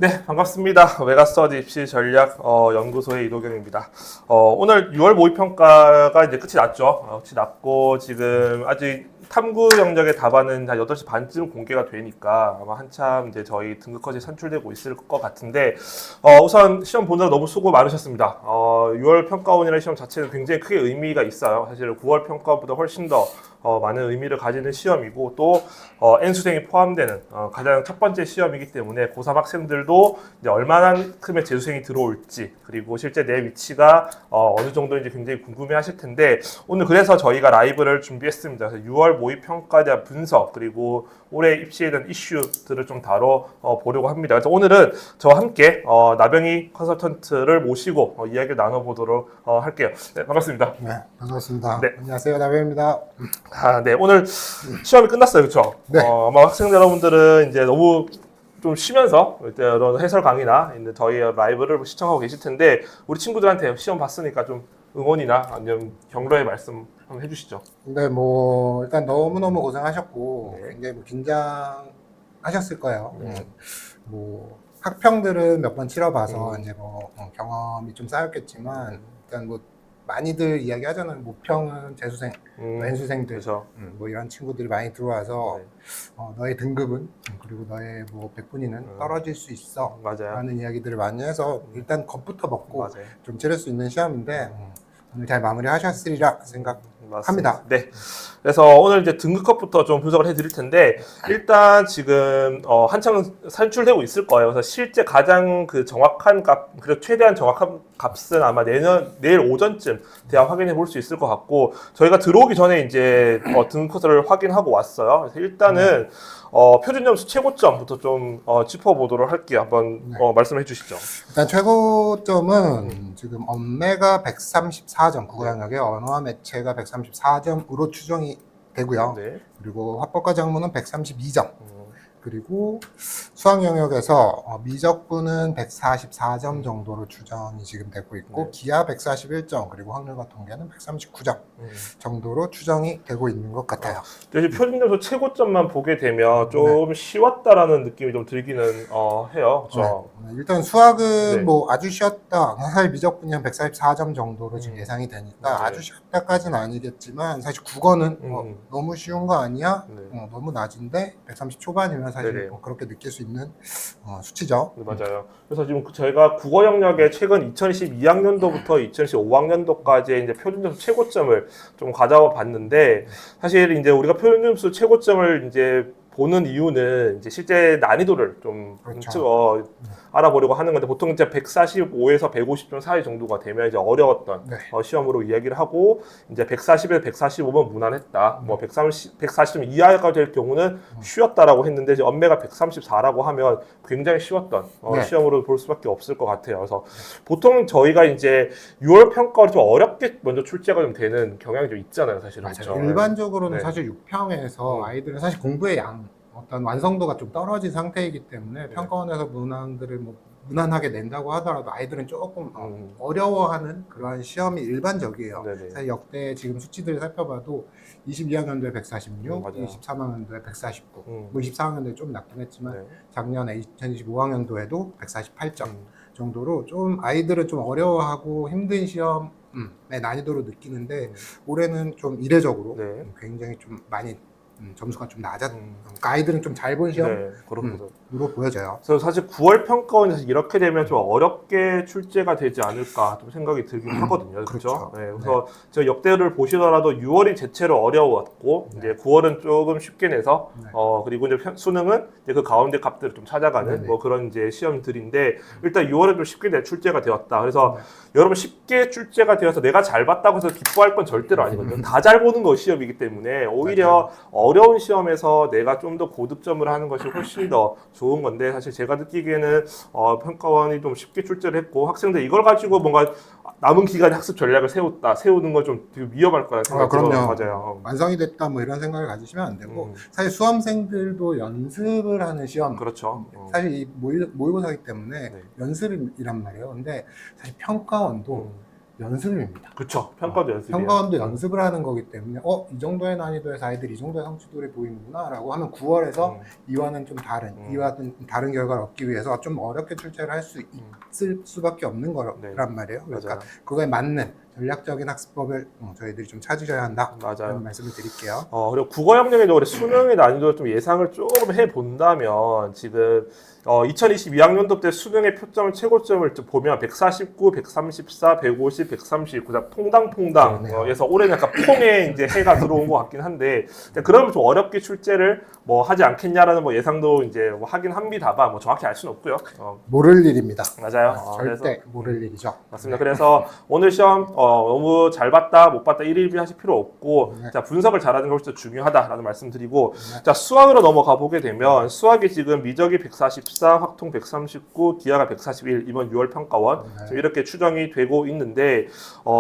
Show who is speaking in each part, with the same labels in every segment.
Speaker 1: 네, 반갑습니다. 메가스터디 입시 전략 연구소의 이도경입니다. 오늘 6월 모의평가가 이제 끝이 났죠. 끝이 났고 지금 아직 탐구 영역의 답안은 한 8시 반쯤 공개가 되니까 아마 한참 이제 저희 등급 컷이 산출되고 있을 것 같은데 우선 시험 보느라 너무 수고 많으셨습니다. 6월 평가원이라는 시험 자체는 굉장히 크게 의미가 있어요. 사실 9월 평가보다 훨씬 더 많은 의미를 가지는 시험이고 또 N수생이 포함되는 가장 첫 번째 시험이기 때문에 고3 학생들도 이제 얼마나큼의 재수생이 들어올지 그리고 실제 내 위치가 어느 정도인지 굉장히 궁금해 하실 텐데 오늘 그래서 저희가 라이브를 준비했습니다. 그래서 6월 모의평가에 대한 분석 그리고 올해 입시에 대한 이슈들을 좀 다뤄 보려고 합니다. 그래서 오늘은 저와 함께 나병희 컨설턴트를 모시고 이야기를 나눠보도록 할게요. 네, 반갑습니다.
Speaker 2: 네, 반갑습니다.
Speaker 1: 네.
Speaker 2: 안녕하세요, 나병입니다.
Speaker 1: 네. 오늘 시험이 끝났어요. 그렇죠?
Speaker 2: 네.
Speaker 1: 아마 학생들 여러분들은 이제 너무 좀 쉬면서 이런 해설 강의나 저희 라이브를 시청하고 계실 텐데 우리 친구들한테 시험 봤으니까 좀 응원이나 아니면 격려의 말씀 한번 해주시죠.
Speaker 2: 근데 일단 너무너무 고생하셨고,
Speaker 1: 네.
Speaker 2: 굉장히 긴장하셨을 거예요.
Speaker 1: 네.
Speaker 2: 학평들은 몇 번 치러봐서 이제 경험이 좀 쌓였겠지만, 일단 많이들 이야기 하잖아요. 모평은 재수생, N수생들,
Speaker 1: 그렇죠.
Speaker 2: 이런 친구들이 많이 들어와서,
Speaker 1: 네.
Speaker 2: 너의 등급은, 그리고 너의 백분위는 떨어질 수 있어.
Speaker 1: 맞아요.
Speaker 2: 라는 이야기들을 많이 해서, 일단 겁부터 먹고
Speaker 1: 맞아요.
Speaker 2: 좀 치를 수 있는 시험인데, 오늘 잘 마무리하셨으리라 생각합니다.
Speaker 1: 네. 그래서 오늘 이제 등급컷부터 좀 분석을 해드릴 텐데 일단 지금 한창 산출되고 있을 거예요. 그래서 실제 가장 그 정확한 값, 그리고 최대한 정확한 값은 아마 내일 오전쯤 대략 확인해 볼 수 있을 것 같고 저희가 들어오기 전에 이제 등급컷을 확인하고 왔어요. 그래서 일단은 표준 점수 최고점부터 좀 짚어보도록 할게요. 한번 말씀해 주시죠.
Speaker 2: 일단 최고점은 지금 언매가 134점, 국어영역의 언어와 매체가 134점으로 추정이 되고요.
Speaker 1: 네.
Speaker 2: 그리고 화법과 작문은 132점. 그리고 수학 영역에서 미적분은 144점 정도로 추정이 지금 되고 있고
Speaker 1: 네.
Speaker 2: 기하 141점 그리고 확률과 통계는 139점 정도로 추정이 되고 있는 것 같아요.
Speaker 1: 이제 표준점수 최고점만 보게 되면 좀 쉬웠다라는 느낌이 좀 들기는 해요. 그렇죠?
Speaker 2: 네. 일단 수학은
Speaker 1: 네.
Speaker 2: 아주 쉬웠다. 사실 미적분이 한 144점 정도로 지금 예상이 되니까
Speaker 1: 네.
Speaker 2: 아주 쉬웠다까지는 아니겠지만 사실 국어는 너무 쉬운 거 아니야?
Speaker 1: 네.
Speaker 2: 너무 낮은데 130 초반이면 사실
Speaker 1: 네네.
Speaker 2: 그렇게 느낄 수 있는 수치죠.
Speaker 1: 네, 맞아요. 그래서 지금 저희가 국어 영역에 최근 2022학년도부터 2025학년도까지 이제 표준점수 최고점을 좀 가져와 봤는데 사실 이제 우리가 표준점수 최고점을 이제 보는 이유는 이제 실제 난이도를 좀
Speaker 2: 그렇죠.
Speaker 1: 알아보려고 하는 건데 보통 이제 145에서 150점 사이 정도가 되면 이제 어려웠던
Speaker 2: 네.
Speaker 1: 시험으로 이야기를 하고 이제 140에서 145면 무난했다. 140점 이하가 될 경우는 쉬웠다라고 했는데 이제 언매가 134라고 하면 굉장히 쉬웠던
Speaker 2: 네.
Speaker 1: 시험으로 볼 수밖에 없을 것 같아요. 그래서 보통 저희가 이제 6월 평가를 좀 어렵게 먼저 출제가 좀 되는 경향이 좀 있잖아요, 사실은.
Speaker 2: 맞아요.
Speaker 1: 그렇죠?
Speaker 2: 일반적으로는
Speaker 1: 네.
Speaker 2: 사실 6평에서 아이들은 사실 공부의 어떤 완성도가 좀 떨어진 상태이기 때문에 평가원에서 문항들을 무난하게 낸다고 하더라도 아이들은 조금 어려워하는 그러한 시험이 일반적이에요.
Speaker 1: 네네.
Speaker 2: 사실 역대 지금 수치들을 살펴봐도 22학년도에 146,
Speaker 1: 맞아요.
Speaker 2: 23학년도에 149, 24학년도에 좀 낮긴 했지만
Speaker 1: 네.
Speaker 2: 작년에 2025학년도에도 148점 정도로 좀 아이들은 좀 어려워하고 힘든 시험의 난이도로 느끼는데 올해는 좀 이례적으로
Speaker 1: 네.
Speaker 2: 굉장히 좀 많이 점수가 좀 낮았. 그러니까 아이들은 좀 잘 본 시험으로
Speaker 1: 네, 그렇군요.
Speaker 2: 보여져요.
Speaker 1: 그래서 사실 9월 평가원에서 이렇게 되면 좀 어렵게 출제가 되지 않을까 좀 생각이 들긴 하거든요. 그렇죠?
Speaker 2: 그렇죠.
Speaker 1: 네, 그래서 저 역대를 보시더라도 6월이 대체로 어려웠고 이제 9월은 조금 쉽게 내서 그리고 이제 수능은 이제 그 가운데 값들을 좀 찾아가는 그런 이제 시험들인데 일단 6월에 좀 쉽게 출제가 되었다. 그래서 여러분 쉽게 출제가 되어서 내가 잘 봤다고 해서 기뻐할 건 절대로 아니거든요. 다 잘 보는 거 시험이기 때문에 오히려 어려운 시험에서 내가 좀 더 고득점을 하는 것이 훨씬 더 좋은 건데 사실 제가 느끼기에는 평가원이 좀 쉽게 출제를 했고 학생들 이걸 가지고 뭔가 남은 기간에 학습 전략을 세우는 건 좀 되게 위험할 거라는 생각이 들어요. 맞아요.
Speaker 2: 완성이 됐다 이런 생각을 가지시면 안 되고 사실 수험생들도 연습을 하는 시험.
Speaker 1: 그렇죠.
Speaker 2: 사실 이 모의고사이기 때문에 연습이란 말이에요. 근데 사실 평가원도 연습입니다.
Speaker 1: 그쵸. 평가도 연습이에요.
Speaker 2: 평가원도 연습을 하는 거기 때문에 이 정도의 난이도에서 아이들이 이 정도의 성취도를 보이는구나 라고 하면 9월에서 이와는 좀 다른 이와는 다른 결과를 얻기 위해서 좀 어렵게 출제를 할 수 있을 수밖에 없는 거란 말이에요. 그러니까
Speaker 1: 맞아요.
Speaker 2: 그거에 맞는 전략적인 학습법을 저희들이 좀 찾으셔야 한다.
Speaker 1: 맞아요.
Speaker 2: 라는 말씀을 드릴게요.
Speaker 1: 그리고 국어 영역에도 올해 수능의 난이도를 좀 예상을 조금 해본다면 지금 2022학년도 때 수능의 표점을 최고점을 좀 보면 149, 134, 150, 139, 퐁당퐁당에서 올해는 약간 퐁에 이제 해가 들어온 것 같긴 한데 그러면 좀 어렵게 출제를 뭐 하지 않겠냐라는 뭐 예상도 이제 뭐 하긴 합니다만 뭐 정확히 알 수는 없고요.
Speaker 2: 모를 일입니다.
Speaker 1: 맞아요.
Speaker 2: 절대 모를 일이죠.
Speaker 1: 맞습니다. 그래서 오늘 시험 너무 잘 봤다 못 봤다 1일 하실 필요 없고 자 분석을 잘하는 게 훨씬 더 중요하다라는 말씀드리고 자 수학으로 넘어가 보게 되면 수학이 지금 미적이 144, 확통 139, 기하가 141 이번 6월 평가원 지금 이렇게 추정이 되고 있는데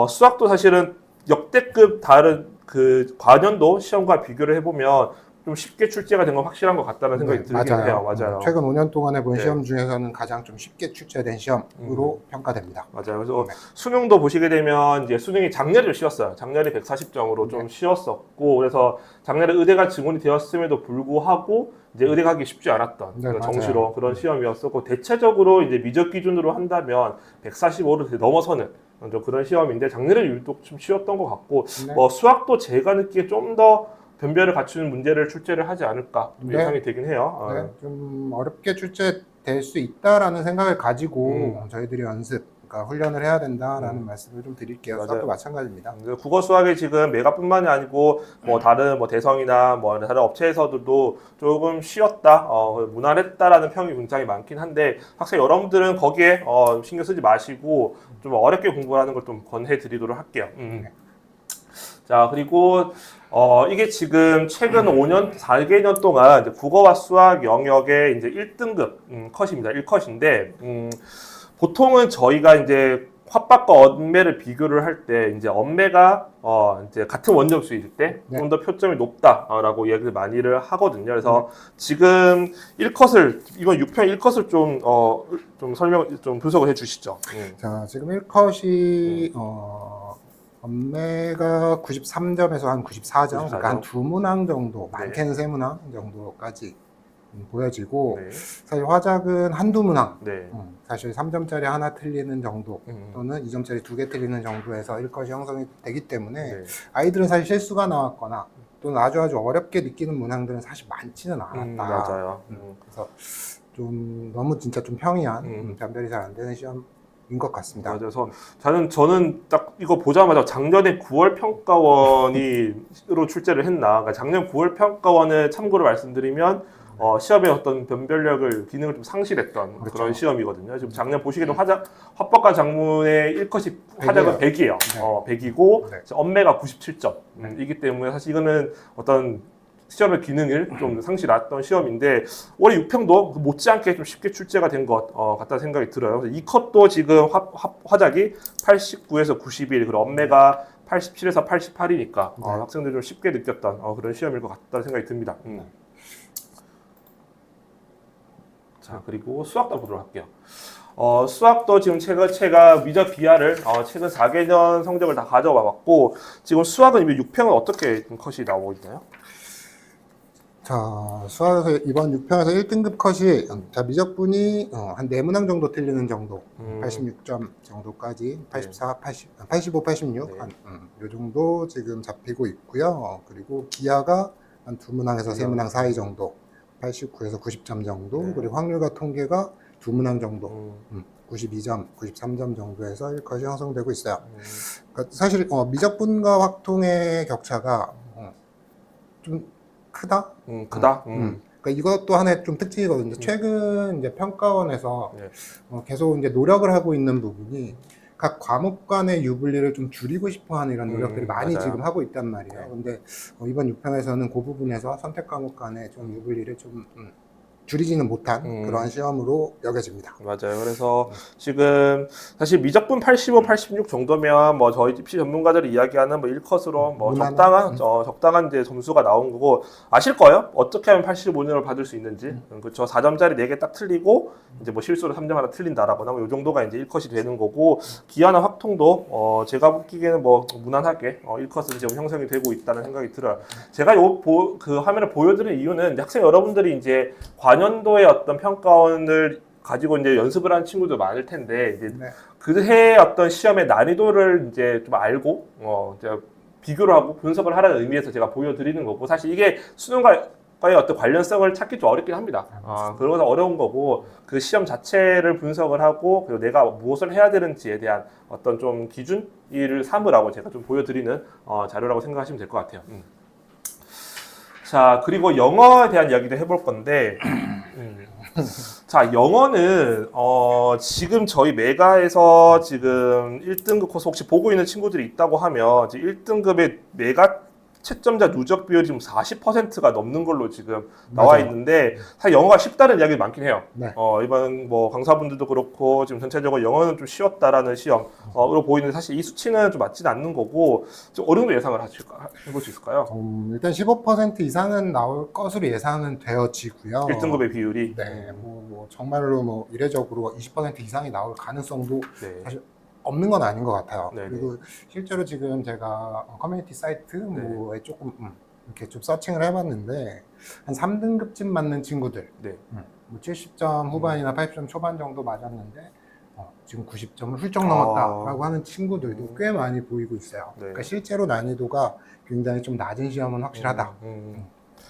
Speaker 1: 수학도 사실은 역대급 다른 그 과년도 시험과 비교를 해보면 좀 쉽게 출제가 된 건 확실한 것 같다는 생각이 들긴 해요. 맞아요.
Speaker 2: 최근 5년 동안에 본 시험 중에서는 가장 좀 쉽게 출제된 시험으로 평가됩니다.
Speaker 1: 맞아요. 그래서 수능도 보시게 되면 이제 수능이 작년에 좀 쉬웠어요. 작년에 140점으로 좀 쉬웠었고 그래서 작년에 의대가 증원이 되었음에도 불구하고 이제 의대 가기 쉽지 않았던 그런 정시로 그런 시험이었었고 대체적으로 이제 미적 기준으로 한다면 145를 넘어서는 그런 시험인데 작년에 유독 좀 쉬웠던 것 같고 뭐 수학도 제가 느끼기에 좀 더 변별을 갖추는 문제를 출제를 하지 않을까 예상이 되긴 해요.
Speaker 2: 좀 어렵게 출제될 수 있다라는 생각을 가지고 저희들이 그러니까 훈련을 해야 된다라는 말씀을 좀 드릴게요.
Speaker 1: 맞아요.
Speaker 2: 수학도 마찬가지입니다.
Speaker 1: 국어 수학이 지금 메가뿐만이 아니고 뭐 다른 뭐 대성이나 뭐 다른 업체에서도 조금 쉬웠다, 무난했다라는 평이 굉장히 많긴 한데 확실히 여러분들은 거기에 신경 쓰지 마시고 좀 어렵게 공부하는 걸 좀 권해드리도록 할게요. 자 그리고 이게 지금 최근 5년, 4개년 동안 이제 국어와 수학 영역의 이제 1등급 컷입니다. 1컷인데, 보통은 저희가 이제 화법과 언매를 비교를 할 때, 이제 언매가, 이제 같은 원점 수일 때, 좀 더 표점이 높다라고 얘기를 많이를 하거든요. 그래서 지금 1컷을, 이번 6편 1컷을 좀 좀 분석을 해 주시죠.
Speaker 2: 자, 지금 1컷이, 언매가 93점에서 한 94점, 그러니까 한 2문항 정도, 많게는 3문항 정도까지 보여지고 사실 화작은 한두 문항, 사실 3점짜리 하나 틀리는 정도 또는 2점짜리 2개 틀리는 정도에서 1컷이 형성이 되기 때문에 아이들은 사실 실수가 나왔거나 또는 아주 어렵게 느끼는 문항들은 사실 많지는 않았다.
Speaker 1: 맞아요.
Speaker 2: 그래서 좀 너무 진짜 좀 평이한 변별이 잘 안 되는 시험인 것 같습니다.
Speaker 1: 맞아요. 그래서 저는 딱 이거 보자마자 작년에 9월 평가원으로 출제를 했나. 그러니까 작년 9월 평가원을 참고로 말씀드리면 시험의 어떤 변별력을 기능을 좀 상실했던 그런 시험이거든요. 지금 작년 보시기에도 화법과 작문의 1컷이 화작은 100이에요. 100이고 언매가 97점이기 때문에 사실 이거는 어떤 시험의 기능을 좀 상실했던 시험인데 올해 6평도 못지않게 좀 쉽게 출제가 된 것 같다는 생각이 들어요. 이 컷도 지금 화작이 89에서 91 그리고 언매가 87에서 88이니까 학생들이 좀 쉽게 느꼈던 그런 시험일 것 같다는 생각이 듭니다. 자 그리고 수학도 보도록 할게요. 수학도 지금 제가 미적 비하를 최근 4개년 성적을 다 가져와 봤고 지금 수학은 6평은 어떻게 컷이 나오고 있나요?
Speaker 2: 자, 수학에서 이번 6평에서 1등급 컷이 자, 미적분이 한 4문항 정도 틀리는 정도 86점 정도까지 84, 85, 86 요 정도 지금 잡히고 있고요. 그리고 기하가 한 2문항에서 3문항 사이 정도 89에서 90점 정도 그리고 확률과 통계가 2문항 정도 92점, 93점 정도에서 1컷이 형성되고 있어요. 그러니까 사실 미적분과 확통의 격차가 좀 크다? 그러니까 이것도 하나의 좀 특징이거든요. 최근 이제 평가원에서 계속 이제 노력을 하고 있는 부분이 각 과목 간의 유불리를 좀 줄이고 싶어 하는 이런 노력들이 많이
Speaker 1: 맞아요.
Speaker 2: 지금 하고 있단 말이에요. 근데 이번 6편에서는 그 부분에서 선택 과목 간의 좀 유불리를 좀 줄이지는 못한 그러한 시험으로 여겨집니다.
Speaker 1: 맞아요. 그래서 지금 사실 미적분 85, 86 정도면 뭐 저희 입시 전문가들이 이야기하는 뭐 1컷으로 뭐
Speaker 2: 무난한,
Speaker 1: 적당한 이제 점수가 나온 거고 아실 거예요? 어떻게 하면 85점을 받을 수 있는지. 그렇죠. 4점짜리 4개 딱 틀리고 이제 뭐 실수로 3점 하나 틀린다라거나 뭐 이 정도가 이제 1컷이 되는 거고 기하나 확통도 제가 보기에는 뭐 무난하게 1컷은 지금 형성이 되고 있다는 생각이 들어요. 제가 그 화면을 보여드린 이유는 학생 여러분들이 이제 관연도의 어떤 평가원을 가지고 이제 연습을 한 친구도 많을 텐데 이제
Speaker 2: 네.
Speaker 1: 그 해의 어떤 시험의 난이도를 이제 좀 알고 이제 비교를 하고 분석을 하라는 의미에서 제가 보여드리는 거고 사실 이게 수능과의 어떤 관련성을 찾기 좀 어렵긴 합니다. 그러면서 어려운 거고 그 시험 자체를 분석을 하고 그리고 내가 무엇을 해야 되는지에 대한 어떤 좀 기준을 삼으라고 제가 좀 보여드리는 자료라고 생각하시면 될 것 같아요. 자, 그리고 영어에 대한 이야기도 해볼 건데, 자, 영어는, 지금 저희 메가에서 지금 1등급 코스 혹시 보고 있는 친구들이 있다고 하면, 1등급의 메가 채점자 누적 비율이 지금 40%가 넘는 걸로 지금 나와
Speaker 2: 맞아요.
Speaker 1: 있는데, 사실 영어가 쉽다는 이야기 많긴 해요.
Speaker 2: 네.
Speaker 1: 이번 뭐 강사분들도 그렇고, 지금 전체적으로 영어는 좀 쉬웠다라는 시험으로 보이는데, 사실 이 수치는 좀 맞지는 않는 거고, 좀 어느 정도 예상을 해볼 수 있을까요?
Speaker 2: 일단 15% 이상은 나올 것으로 예상은 되어지고요.
Speaker 1: 1등급의 비율이.
Speaker 2: 네, 뭐 정말로 뭐 이례적으로 20% 이상이 나올 가능성도
Speaker 1: 네.
Speaker 2: 사실 없는 건 아닌 것 같아요.
Speaker 1: 네네.
Speaker 2: 그리고 실제로 지금 제가 커뮤니티 사이트
Speaker 1: 네.
Speaker 2: 뭐에 조금 이렇게 좀 서칭을 해봤는데 한 3등급쯤 맞는 친구들,
Speaker 1: 네.
Speaker 2: 뭐 70점 후반이나 80점 초반 정도 맞았는데 지금 90점을 훌쩍 넘었다라고 하는 친구들도 꽤 많이 보이고 있어요.
Speaker 1: 네.
Speaker 2: 그러니까 실제로 난이도가 굉장히 좀 낮은 시험은 확실하다.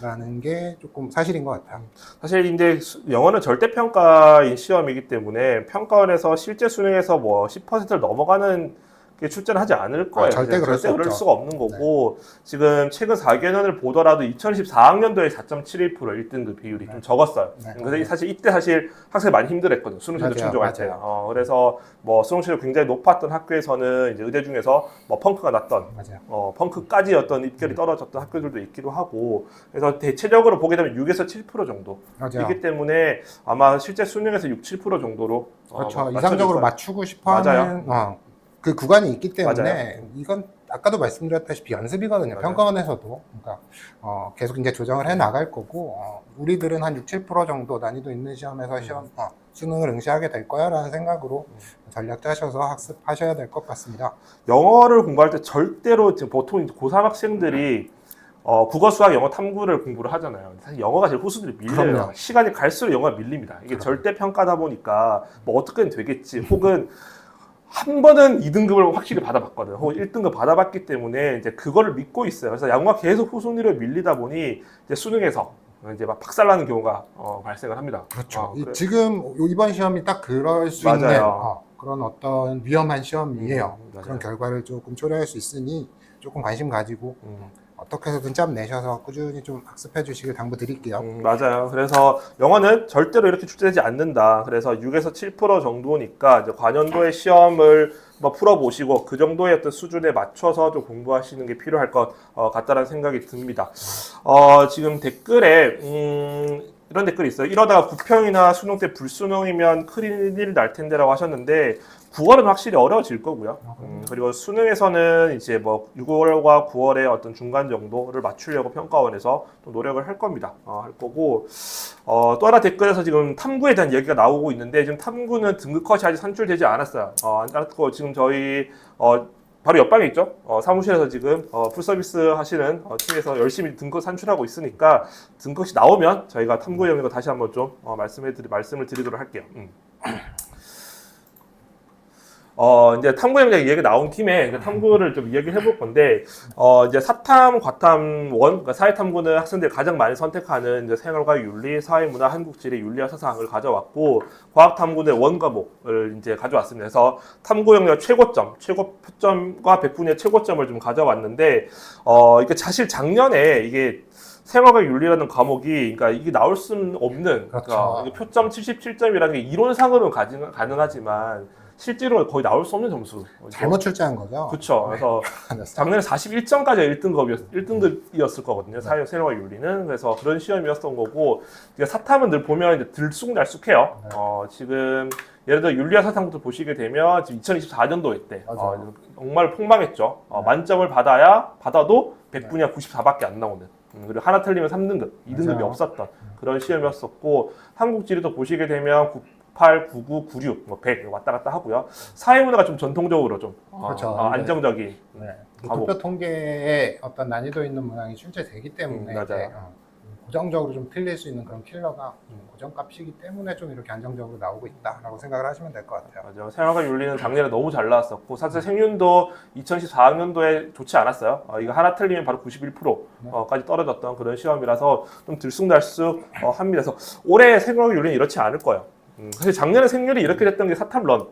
Speaker 2: 라는 게 조금 사실인 것 같아요.
Speaker 1: 사실 이제 영어는 절대평가인 시험이기 때문에 평가원에서 실제 수능에서 뭐 10%를 넘어가는 게 출제는 하지 않을 거예요.
Speaker 2: 절대 그럴 수
Speaker 1: 그럴
Speaker 2: 없죠.
Speaker 1: 수가 없는 거고 지금 최근 4개년을 보더라도 2014학년도에 4.71% 1등급 비율이 좀 적었어요.
Speaker 2: 네.
Speaker 1: 그래서 사실 이때 사실 학생이 많이 힘들었거든요. 수능시도 충족할 때. 그래서 뭐 수능시도 굉장히 높았던 학교에서는 이제 의대 중에서 뭐 펑크가 났던
Speaker 2: 맞아요.
Speaker 1: 펑크까지 어떤 입결이 떨어졌던 학교들도 있기도 하고 그래서 대체적으로 보게 되면 6에서 7% 정도
Speaker 2: 맞아요.
Speaker 1: 이기 때문에 아마 실제 수능에서 6, 7% 정도로
Speaker 2: 그렇죠.
Speaker 1: 맞춰질
Speaker 2: 이상적으로
Speaker 1: 거예요.
Speaker 2: 맞추고 싶어하는 그 구간이 있기 때문에
Speaker 1: 맞아요.
Speaker 2: 이건 아까도 말씀드렸다시피 연습이거든요.
Speaker 1: 맞아요.
Speaker 2: 평가원에서도 그러니까 계속 이제 조정을 해 나갈 거고 우리들은 한 6, 7% 정도 난이도 있는 시험에서 수능을 응시하게 될 거야라는 생각으로 전략 짜셔서 학습하셔야 될 것 같습니다.
Speaker 1: 영어를 공부할 때 절대로 지금 보통 고3 학생들이 국어, 수학, 영어 탐구를 공부를 하잖아요. 사실 영어가 제일 후수들이 밀려요.
Speaker 2: 그럼요.
Speaker 1: 시간이 갈수록 영어가 밀립니다. 이게 절대 평가다 보니까 뭐 어떻게든 되겠지. 혹은 한 번은 2등급을 확실히 받아봤거든. 혹은 1등급 받아봤기 때문에 이제 그거를 믿고 있어요. 그래서 영어가 계속 후순위로 밀리다 보니 이제 수능에서 이제 막 박살나는 경우가 발생을 합니다.
Speaker 2: 그렇죠. 지금 이번 시험이 딱 그럴 수
Speaker 1: 맞아요.
Speaker 2: 있는 그런 어떤 위험한 시험이에요.
Speaker 1: 맞아요.
Speaker 2: 그런 결과를 조금 초래할 수 있으니 조금 관심 가지고 어떻게 해서든 짬 내셔서 꾸준히 좀 학습해 주시길 당부드릴게요.
Speaker 1: 맞아요. 그래서 영어는 절대로 이렇게 출제되지 않는다. 그래서 6에서 7% 정도니까 이제 관연도의 시험을 뭐 풀어보시고 그 정도의 어떤 수준에 맞춰서 좀 공부하시는 게 필요할 것 같다는 생각이 듭니다. 지금 댓글에 이런 댓글이 있어요. 이러다가 부평이나 수능 때 불수능이면 큰일 날 텐데라고 하셨는데 9월은 확실히 어려워질 거고요. 그리고 수능에서는 이제 뭐 6월과 9월의 어떤 중간 정도를 맞추려고 평가원에서 또 노력을 할 겁니다. 할 거고 또 하나 댓글에서 지금 탐구에 대한 얘기가 나오고 있는데 지금 탐구는 등급 컷이 아직 산출되지 않았어요. 안 나왔고 지금 저희 바로 옆방에 있죠. 사무실에서 지금 풀서비스 하시는 팀에서 열심히 등급 산출하고 있으니까 등급이 나오면 저희가 탐구 영역을 다시 한번 좀 말씀을 드리도록 할게요. 이제 탐구 영역 얘기 나온 김에 탐구를 좀 이야기를 해볼 건데, 이제 사탐, 과탐, 그러니까 사회탐구는 학생들이 가장 많이 선택하는 이제 생활과 윤리, 사회문화, 한국지리, 윤리와 사상을 가져왔고, 과학탐구는 원 과목을 이제 가져왔습니다. 그래서 탐구 영역 최고 표점과 100분의 최고점을 좀 가져왔는데, 이게 사실 작년에 이게 생활과 윤리라는 과목이, 그러니까 이게 나올 수는 없는,
Speaker 2: 그렇죠.
Speaker 1: 그러니까 표점 77점이라는 게 이론상으로는 가능하지만, 실제로 거의 나올 수 없는 점수.
Speaker 2: 잘못 출제한 거죠.
Speaker 1: 그렇죠. 그래서 작년에 41점까지 1등급이었을 거거든요. 세력화 윤리는. 그래서 그런 시험이었던 거고, 사탐은 늘 보면 이제 들쑥날쑥해요. 지금 예를 들어 윤리와 사탐부터 보시게 되면 지금 2024년도에 때 정말 폭망했죠. 만점을 받아도 100분야 94밖에 안 나오는. 그리고 하나 틀리면 3등급, 2등급이 없었던 그런 시험이었었고, 한국 지리도 보시게 되면 98, 99, 96, 100 왔다 갔다 하고요. 사회문화가 좀 전통적으로 좀
Speaker 2: 그렇죠.
Speaker 1: 안정적인.
Speaker 2: 도표 통계에 어떤 난이도 있는 문항이 출제되기 때문에
Speaker 1: 맞아요.
Speaker 2: 고정적으로 좀 틀릴 수 있는 그런 킬러가 고정값이기 때문에 좀 이렇게 안정적으로 나오고 있다라고 생각을 하시면 될 것 같아요.
Speaker 1: 맞아요. 생활과 윤리는 작년에 너무 잘 나왔었고, 사실 생윤도 2014학년도에 좋지 않았어요. 이거 하나 틀리면 바로 91%까지 떨어졌던 그런 시험이라서 좀 들쑥날쑥 합니다. 그래서 올해 생활과 윤리는 이렇지 않을 거예요. 사실 작년에 생률이 이렇게 됐던 게 사탐런의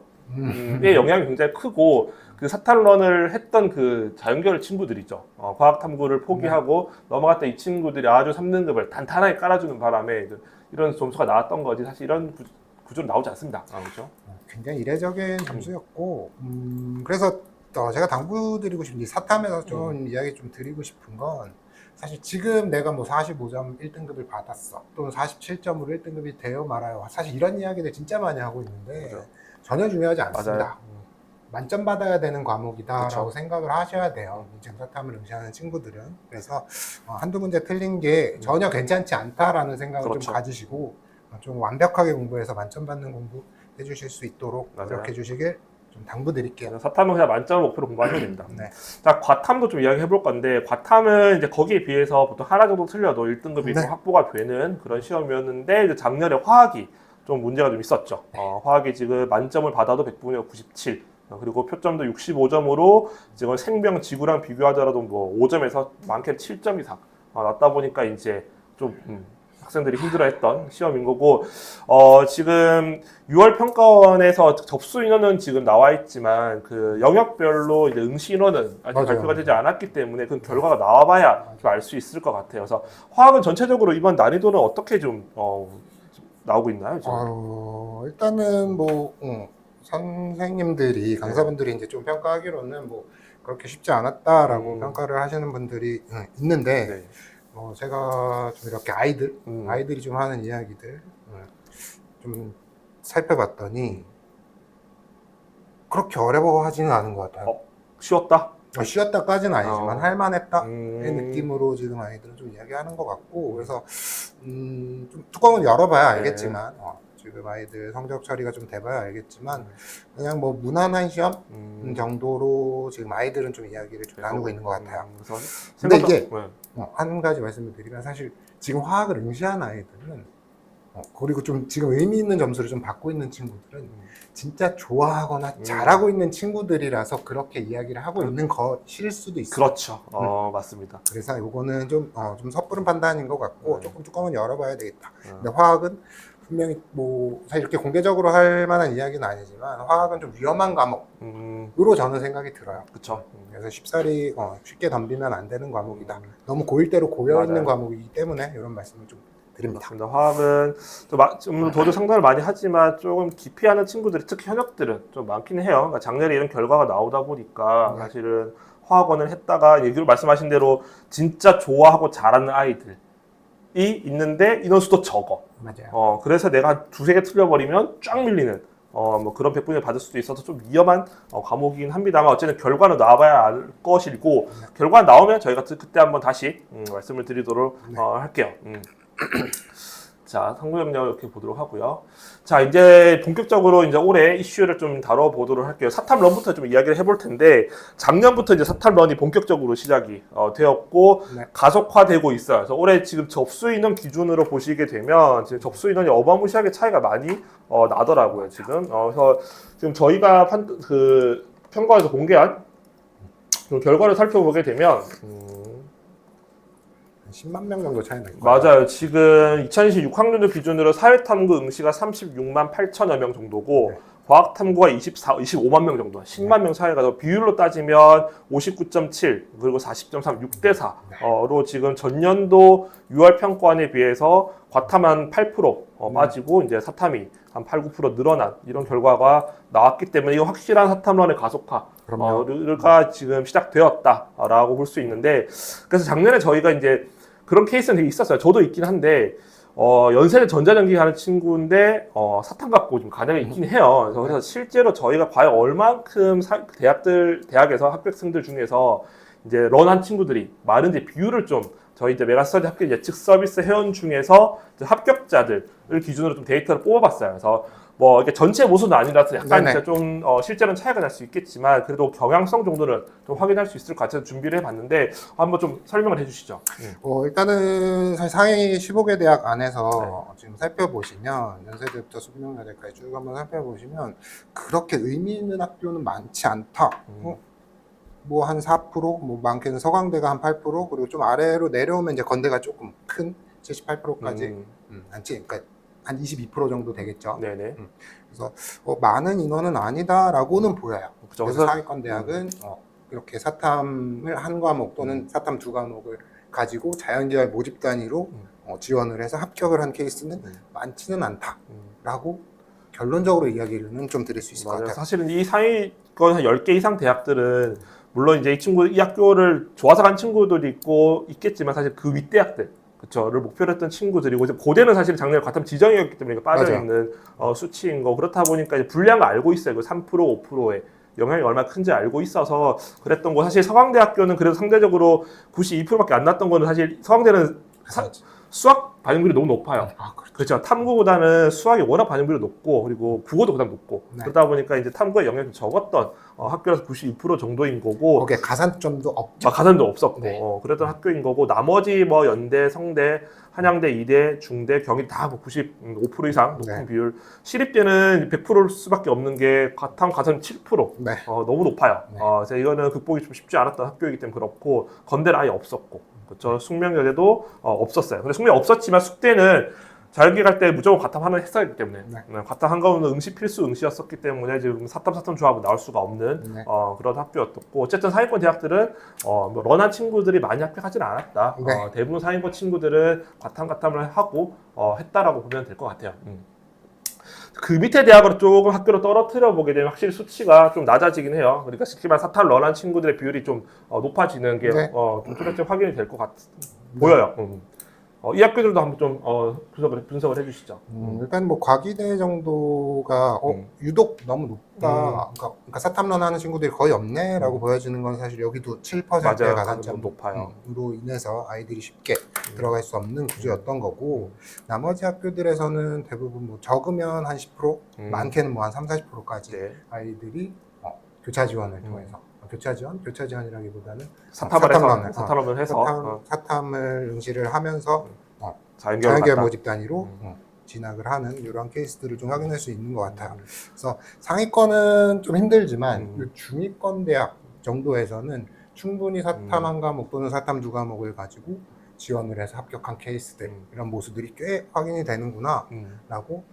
Speaker 1: 영향이 굉장히 크고, 그 사탐런을 했던 그 자연계열 친구들이죠. 과학탐구를 포기하고 넘어갔던 이 친구들이 아주 3등급을 단단하게 깔아주는 바람에 이런 점수가 나왔던 거지, 사실 이런 구조는 나오지 않습니다. 그렇죠?
Speaker 2: 굉장히 이례적인 점수였고, 그래서 제가 당부드리고 싶은 이 사탐에서 좀 이야기 좀 드리고 싶은 건, 사실 지금 내가 뭐 45점 1등급을 받았어, 또는 47점으로 1등급이 되어 말아요. 사실 이런 이야기들 진짜 많이 하고 있는데
Speaker 1: 맞아요.
Speaker 2: 전혀 중요하지 않습니다.
Speaker 1: 맞아요.
Speaker 2: 만점 받아야 되는 과목이다라고
Speaker 1: 그쵸.
Speaker 2: 생각을 하셔야 돼요. 사탐을 응시하는 친구들은. 그래서 한두 문제 틀린 게 전혀 괜찮지 않다라는 생각을
Speaker 1: 그렇죠.
Speaker 2: 좀 가지시고 좀 완벽하게 공부해서 만점 받는 공부 해주실 수 있도록
Speaker 1: 맞아요.
Speaker 2: 노력해 주시길 좀 당부드릴게요.
Speaker 1: 사탐은 그냥 만점을 목표로 공부하셔야 됩니다.
Speaker 2: 네.
Speaker 1: 자, 과탐도 좀 이야기 해볼 건데, 과탐은 이제 거기에 비해서 보통 하나 정도 틀려도 1등급이
Speaker 2: 네.
Speaker 1: 좀 확보가 되는 그런 시험이었는데, 이제 작년에 화학이 좀 문제가 좀 있었죠. 화학이 지금 만점을 받아도 100분의 97. 그리고 표점도 65점으로 지금 생명 지구랑 비교하더라도 뭐 5점에서 많게는 7점 이상 났다 보니까 이제 좀 학생들이 힘들어했던 시험인 거고, 지금 6월 평가원에서 접수 인원은 지금 나와 있지만 그 영역별로 이제 응시 인원은 아직
Speaker 2: 맞아요.
Speaker 1: 발표가 되지 않았기 때문에 그 결과가 나와봐야 알 수 있을 것 같아요. 그래서 화학은 전체적으로 이번 난이도는 어떻게 좀 나오고 있나요? 지금?
Speaker 2: 일단은 뭐 선생님들이 강사분들이 이제 좀 평가하기로는 뭐 그렇게 쉽지 않았다라고 평가를 하시는 분들이 있는데,
Speaker 1: 네.
Speaker 2: 제가 좀 이렇게 아이들이 좀 하는 이야기들 좀 살펴봤더니 그렇게 어려워하지는 않은 것 같아요.
Speaker 1: 쉬웠다?
Speaker 2: 쉬웠다까지는 아니지만 할만했다의
Speaker 1: 음.
Speaker 2: 느낌으로 지금 아이들은 좀 이야기하는 것 같고, 그래서 좀 뚜껑을 열어봐야 알겠지만 지금 아이들 성적 처리가 좀 돼봐야 알겠지만 그냥 뭐 무난한 시험 정도로 지금 아이들은 좀 이야기를 좀 나누고 있는 것 같아요. 근데 이게 한 가지 말씀을 드리면, 사실 지금 화학을 응시한 아이들은 그리고 좀 지금 의미 있는 점수를 좀 받고 있는 친구들은 진짜 좋아하거나 잘하고 있는 친구들이라서 그렇게 이야기를 하고 있는 것일 수도 있어요.
Speaker 1: 그렇죠. 맞습니다.
Speaker 2: 그래서 이거는 좀 섣부른 판단인 것 같고 조금 뚜껑은 열어봐야 되겠다. 근데 화학은 분명히 뭐 사실 이렇게 공개적으로 할 만한 이야기는 아니지만 화학은 좀 위험한 과목으로 저는 생각이 들어요.
Speaker 1: 그렇죠.
Speaker 2: 그래서 쉽사리 쉽게 덤비면 안 되는 과목이다. 너무 고일대로 고여 있는 과목이기 때문에 이런 말씀을 좀 드립니다.
Speaker 1: 맞습니다. 화학은 좀 저도 상담을 많이 하지만 조금 기피하는 친구들이, 특히 현역들은 좀 많긴 해요. 그러니까 작년에 이런 결과가 나오다 보니까 사실은 화학원을 했다가 얘기로 말씀하신 대로 진짜 좋아하고 잘하는 아이들이 있는데 인원수도 적어.
Speaker 2: 맞아요.
Speaker 1: 그래서 내가 한 두세 개 틀려버리면 쫙 밀리는 뭐 그런 백분을 받을 수도 있어서 좀 위험한 과목이긴 합니다만, 어쨌든 결과는 나와봐야 알 것이고, 결과 나오면 저희가 그때 한번 다시 말씀을 드리도록 할게요. 자, 상부경력 이렇게 보도록 하고요. 자, 이제 본격적으로 이제 올해 이슈를 좀 다뤄보도록 할게요. 사탐런부터 좀 이야기를 해볼 텐데, 작년부터 이제 사탐런이 본격적으로 시작이 되었고, 가속화되고 있어요. 그래서 올해 지금 접수 인원 기준으로 보시게 되면, 지금 접수 인원이 어마무시하게 차이가 많이 나더라고요, 지금. 그래서 지금 저희가 평가에서 공개한 그 결과를 살펴보게 되면,
Speaker 2: 10만 명 정도 차이 나요.
Speaker 1: 맞아요. 지금 2026학년도 기준으로 사회탐구 응시가 36만 8천여 명 정도고, 과학탐구가 25만 명 정도, 10만 명 차이가 더, 비율로 따지면 59.7 그리고 40.3, 6대 4로 지금 전년도 6월 평가원에 비해서 과탐한 8% 빠지고 이제 사탐이 한 8, 9% 늘어난 이런 결과가 나왔기 때문에 이거 확실한 사탐론의
Speaker 2: 그럼요.
Speaker 1: 가속화가 지금 시작되었다라고 볼 수 있는데 그래서 작년에 저희가 이제 그런 케이스는 되게 있었어요. 저도 있긴 한데 연세대 전자전기 하는 친구인데 사탐 갖고 좀 가능이 있긴 해요. 그래서 실제로 저희가 과연 얼만큼 대학에서 합격생들 중에서 이제 런한 친구들이 많은지 비율을 좀 저희 이제 메가스터디 합격 예측 서비스 회원 중에서 이제 합격자들을 기준으로 좀 데이터를 뽑아봤어요. 그래서 뭐 이게 전체 모수는 아니라서 약간
Speaker 2: 네네.
Speaker 1: 진짜 좀 실제로는 차이가 날 수 있겠지만 그래도 경향성 정도는 좀 확인할 수 있을 것 같아서 준비를 해봤는데 한번 좀 설명을 해주시죠.
Speaker 2: 일단은 사실 상위 15개 대학 안에서 지금 살펴보시면 연세대부터 숙명여대까지 쭉 한번 살펴보시면 그렇게 의미 있는 학교는 많지 않다. 뭐 한 4%, 뭐 많게는 서강대가 한 8%, 그리고 좀 아래로 내려오면 이제 건대가 조금 큰 78%까지 그러니까 한 22% 정도 되겠죠.
Speaker 1: 네네.
Speaker 2: 그래서 많은 인원은 아니다라고는 보여요.
Speaker 1: 그죠.
Speaker 2: 그래서 상위권 대학은 이렇게 사탐을 한 과목 또는 사탐 두 과목을 가지고 자연계열 모집 단위로 지원을 해서 합격을 한 케이스는 많지는 않다라고 결론적으로 이야기는 좀 드릴 수 있을 것
Speaker 1: 맞아요.
Speaker 2: 같아요.
Speaker 1: 사실은 이 상위권 한 10개 이상 대학들은 물론 이제 이 학교를 좋아서 간 친구들이 있겠지만 사실 그 윗대학들 그쵸,를 목표로 했던 친구들이고 이제 고대는 사실 작년에 과탐 지정이었기 때문에 빠져있는 수치인 거 그렇다 보니까 이제 분량을 알고 있어요. 그 3%, 5%의 영향이 얼마나 큰지 알고 있어서 그랬던 거 사실 서강대학교는 그래도 상대적으로 92%밖에 안 났던 거는 사실 서강대는 수학 반영률이 너무 높아요. 그렇죠. 탐구보다는 수학이 워낙 반영률이 높고 그리고 국어도 그다음 높고 그러다 보니까 이제 탐구에 영향이 적었던 학교라서 92% 정도인 거고
Speaker 2: 거기에 가산점도 없죠.
Speaker 1: 가산도 없었고 그랬던 학교인 거고 나머지 뭐 연대, 성대, 한양대, 이대, 중대, 경희 다 뭐 95% 이상 높은 비율. 시립대는 100%일 수밖에 없는 게 과탐 가산 7%. 너무 높아요. 그래서 이거는 극복이 좀 쉽지 않았던 학교이기 때문에 그렇고 건대는 아예 없었고. 그렇죠. 숙명여대도 없었어요. 근데 숙명 없었지만 숙대는 자연계 갈 때 무조건 과탐 하나 했어야 하기 때문에 과탐 한 과목은 응시 필수 응시였었기 때문에 지금 사탐 조합은 나올 수가 없는 그런 학교였고 어쨌든 상위권 대학들은 뭐 런한 친구들이 많이 합격하지는 않았다. 대부분 상위권 친구들은 과탐을 하고 했다라고 보면 될 것 같아요. 그 밑에 대학으로 조금 학교를 떨어뜨려 보게 되면 확실히 수치가 좀 낮아지긴 해요. 그러니까 쉽게 말해 사탐 런한 친구들의 비율이 좀 높아지는 게 좀 뚜렷이 확인이 될 것 보여요. 이 학교들도 한번 좀 분석을 해주시죠.
Speaker 2: 일단 뭐 과기대 정도가 유독 너무 높다. 그러니까 사탐런 하는 친구들이 거의 없네라고 보여지는 건 사실 여기도 7%의 가산점으로
Speaker 1: 높아요.
Speaker 2: 인해서 아이들이 쉽게 들어갈 수 없는 구조였던 거고 나머지 학교들에서는 대부분 뭐 적으면 한 10%, 많게는 뭐 한 3, 40%까지 아이들이 교차 지원을 통해서 교차 지원이라기보다는 사탐을 해서 사탐을 응시를 하면서 자연계열 모집 단위로 진학을 하는 이런 케이스들을 좀 확인할 수 있는 것 같아요. 그래서 상위권은 좀 힘들지만 중위권 대학 정도에서는 충분히 사탐 한 과목 또는 사탐 두 과목을 가지고 지원을 해서 합격한 케이스들 이런 모습들이 꽤 확인이 되는구나 라고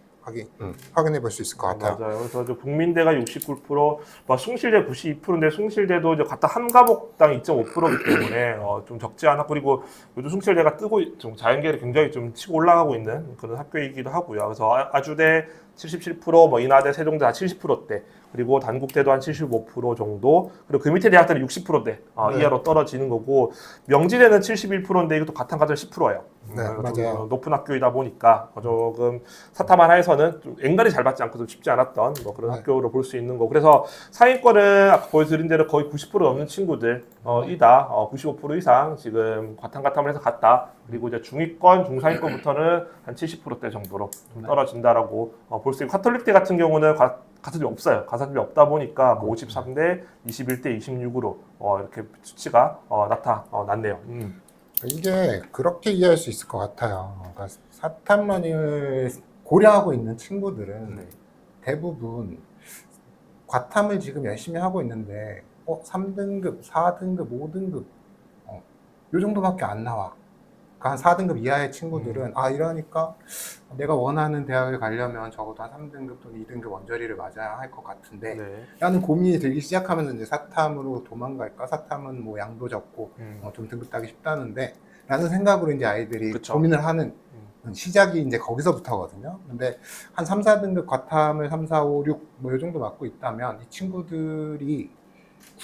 Speaker 2: 확인해 볼 수 있을 것 같아요.
Speaker 1: 맞아요. 그래서 국민대가 69%, 숭실대 92%인데 숭실대도 이제 갖다 한 과목당 2.5%이기 때문에 좀 적지 않아. 그리고 요즘 숭실대가 뜨고 좀 자연계를 굉장히 좀 치고 올라가고 있는 그런 학교이기도 하고요. 그래서 아주대 77%, 뭐 인하대, 세종대 다 70%대, 그리고 단국대도 한 75% 정도, 그리고 그 밑에 대학들은 60%대 이하로 떨어지는 거고 명지대는 71%인데 이것도 같은 가정 10%예요.
Speaker 2: 맞아요.
Speaker 1: 높은 학교이다 보니까 조금 사탐 하나에서는 좀 앵간히 잘 받지 않고 좀 쉽지 않았던 뭐 그런 학교로 볼 수 있는 거. 그래서 상위권은 아까 보여드린 대로 거의 90% 넘는 친구들 이다 95% 이상 지금 과탐을 해서 갔다. 그리고 이제 중위권, 중상위권부터는 한 70%대 정도로 좀 떨어진다라고 볼 수 있고 카톨릭대 같은 경우는 가산점이 없어요. 가산점이 없다 보니까 뭐 53대 21대 26으로 이렇게 수치가 나타났네요.
Speaker 2: 이게 그렇게 이해할 수 있을 것 같아요. 그러니까 사탐만을 고려하고 있는 친구들은 대부분 과탐을 지금 열심히 하고 있는데 3등급, 4등급, 5등급 요 정도밖에 안 나와. 그러니까 한 4등급 이하의 친구들은 이러니까 내가 원하는 대학을 가려면 적어도 한 3등급 또는 2등급 원저리를 맞아야 할 것 같은데 라는 고민이 들기 시작하면서 이제 사탐으로 도망갈까? 사탐은 뭐 양도 적고 좀 등급 따기 쉽다는데 라는 생각으로 이제 아이들이 고민을 하는 시작이 이제 거기서부터거든요. 근데 한 3, 4등급 과탐을 3, 4, 5, 6 뭐 이 정도 맡고 있다면 이 친구들이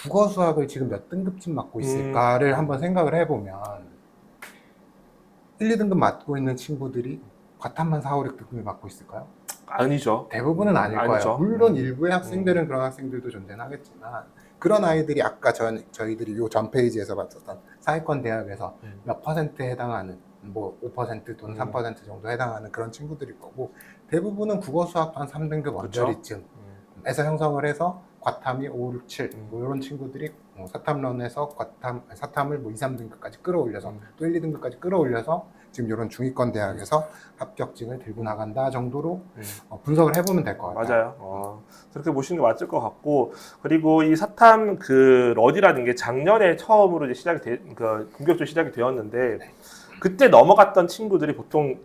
Speaker 2: 국어 수학을 지금 몇 등급쯤 맡고 있을까를 한번 생각을 해보면 1, 2등급 맡고 있는 친구들이 과탐만 4, 5, 6등급을 맡고 있을까요?
Speaker 1: 아니죠.
Speaker 2: 대부분은 아닐
Speaker 1: 아니죠.
Speaker 2: 거예요. 물론 일부의 학생들은 그런 학생들도 존재는 하겠지만 그런 아이들이 아까 저희들이 요 전 페이지에서 봤었던 사회권 대학에서 몇 퍼센트에 해당하는 뭐 5% 또는 3% 정도 해당하는 그런 친구들일 거고 대부분은 국어 수학도 한 3등급
Speaker 1: 그쵸.
Speaker 2: 언저리쯤에서 형성을 해서 과탐이 5, 6, 7 뭐 이런 친구들이 사탐런에서 사탐을 뭐 2, 3등급까지 끌어올려서 또 1, 2등급까지 끌어올려서 지금 이런 중위권 대학에서 합격증을 들고 나간다 정도로 분석을 해보면 될 것 같아요.
Speaker 1: 맞아요. 그렇게 보시는 게 맞을 것 같고, 그리고 이 사탐 그 러디라는 게 작년에 처음으로 이제 본격적으로 시작이 되었는데, 그때 넘어갔던 친구들이 보통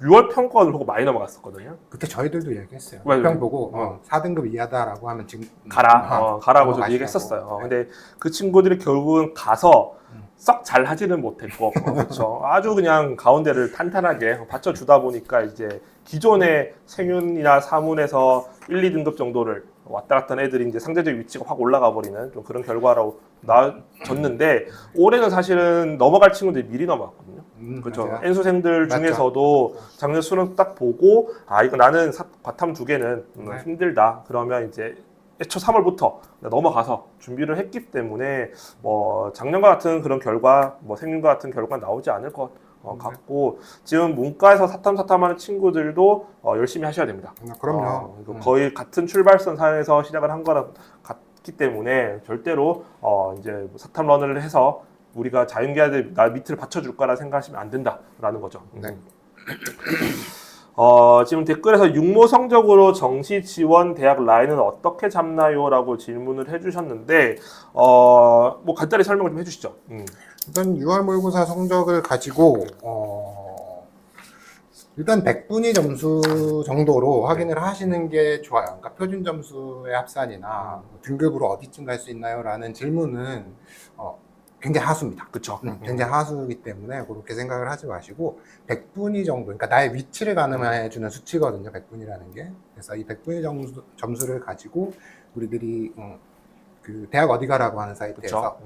Speaker 1: 6월 평가원을 보고 많이 넘어갔었거든요.
Speaker 2: 그때 저희들도 얘기했어요.
Speaker 1: 맞아요.
Speaker 2: 평 보고 4등급 이하다라고 하면 지금
Speaker 1: 가라고 저도
Speaker 2: 넘어가시라고.
Speaker 1: 얘기했었어요.
Speaker 2: 네.
Speaker 1: 근데 그 친구들이 결국은 가서 썩 잘 하지는 못했고, 그렇죠. 아주 그냥 가운데를 탄탄하게 받쳐주다 보니까 이제 기존의 생윤이나 사문에서 1, 2등급 정도를 왔다 갔다 한 애들이 이제 상대적 위치가 확 올라가 버리는 좀 그런 결과로 나졌는데 올해는 사실은 넘어갈 친구들이 미리 넘어갔거든요. 그렇죠.
Speaker 2: 맞아요.
Speaker 1: N수생들
Speaker 2: 맞죠.
Speaker 1: 중에서도 작년 수능 딱 보고 이거 나는 과탐 2개는
Speaker 2: 네.
Speaker 1: 힘들다. 그러면 이제 애초 3월부터 넘어가서 준비를 했기 때문에 뭐 작년과 같은 그런 결과, 뭐 생윤과 같은 결과가 나오지 않을 것 같고 지금 문과에서 사탐하는 친구들도 열심히 하셔야 됩니다.
Speaker 2: 그럼요.
Speaker 1: 거의 같은 출발선 상에서 시작을 한 거랑 같기 때문에 절대로 이제 사탐런을 해서 우리가 자연계한테 나 밑을 받쳐줄 거라 생각하시면 안 된다라는 거죠.
Speaker 2: 네.
Speaker 1: 지금 댓글에서 육모 성적으로 정시 지원 대학 라인은 어떻게 잡나요? 라고 질문을 해주셨는데, 뭐 간단히 설명을 좀 해주시죠.
Speaker 2: 일단 6월 모의고사 성적을 가지고 일단 100분위 점수 정도로 확인을 하시는 게 좋아요. 그러니까 표준 점수의 합산이나 등급으로 어디쯤 갈 수 있나요? 라는 질문은 굉장히 하수입니다.
Speaker 1: 그쵸.
Speaker 2: 굉장히 하수이기 때문에 그렇게 생각을 하지 마시고 100분위 정도, 그러니까 나의 위치를 가늠해주는 수치거든요. 100분위라는 게. 그래서 이 100분위 점수를 가지고 우리들이 그 대학 어디 가라고 하는 사이트에서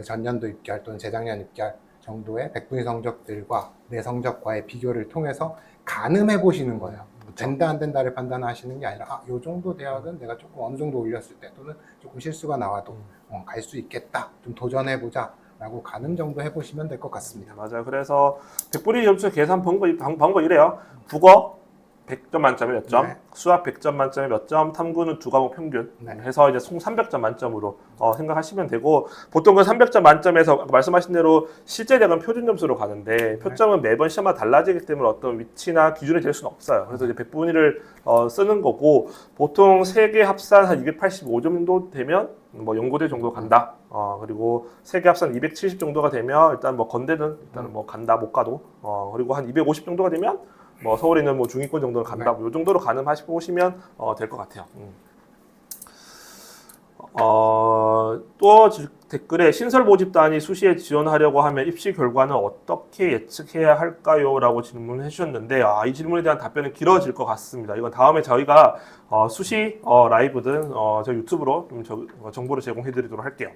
Speaker 2: 전년도 입결 또는 재작년 입결 정도의 100분위 성적들과 내 성적과의 비교를 통해서 가늠해 보시는 거예요. 된다 안 된다를 판단하시는 게 아니라 이 정도 대학은 내가 조금 어느 정도 올렸을 때 또는 조금 실수가 나와도 갈 수 있겠다, 좀 도전해 보자 라고 가늠 정도 해보시면 될 것 같습니다.
Speaker 1: 맞아요. 그래서 100분위 점수 계산 방법 이래요. 국어 100점 만점에 몇 점,
Speaker 2: 네.
Speaker 1: 수학 100점 만점에 몇 점, 탐구는 두 과목 평균 해서 이제 총 300점 만점으로 생각하시면 되고, 보통 그 300점 만점에서 말씀하신 대로 실제 대학은 표준 점수로 가는데 표점은 매번 시험마다 달라지기 때문에 어떤 위치나 기준이 될 수는 없어요. 그래서 이제 100분위를 쓰는 거고, 보통 3개 합산 한 285점 정도 되면 뭐 연고대 정도 간다. 그리고 3개 합산 270 정도가 되면 일단 뭐 건대는 일단 뭐 간다, 못 가도. 그리고 한 250 정도가 되면 뭐 서울에 있는 뭐 중위권 정도는 간다. 이 정도로 가늠하시고 오시면 될 것 같아요. 또 댓글에 신설 모집단이 수시에 지원하려고 하면 입시 결과는 어떻게 예측해야 할까요? 라고 질문을 해주셨는데 이 질문에 대한 답변은 길어질 것 같습니다. 이건 다음에 저희가 수시 라이브든 저희 유튜브로 좀 정보를 제공해 드리도록 할게요.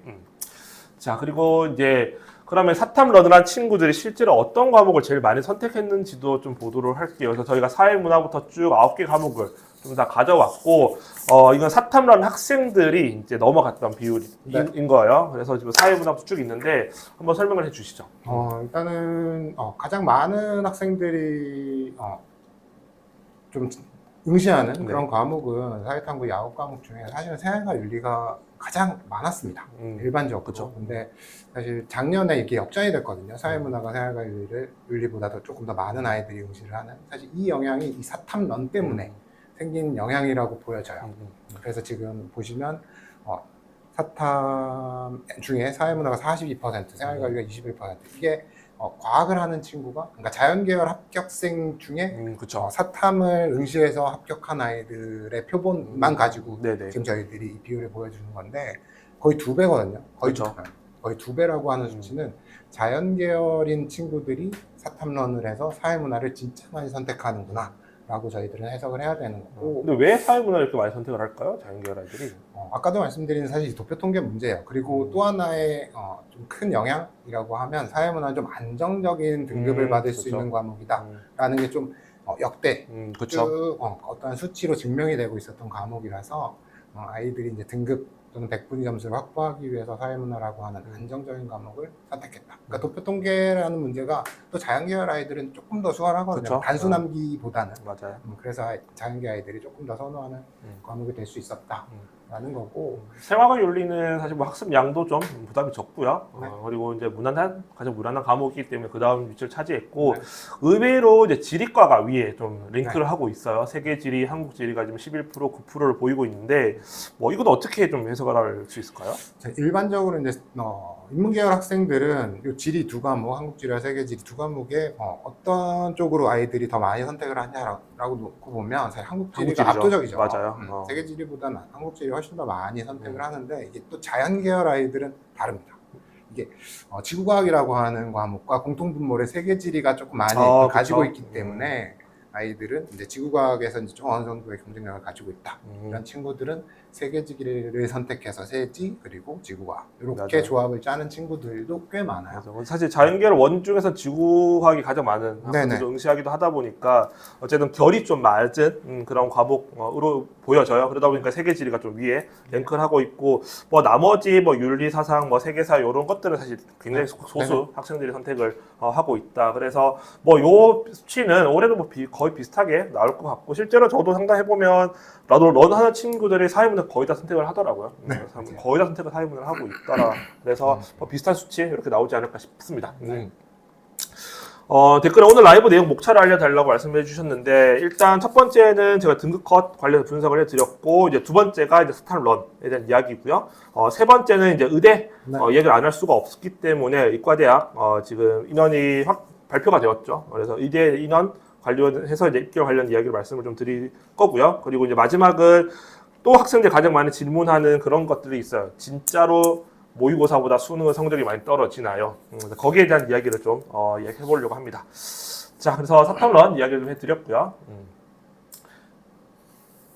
Speaker 1: 자, 그리고 이제 그러면 사탐런을 한 친구들이 실제로 어떤 과목을 제일 많이 선택했는지도 좀 보도록 할게요. 그래서 저희가 사회문화부터 쭉 9개 과목을 좀 다 가져왔고, 이건 사탐런 학생들이 이제 넘어갔던 비율인 거예요. 그래서 지금 사회문화부터 쭉 있는데 한번 설명을 해 주시죠.
Speaker 2: 일단은 가장 많은 학생들이 좀 응시하는 그런 과목은 사회탐구 야구 과목 중에 사실은 생활과 윤리가 가장 많았습니다. 일반적으로.
Speaker 1: 그쵸.
Speaker 2: 근데 사실 작년에 이게 역전이 됐거든요. 사회문화가 생활과 윤리보다도 조금 더 많은 아이들이 응시를 하는. 사실 이 영향이 이 사탐런 때문에 생긴 영향이라고 보여져요. 그래서 지금 보시면 사탐 중에 사회문화가 42%, 생활관리가 21%. 이게 과학을 하는 친구가, 그러니까 자연계열 합격생 중에
Speaker 1: 그쵸.
Speaker 2: 사탐을 응시해서 합격한 아이들의 표본만 가지고
Speaker 1: 네네.
Speaker 2: 지금 저희들이 이 비율을 보여주는 건데 거의 2배거든요. 거의
Speaker 1: 그쵸.
Speaker 2: 2배. 거의 2배라고 하는 수치는 자연 계열인 친구들이 사탐런을 해서 사회문화를 진짜 많이 선택하는구나 라고 저희들은 해석을 해야 되는 거고.
Speaker 1: 근데 왜 사회문화를 이렇게 많이 선택을 할까요? 자연계열 아이들이?
Speaker 2: 아까도 말씀드린 사실 도표 통계 문제예요. 그리고 또 하나의 좀 큰 영향이라고 하면 사회문화는 좀 안정적인 등급을 받을 수
Speaker 1: 그렇죠.
Speaker 2: 있는 과목이다 라는 게 좀 역대
Speaker 1: 그렇죠.
Speaker 2: 쭉 어떠한 수치로 증명이 되고 있었던 과목이라서 아이들이 이제 등급 또는 백분위 점수를 확보하기 위해서 사회문화라고 하는 안정적인 과목을 선택했다. 그러니까 도표 통계라는 문제가 또 자연계열 아이들은 조금 더 수월하거든요.
Speaker 1: 그쵸.
Speaker 2: 단순함기보다는.
Speaker 1: 맞아요.
Speaker 2: 그래서 자연계 아이들이 조금 더 선호하는 과목이 될 수 있었다라는 거고.
Speaker 1: 생활과 윤리는 사실 뭐 학습 양도 좀 부담이 적고요.
Speaker 2: 네.
Speaker 1: 그리고 이제 가장 무난한 과목이기 때문에 그 다음 위치를 차지했고,
Speaker 2: 네.
Speaker 1: 의외로 이제 지리과가 위에 좀 랭크를
Speaker 2: 네.
Speaker 1: 하고 있어요. 세계 지리, 한국 지리가 지금 11%, 9%를 보이고 있는데, 뭐 이건 어떻게 좀 해석을 할 수 있을까요?
Speaker 2: 일반적으로 이제 인문계열 학생들은 이 지리 2과목, 한국지리와 세계지리 2과목에 어떤 쪽으로 아이들이 더 많이 선택을 하냐라고 놓고 보면 사실 한국지리가
Speaker 1: 한국지리죠.
Speaker 2: 압도적이죠.
Speaker 1: 맞아요.
Speaker 2: 세계지리보다는 한국지리 훨씬 더 많이 선택을 하는데 이게 또 자연계열 아이들은 다릅니다. 이게 지구과학이라고 하는 과목과 공통분모를 세계지리가 조금 많이 가지고
Speaker 1: 그쵸.
Speaker 2: 있기 때문에 아이들은 이제 지구과학에서 이제 좀 어느 정도의 경쟁력을 가지고 있다. 이런 친구들은 세계지리를 선택해서 세지 그리고 지구과학 이렇게
Speaker 1: 맞아요.
Speaker 2: 조합을 짜는 친구들도 꽤 많아요.
Speaker 1: 맞아. 사실 자연계열 원 중에서 지구과학이 가장 많은 학생들을 응시하기도 하다 보니까 어쨌든 결이 좀 맞은 그런 과목으로 보여져요. 그러다 보니까 세계지리가 좀 위에 랭크를 하고 있고, 뭐 나머지 뭐 윤리, 사상, 뭐 세계사 이런 것들은 사실 굉장히 소수 학생들이 선택을 하고 있다. 그래서 뭐 요 수치는 올해도 뭐 거의 비슷하게 나올 것 같고, 실제로 저도 상담해 보면 나도 런 하는 친구들이 사회문화 거의 다 선택을 하더라고요. 거의 다 선택을 사회문화를 하고 있더라. 그래서 뭐 비슷한 수치 이렇게 나오지 않을까 싶습니다. 댓글에 오늘 라이브 내용 목차를 알려달라고 말씀해 주셨는데, 일단 첫 번째는 제가 등급 컷 관련해서 분석을 해드렸고, 이제 두 번째가 이제 스타런에 대한 이야기고요. 세 번째는 이제 의대 얘기를 안 할 수가 없기 때문에 이과대학 지금 인원이 발표가 되었죠. 그래서 의대 인원 관련해서 이제 입결 관련 이야기를 말씀을 좀 드릴 거고요. 그리고 이제 마지막은 또 학생들이 가장 많이 질문하는 그런 것들이 있어요. 진짜로 모의고사보다 수능은 성적이 많이 떨어지나요? 거기에 대한 이야기를 좀 이야기해 보려고 합니다. 자, 그래서 사탐런 이야기를 좀 해드렸고요.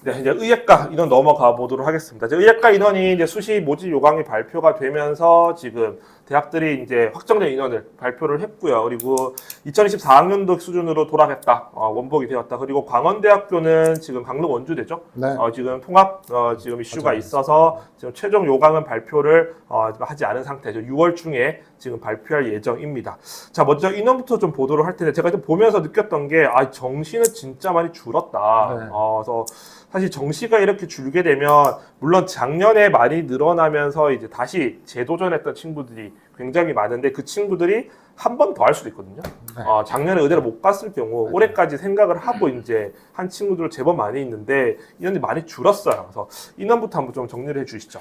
Speaker 1: 네, 이제 의예과 인원 넘어가 보도록 하겠습니다. 이제 의예과 인원이 이제 수시 모집 요강이 발표가 되면서 지금 대학들이 이제 확정된 인원을 발표를 했고요. 그리고 2024학년도 수준으로 돌아갔다, 원복이 되었다. 그리고 광원대학교는 지금 강릉 원주대죠.
Speaker 2: 네.
Speaker 1: 지금 통합 지금 이슈가 있어서 지금 최종 요강은 발표를 하지 않은 상태죠. 6월 중에 지금 발표할 예정입니다. 자, 먼저 인원부터 좀 보도록 할 텐데, 제가 좀 보면서 느꼈던 게 정시는 진짜 많이 줄었다.
Speaker 2: 네.
Speaker 1: 그래서 사실 정시가 이렇게 줄게 되면, 물론 작년에 많이 늘어나면서 이제 다시 재도전했던 친구들이 굉장히 많은데, 그 친구들이 한 번 더 할 수도 있거든요.
Speaker 2: 네.
Speaker 1: 작년에 의대를 못 갔을 경우
Speaker 2: 맞아요.
Speaker 1: 올해까지 생각을 하고 이제 한 친구들 제법 많이 있는데, 인원이 많이 줄었어요. 그래서 인원부터 한번 좀 정리를 해주시죠.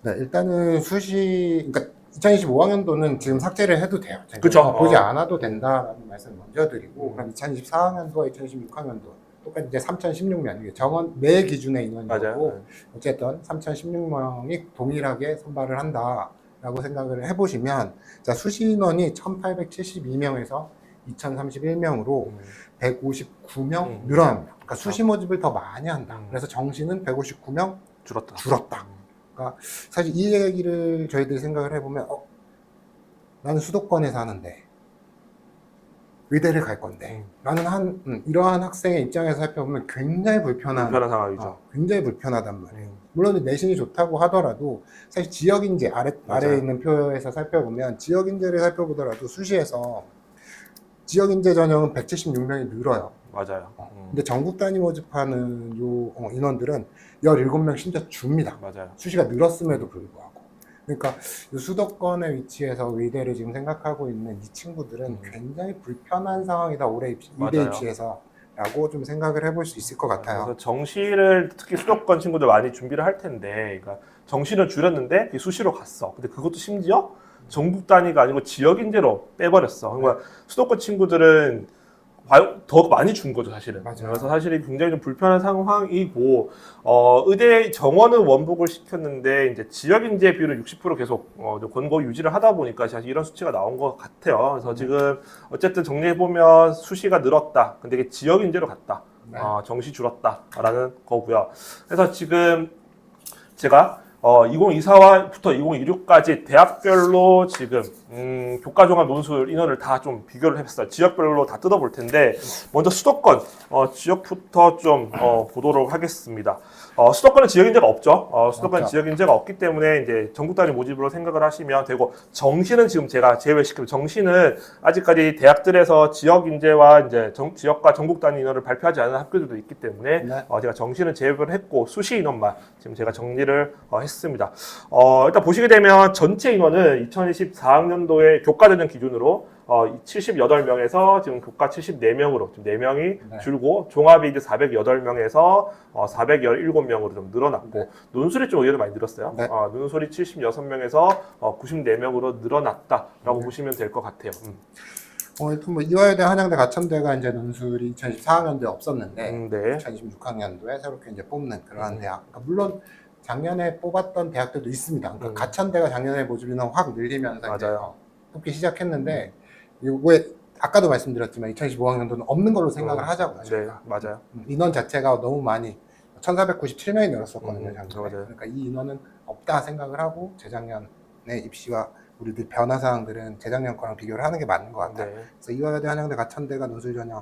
Speaker 2: 네, 일단은 그러니까 2025학년도는 지금 삭제를 해도 돼요.
Speaker 1: 그쵸.
Speaker 2: 보지 않아도 된다라는 말씀을 먼저 드리고, 그럼 2024학년도와 2026학년도 똑같이 이제 3,016명, 정원 매 기준의 인원이고,
Speaker 1: 맞아요.
Speaker 2: 어쨌든 3,016명이 동일하게 선발을 한다라고 생각을 해보시면, 자, 수시 인원이 1,872명에서 2,031명으로 159명 늘어납니다. 그러니까 수시 모집을 더 많이 한다. 그래서 정시는 159명 줄었다. 그러니까 사실 이 얘기를 저희들이 생각을 해보면, 나는 수도권에 사는데 의대를 갈 건데 라는 이러한 학생의 입장에서 살펴보면 굉장히 불편한
Speaker 1: 상황이죠.
Speaker 2: 굉장히 불편하단 말이에요. 물론 내신이 좋다고 하더라도 사실 지역인재 아래에 있는 표에서 살펴보면 지역인재를 살펴보더라도 수시에서 지역인재 전형은 176명이 늘어요.
Speaker 1: 맞아요.
Speaker 2: 근데 전국 단위 모집하는 요 인원들은 17명 심지어 줍니다.
Speaker 1: 맞아요.
Speaker 2: 수시가 늘었음에도 불구하고. 그러니까 수도권의 위치에서 의대를 지금 생각하고 있는 이 친구들은 굉장히 불편한 상황이다. 올해 의대 입시에서 라고 좀 생각을 해볼 수 있을 것 같아요.
Speaker 1: 그래서 정시를 특히 수도권 친구들 많이 준비를 할 텐데, 그러니까 정시는 줄였는데 수시로 갔어. 근데 그것도 심지어 전국 단위가 아니고 지역 인재로 빼버렸어. 그러니까 수도권 친구들은 더 많이 준 거죠, 사실은.
Speaker 2: 맞아요.
Speaker 1: 그래서 사실은 굉장히 좀 불편한 상황이고, 의대 정원은 원복을 시켰는데, 이제 지역인재 비율을 60% 계속, 좀 권고 유지를 하다 보니까 사실 이런 수치가 나온 것 같아요. 그래서 지금, 어쨌든 정리해보면 수시가 늘었다. 근데 이게 지역인재로 갔다.
Speaker 2: 네.
Speaker 1: 정시 줄었다라는 거고요. 그래서 지금 제가 2024부터 2026까지 대학별로 지금 교과종합 논술 인원을 다 좀 비교를 해봤어요. 지역별로 다 뜯어볼 텐데 먼저 수도권 지역부터 좀 보도록 하겠습니다. 수도권은 지역인재가 없죠. 수도권은
Speaker 2: 없죠.
Speaker 1: 지역인재가 없기 때문에 이제 전국 단위 모집으로 생각을 하시면 되고, 정시는 지금 제가 제외시키고, 정시는 아직까지 대학들에서 지역인재와 이제 지역과 전국 단위 인원을 발표하지 않은 학교들도 있기 때문에
Speaker 2: 네.
Speaker 1: 제가 정시는 제외를 했고 수시 인원만 지금 제가 정리를 했습니다. 일단 보시게 되면 전체 인원은 2024학년도에 교과 전형 기준으로 78명에서 지금 교과 74명으로 지금 4명이
Speaker 2: 네.
Speaker 1: 줄고, 종합이 이제 408명에서 417명으로 좀 늘어났고,
Speaker 2: 네.
Speaker 1: 논술이 좀 의외로 많이 늘었어요.
Speaker 2: 네.
Speaker 1: 논술이 76명에서 94명으로 늘어났다라고
Speaker 2: 네.
Speaker 1: 보시면 될 것 같아요.
Speaker 2: 일단 뭐 이화여대, 한양대, 가천대가 이제 논술이 2014학년도에 없었는데
Speaker 1: 네.
Speaker 2: 2026학년도에 새롭게 이제 뽑는 그러한 대학. 그러니까 물론 작년에 뽑았던 대학들도 있습니다. 그러니까
Speaker 1: 음.
Speaker 2: 가천대가 작년에 모집 인원 확 늘리면서 이제
Speaker 1: 맞아요.
Speaker 2: 뽑기 시작했는데, 이거에 아까도 말씀드렸지만 2025학년도는 없는 걸로 생각을 하자고요.
Speaker 1: 네,
Speaker 2: 저희가.
Speaker 1: 맞아요.
Speaker 2: 인원 자체가 너무 많이 1497명이 늘었었거든요. 작년에.
Speaker 1: 맞아요.
Speaker 2: 그러니까 이 인원은 없다 생각을 하고 재작년에 입시와 우리들 변화 사항들은 재작년 거랑 비교를 하는 게 맞는 것 같아요.
Speaker 1: 네.
Speaker 2: 그래서 이화여대, 한양대, 가천대가 논술 전형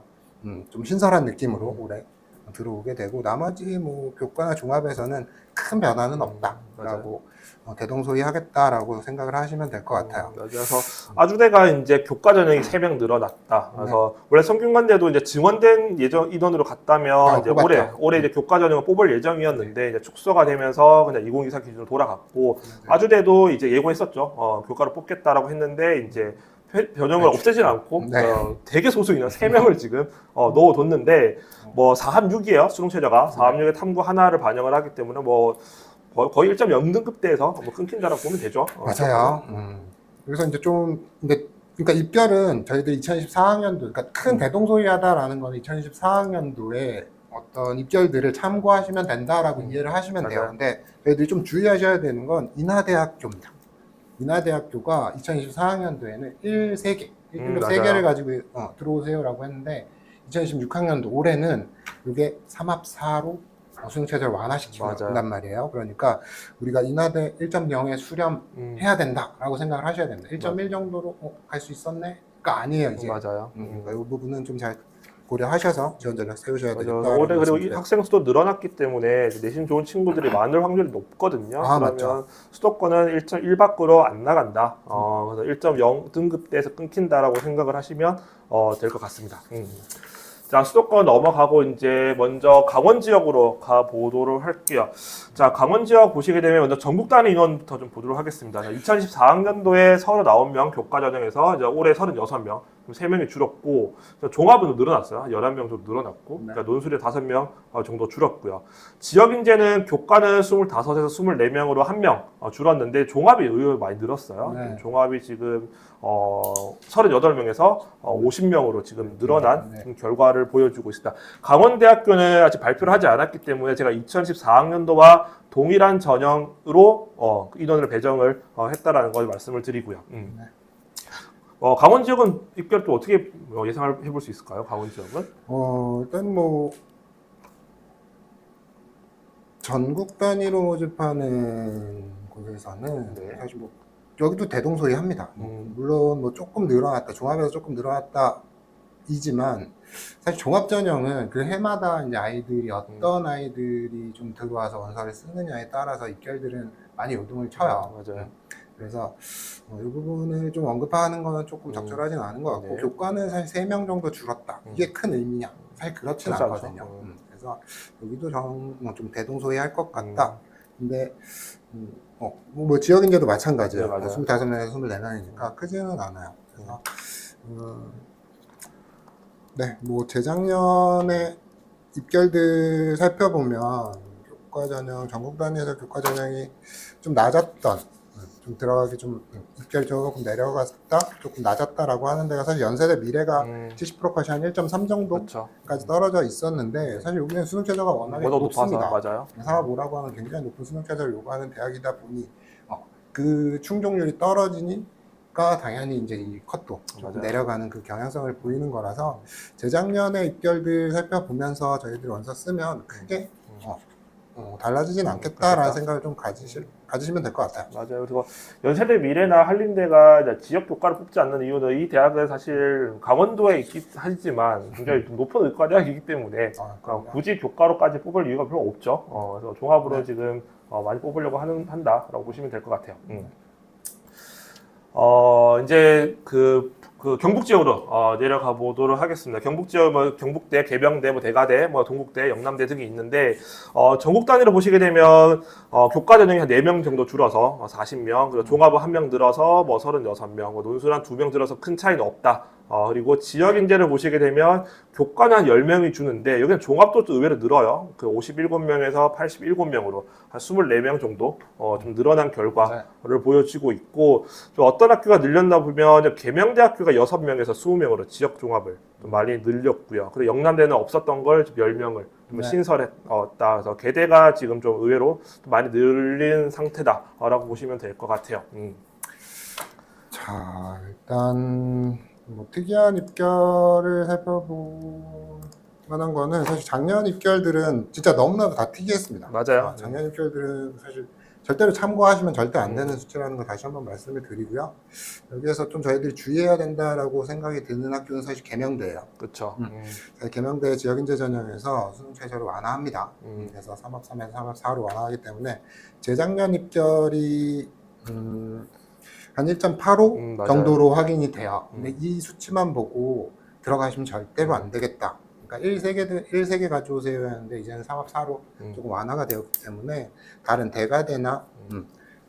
Speaker 2: 좀 신선한 느낌으로 올해 들어오게 되고, 나머지 뭐 교과나 종합에서는 큰 변화는 없다라고 대동소이하겠다라고 생각을 하시면 될 것 같아요.
Speaker 1: 그래서 아주대가 이제 교과 전형이 3명 늘어났다. 그래서 원래 성균관대도 이제 증원된 예정 인원으로 갔다면 이제
Speaker 2: 뽑았죠.
Speaker 1: 올해 이제 교과 전형을 뽑을 예정이었는데 이제 축소가 되면서 그냥 2024 기준으로 돌아갔고, 아주대도 이제 예고했었죠. 교과로 뽑겠다라고 했는데 이제 변형을 없애진 않고
Speaker 2: 네.
Speaker 1: 되게 소수 인원 3명을 지금 넣어뒀는데, 뭐 4합6이에요. 수능 최저가 4합6에 탐구 하나를 반영을 하기 때문에 뭐 거의 1.0등급대에서 뭐 끊긴다라고 보면 되죠.
Speaker 2: 맞아요. 그래서 이제 좀 그러니까 입결은 저희들 2024학년도, 그러니까 큰 대동소이하다라는 건 2024학년도에 어떤 입결들을 참고하시면 된다라고 이해를 하시면 돼요.
Speaker 1: 맞아요.
Speaker 2: 근데 저희들이 좀 주의하셔야 되는 건 인하대학교입니다. 인하대학교가 2024학년도에는 1세개, 1등급
Speaker 1: 맞아요.
Speaker 2: 3개를 가지고 들어오세요라고 했는데, 2026학년도 올해는 이게 3합4로 수능 체제를 완화시키고
Speaker 1: 맞아요.
Speaker 2: 있단 말이에요. 그러니까 우리가 인하대 1.0에 수렴해야 된다라고 생각을 하셔야 됩니다. 1.1 정도로 갈 수 있었네?가 아니에요, 이제.
Speaker 1: 맞아요.
Speaker 2: 그러니까 이 부분은 좀 잘 고려하셔서 지원 전략 세우셔야 되겠다.
Speaker 1: 올해 그리고 이 학생 수도 늘어났기 때문에 내신 좋은 친구들이 많을 확률이 높거든요. 그러면
Speaker 2: 맞죠.
Speaker 1: 수도권은 1.1 밖으로 안 나간다. 그래서 1.0 등급대에서 끊긴다라고 생각을 하시면 될 것 같습니다. 자, 수도권 넘어가고 이제 먼저 강원 지역으로 가 보도록 할게요. 자, 강원 지역 보시게 되면 먼저 전국 단위 인원부터 좀 보도록 하겠습니다. 2024학년도에 39명 교과 전형에서 이제 올해 36명, 3명이 줄었고, 종합은 늘어났어요. 11명 정도 늘어났고,
Speaker 2: 네.
Speaker 1: 그러니까 논술이 5명 정도 줄었고요. 지역 인재는 교과는 25에서 24명으로 1명 줄었는데, 종합이 의외로 많이 늘었어요.
Speaker 2: 네.
Speaker 1: 종합이 지금 38명에서 50명으로 지금 늘어난
Speaker 2: 네.
Speaker 1: 결과를 보여주고 있습니다. 강원대학교는 아직 발표를 하지 않았기 때문에 제가 2014학년도와 동일한 전형으로 인원을 배정을 했다라는 걸 말씀을 드리고요. 강원 지역은 입결 또 어떻게 예상을 해볼 수 있을까요? 강원 지역은?
Speaker 2: 일단 뭐 전국 단위로 모집하는 곳에서는
Speaker 1: 네.
Speaker 2: 사실 뭐 여기도 대동소이합니다. 물론 뭐 조금 늘어났다, 종합에서 조금 늘어났다이지만, 사실 종합 전형은 그 해마다 이제 아이들이 어떤 아이들이 좀 들어와서 원서를 쓰느냐에 따라서 입결들은 많이 요동을 쳐요.
Speaker 1: 맞아요.
Speaker 2: 그래서 이 부분을 좀 언급하는 거는 조금 적절하진 않은 것 같고,
Speaker 1: 네.
Speaker 2: 교과는 사실 3명 정도 줄었다. 이게 큰 의미냐? 사실 그렇진
Speaker 1: 그렇지
Speaker 2: 않거든요.
Speaker 1: 않죠.
Speaker 2: 그래서 여기도 좀 대동소이할 것 같다. 근데 뭐 지역 인재도 마찬가지예요.
Speaker 1: 네, 맞아요.
Speaker 2: 25명에서 24명이니까 크지는 않아요. 그래서 네, 뭐 재작년에 입결들 살펴보면 교과 전형, 전국 단위에서 교과 전형이 좀 낮았던 좀 들어가기 좀 입결이 조금 내려갔다, 조금 낮았다라고 하는 데가 사실 연세대 미래가 70%까지 한 1.3 정도까지
Speaker 1: 그렇죠.
Speaker 2: 떨어져 있었는데 사실 여기는 수능 최저가 워낙에
Speaker 1: 뭐더
Speaker 2: 높습니다.
Speaker 1: 높아서 맞아요.
Speaker 2: 4.5라고 하는 굉장히 높은 수능 최저를 요구하는 대학이다 보니 그 충족률이 떨어지니까 당연히 이제 이 컷도 좀
Speaker 1: 맞아요.
Speaker 2: 내려가는 그 경향성을 보이는 거라서 재작년에 입결들 살펴보면서 저희들이 원서 쓰면 크게 달라지진 않겠다라는
Speaker 1: 그렇겠다.
Speaker 2: 생각을 좀 가지시면 될 것 같아요.
Speaker 1: 맞아요. 그리고 연세대 미래나 한림대가 이제 지역 교과를 뽑지 않는 이유는 이 대학은 사실 강원도에 있긴 하지만 굉장히 좀 높은 의과 대학이기 때문에 굳이 교과로까지 뽑을 이유가 별로 없죠. 그래서 종합으로 지금 많이 뽑으려고 한다라고 보시면 될 것 같아요. 이제 그 경북 지역으로 내려가 보도록 하겠습니다. 경북 지역 뭐 경북대, 계명대, 뭐 대가대, 뭐 동국대, 영남대 등이 있는데 전국 단위로 보시게 되면 교과 전형이 한 4명 정도 줄어서 40명, 그리고 종합은 1명 늘어서 뭐 36명, 뭐 논술한 2명 줄어서 큰 차이는 없다. 그리고 지역 인재를 보시게 되면 교과는 한 10명이 주는데 여기는 종합도 또 의외로 늘어요. 그 57명에서 87명으로 한 24명 정도 좀 늘어난 결과를 보여지고 있고, 좀 어떤 학교가 늘렸나 보면 계명대학교가 6명에서 20명으로 지역 종합을 좀 많이 늘렸고요. 그리고 영남대는 없었던 걸 10명을 좀 신설했다. 그래서 계대가 지금 좀 의외로 좀 많이 늘린 상태다라고 보시면 될 것 같아요.
Speaker 2: 자, 일단 뭐 특이한 입결을 살펴볼 만한 거는 사실 작년 입결들은 진짜 너무나도 다 특이했습니다.
Speaker 1: 맞아요.
Speaker 2: 작년 입결들은 사실 절대로 참고하시면 절대 안 되는 수치라는 걸 다시 한번 말씀을 드리고요. 여기에서 좀 저희들이 주의해야 된다라고 생각이 드는 학교는 사실 계명대예요.
Speaker 1: 그렇죠.
Speaker 2: 계명대 지역인재 전형에서 수능 최저를 완화합니다. 그래서 3합 3에서 3합 4로 완화하기 때문에 재작년 입결이 한 1.85 정도로 확인이 돼요. 근데 이 수치만 보고 들어가시면 절대로 안 되겠다. 그러니까 1세계 가져오세요 했는데 이제는 3합 4로 조금 완화가 되었기 때문에 다른 대가대나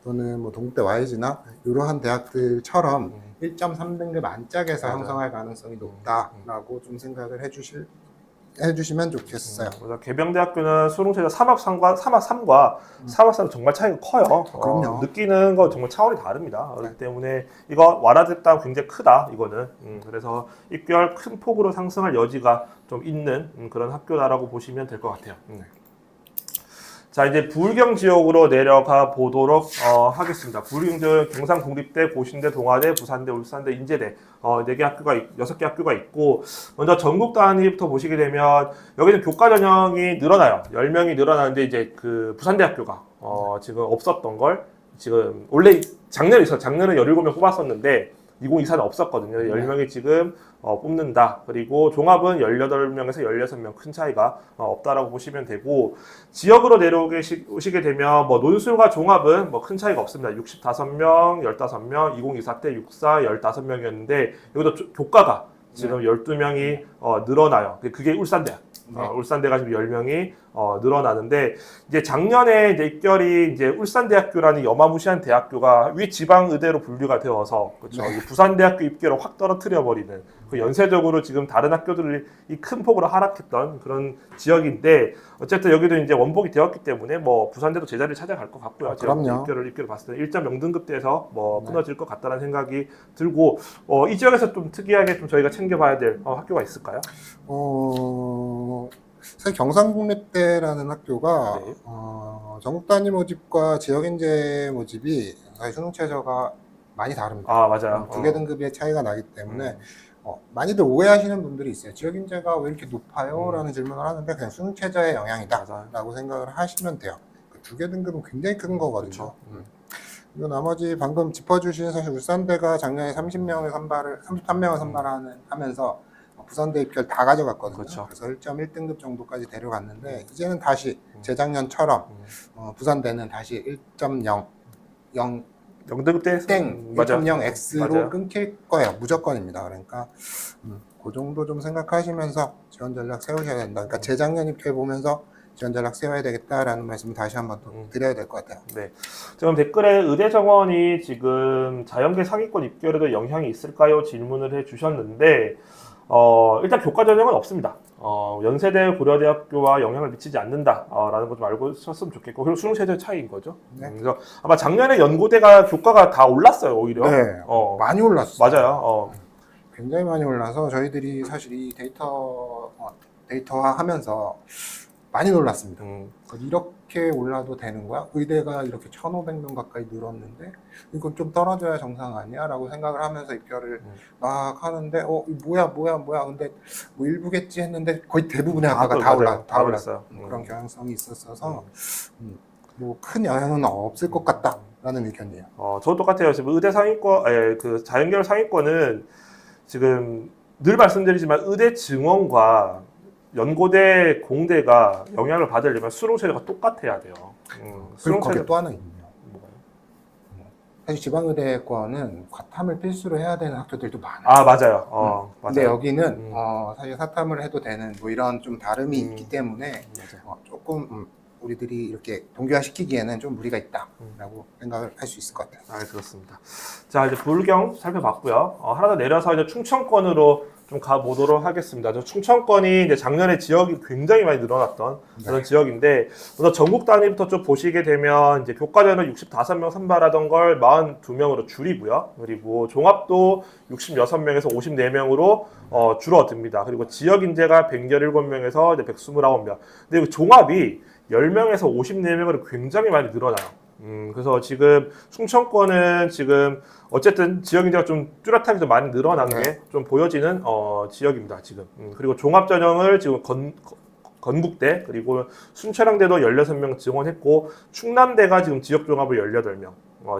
Speaker 2: 또는 뭐 동국대 YG나 이러한 대학들처럼 1.3등급 안짝에서 형성할 가능성이 높다라고 좀 생각을 해주시면 좋겠어요.
Speaker 1: 그래서 계명대학교는 수능 최저 3합 3과 3합 4는 정말 차이가 커요.
Speaker 2: 그럼요.
Speaker 1: 느끼는 거 정말 차원이 다릅니다. 그렇기 때문에 이거 완화됐다 굉장히 크다 이거는. 그래서 입결 큰 폭으로 상승할 여지가 좀 있는 그런 학교다라고 보시면 될 것 같아요. 자, 이제 부울경 지역으로 내려가 보도록 하겠습니다. 부울경 지역 경상국립대, 고신대, 동아대, 부산대, 울산대, 인제대 6개 학교가 있고, 먼저 전국 단위부터 보시게 되면 여기는 교과 전형이 늘어나요. 10명이 늘어나는데 이제 그 부산대학교가 지금 없었던 걸 지금 원래 작년에 17명 뽑았었는데 2024는 없었거든요. 10명이 지금 뽑는다. 그리고 종합은 18명에서 16명 큰 차이가 없다라고 보시면 되고, 지역으로 내려오시게 되면 뭐 논술과 종합은 뭐 큰 차이가 없습니다. 65명, 15명, 2024 때 64, 15명이었는데 여기도 교과가 지금 12명이 늘어나요. 그게 울산대야. 울산대가 지금 10명이 늘어나는데, 이제 작년에 이제 입결이 이제 울산대학교라는 어마무시한 대학교가 위 지방 의대로 분류가 되어서 그렇죠. 부산대학교 입결을 확 떨어뜨려 버리는 그 연쇄적으로 지금 다른 학교들이 큰 폭으로 하락했던 그런 지역인데, 어쨌든 여기도 이제 원복이 되었기 때문에 뭐 부산대도 제자리를 찾아갈 것 같고요.
Speaker 2: 그럼요.
Speaker 1: 입결을 봤을 때 1.0등급대에서 뭐 끊어질 것 같다는 생각이 들고, 이 지역에서 좀 특이하게 좀 저희가 챙겨봐야 될 학교가 있을까요?
Speaker 2: 사실 경상국립대라는 학교가
Speaker 1: 네.
Speaker 2: 전국 단위 모집과 지역인재 모집이 사실 수능 최저가 많이 다릅니다.
Speaker 1: 맞아요.
Speaker 2: 2개 등급의 차이가 나기 때문에 많이들 오해하시는 분들이 있어요. 지역인재가 왜 이렇게 높아요? 라는 질문을 하는데 그냥 수능 최저의 영향이다 라고 생각을 하시면 돼요. 그 2개 등급은 굉장히 큰 거거든요. 그리고 나머지 방금 짚어주신 사실 울산대가 작년에 33명을 선발하면서 부산대 입결 다 가져갔거든요.
Speaker 1: 그렇죠.
Speaker 2: 그래서 1.1등급 정도까지 데려갔는데 이제는 다시 재작년처럼 부산대는 다시 1.0
Speaker 1: 0등급대
Speaker 2: 1.0X로 끊길 거예요. 무조건입니다. 그러니까 그 정도 좀 생각하시면서 지원 전략 세우셔야 된다. 그러니까 재작년 입결 보면서 지원 전략 세워야 되겠다라는 말씀을 다시 한번 또 드려야 될 것 같아요.
Speaker 1: 네. 지금 댓글에 의대 정원이 지금 자연계 상위권 입결에도 영향이 있을까요? 질문을 해주셨는데, 일단 교과 전형은 없습니다. 연세대 고려대학교와 영향을 미치지 않는다 라는 거 좀 알고 있었으면 좋겠고, 그리고 수능 체제 차이인 거죠.
Speaker 2: 네.
Speaker 1: 그래서 아마 작년에 연고대가 교과가 다 올랐어요, 오히려.
Speaker 2: 네, 많이 올랐어요.
Speaker 1: 맞아요.
Speaker 2: 굉장히 많이 올라서 저희들이 사실 이 데이터화하면서 많이 놀랐습니다. 이렇게 올라도 되는 거야? 의대가 이렇게 1,500명 가까이 늘었는데 이건 좀 떨어져야 정상 아니야? 라고 생각을 하면서 입결을 막 하는데 뭐야 근데 뭐 일부겠지 했는데 거의 대부분의 학과가 다 올랐어요. 그런 경향성이 있었어서 뭐 큰 영향은 없을 것 같다라는 의견이에요.
Speaker 1: 저도 똑같아요. 지금 의대 상위권, 그 자연계열 상위권은 지금 늘 말씀드리지만 의대 증원과 연고대, 공대가 영향을 받으려면 수능 체제가 똑같아야 돼요.
Speaker 2: 그리고 거기에 또 하나 있네요.
Speaker 1: 뭐가요?
Speaker 2: 사실 지방의대권은 과탐을 필수로 해야 되는 학교들도 많아요.
Speaker 1: 맞아요.
Speaker 2: 근데
Speaker 1: 맞아요.
Speaker 2: 여기는 사실 사탐을 해도 되는 뭐 이런 좀 다름이 있기 때문에
Speaker 1: 맞아요.
Speaker 2: 조금 우리들이 이렇게 동기화시키기에는 좀 무리가 있다라고 생각을 할 수 있을 것 같아요.
Speaker 1: 그렇습니다. 자, 이제 불경 살펴봤고요. 하나 더 내려서 이제 충청권으로 좀 가보도록 하겠습니다. 저 충청권이 이제 작년에 지역이 굉장히 많이 늘어났던 그런 지역인데, 우선 전국 단위부터 좀 보시게 되면 이제 교과전을 65명 선발하던 걸 42명으로 줄이고요. 그리고 종합도 66명에서 54명으로 줄어듭니다. 그리고 지역 인재가 117명에서 이제 129명. 근데 그 종합이 10명에서 54명으로 굉장히 많이 늘어나요. 그래서 지금 충청권은 지금 어쨌든 지역 인재가 좀 뚜렷하게 좀 많이 늘어난 게 좀 보여지는 지역입니다. 지금. 그리고 종합 전형을 지금 건국대 그리고 순천향대도 16명 지원했고, 충남대가 지금 지역 종합을 18명.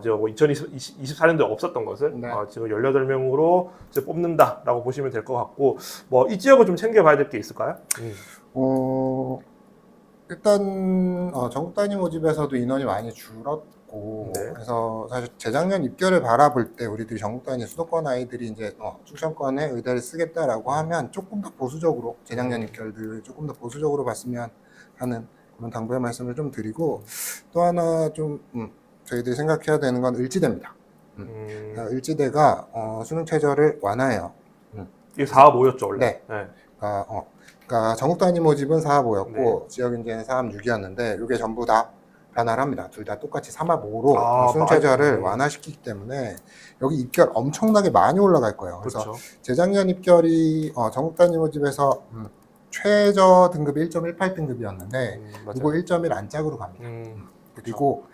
Speaker 1: 지금 2024년도에 없었던 것을 지금 18명으로 뽑는다라고 보시면 될 것 같고, 뭐 이 지역을 좀 챙겨봐야 될 게 있을까요?
Speaker 2: 일단 전국 단위 모집에서도 인원이 많이 줄었고, 그래서 사실 재작년 입결을 바라볼 때 우리들이 전국 단위 수도권 아이들이 이제 충청권에 의대를 쓰겠다라고 하면 조금 더 보수적으로 재작년 입결들을 조금 더 보수적으로 봤으면 하는 그런 당부의 말씀을 좀 드리고, 또 하나 좀 저희들이 생각해야 되는 건 을지대입니다. 을지대가 수능 최저를 완화해요.
Speaker 1: 이게 4.5였죠 원래.
Speaker 2: 네. 그러니까 전국 단위 모집은 4.5였고 지역 인재는 4.6이었는데 이게 전부 다 변화를 합니다. 둘 다 똑같이 3.5로 수능 최저를 완화시키기 때문에 여기 입결 엄청나게 많이 올라갈 거예요. 그래서
Speaker 1: 그렇죠.
Speaker 2: 재작년 입결이 전국 단위 모집에서 최저 등급이 1.18 등급이었는데 이거 1.1 안짝으로 갑니다. 그리고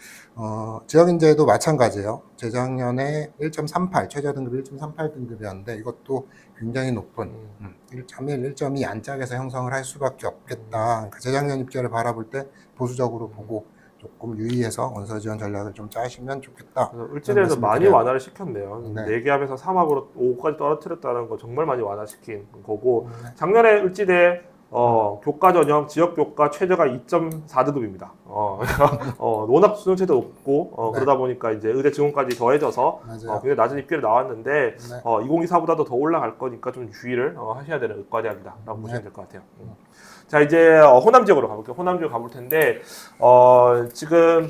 Speaker 2: 지역 인재도 마찬가지예요. 재작년에 1.38 최저 등급 1.38 등급이었는데 이것도 굉장히 높은 1.1, 1.2 안짝에서 형성을 할 수밖에 없겠다. 재작년 입결을 바라볼 때 보수적으로 보고 조금 유의해서 원서 지원 전략을 좀 짜시면 좋겠다.
Speaker 1: 을지대에서 많이 완화를 시켰네요. 4개 하면서 3합으로 5까지 떨어뜨렸다는 거 정말 많이 완화시킨 거고, 작년에 을지대 교과 전형 지역 교과 최저가 2.4등급입니다. 워낙 수능 체도 높고 그러다 보니까 이제 의대 증원까지 더해져서 굉장히 낮은 입결이 나왔는데 2024보다도 더 올라갈 거니까 좀 주의를 하셔야 되는 의과대학이다라고 보시면 될 것 같아요. 자, 이제 호남 지역으로 가볼게요. 호남 지역 가볼 텐데 지금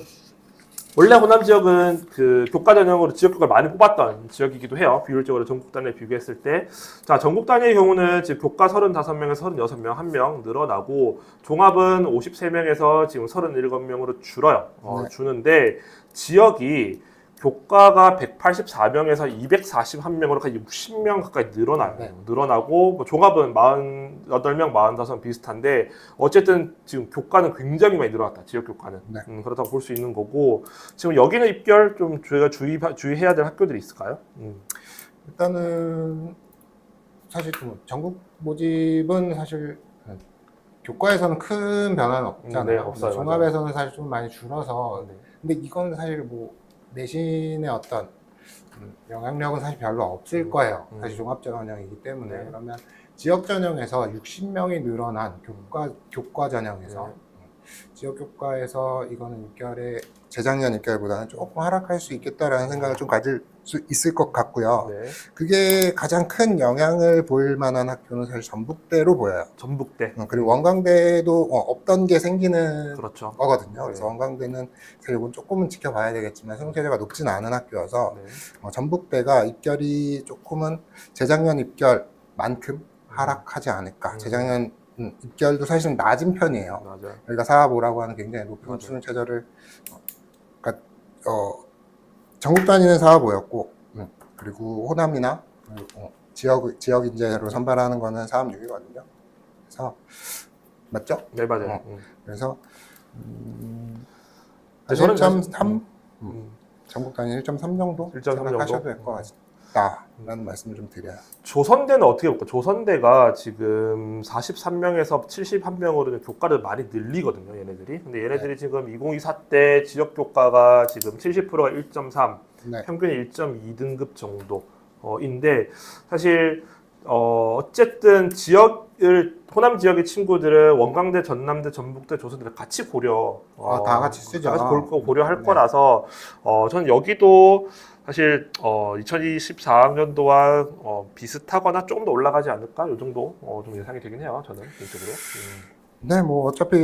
Speaker 1: 원래 호남 지역은 그 교과 전형으로 지역 교과를 많이 뽑았던 지역이기도 해요. 비율적으로 전국 단위에 비교했을 때. 자, 전국 단위의 경우는 지금 교과 35명에서 36명, 1명 늘어나고, 종합은 53명에서 지금 37명으로 줄어요. 주는데, 지역이 교과가 184명에서 241명으로 한 60명 가까이 늘어나요. 늘어나고, 뭐 종합은 48명, 45명 비슷한데, 어쨌든 지금 교과는 굉장히 많이 늘어났다. 지역 교과는. 그렇다고 볼 수 있는 거고, 지금 여기는 입결 좀 저희가 주의해야 될 학교들이 있을까요?
Speaker 2: 일단은 사실 전국 모집은 사실 교과에서는 큰 변화는 없잖아요.
Speaker 1: 없어요.
Speaker 2: 종합에서는 사실 좀 많이 줄어서, 근데 이건 사실 뭐 내신의 어떤 영향력은 사실 별로 없을 거예요. 사실 종합 전형이기 때문에. 그러면 지역 전형에서 60명이 늘어난 교과 전형에서 지역 교과에서 이거는 입결에 재작년 입결보다는 조금 하락할 수 있겠다라는 생각을 좀 가질 수 있을 것 같고요. 그게 가장 큰 영향을 보일 만한 학교는 사실 전북대로 보여요.
Speaker 1: 전북대.
Speaker 2: 그리고 원광대도 없던 게 생기는
Speaker 1: 그렇죠.
Speaker 2: 거거든요. 그래서 원광대는 사실 이건 조금은 지켜봐야 되겠지만 수능체제가 높지는 않은 학교여서 전북대가 입결이 조금은 재작년 입결만큼 하락하지 않을까. 재작년 입결도 사실은 낮은 편이에요.
Speaker 1: 맞아요.
Speaker 2: 저희가 4.5라고 하는 굉장히 높은
Speaker 1: 맞아요.
Speaker 2: 수능 최저를 그러니까 전국 단위는 4.5였고 그리고 호남이나 지역 인재로 선발하는 거는 4.6이거든요. 그래서 맞죠?
Speaker 1: 네, 맞아요.
Speaker 2: 그래서
Speaker 1: 네, 저는
Speaker 2: 1.3 전국 단위 1.3 정도
Speaker 1: 1.3
Speaker 2: 생각하셔도
Speaker 1: 정도?
Speaker 2: 될 것 같다라는 말씀을 좀 드려요.
Speaker 1: 조선대는 어떻게 볼까? 조선대가 지금 43명에서 71명으로 교과를 많이 늘리거든요, 얘네들이. 근데 얘네들이 지금 2024 때 지역 교과가 지금 70%가 1.3,
Speaker 2: 네.
Speaker 1: 평균이 1.2등급 정도인데 사실 어쨌든 호남 지역의 친구들은 원광대, 전남대, 전북대, 조선대를 같이 고려
Speaker 2: 다 같이 쓰죠.
Speaker 1: 다 같이 고려할
Speaker 2: 네.
Speaker 1: 거라서 저는 여기도 사실 2024학년도와 비슷하거나 조금 더 올라가지 않을까? 이 정도 좀 예상이 되긴 해요. 저는 개인적으로.
Speaker 2: 네, 뭐 어차피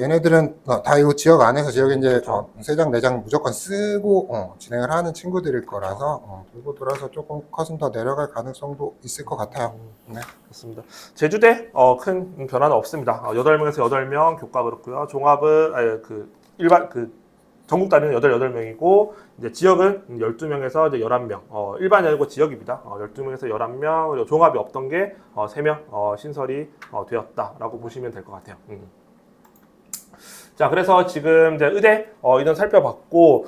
Speaker 2: 얘네들은 다 이 지역 안에서 지역 이제
Speaker 1: 그렇죠.
Speaker 2: 3장, 4장 무조건 쓰고 진행을 하는 친구들일 거라서 돌고 돌아서 조금 컷은 더 내려갈 가능성도 있을 것 같아요. 네.
Speaker 1: 그렇습니다. 제주대 큰 변화는 없습니다. 8명에서 8명 교과 그렇고요. 종합은 일반 전국 단위는 8명이고 이제 지역은 12명에서 이제 11명. 일반이 아니고 지역입니다. 12명에서 11명. 그리고 종합이 없던 게 3명 신설이 되었다라고 보시면 될 것 같아요. 자, 그래서 지금 이제 의대 인원 살펴봤고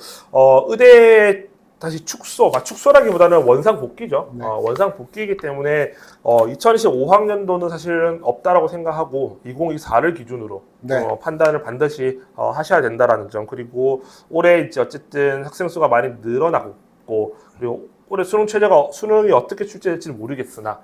Speaker 1: 의대 다시 축소라기보다는 원상 복귀죠.
Speaker 2: 네.
Speaker 1: 원상 복귀이기 때문에 2025학년도는 사실은 없다라고 생각하고 2024를 기준으로
Speaker 2: 네.
Speaker 1: 판단을 반드시 하셔야 된다라는 점. 그리고 올해 이제 어쨌든 학생 수가 많이 늘어나고 그리고 올해 수능이 어떻게 출제될지는 모르겠으나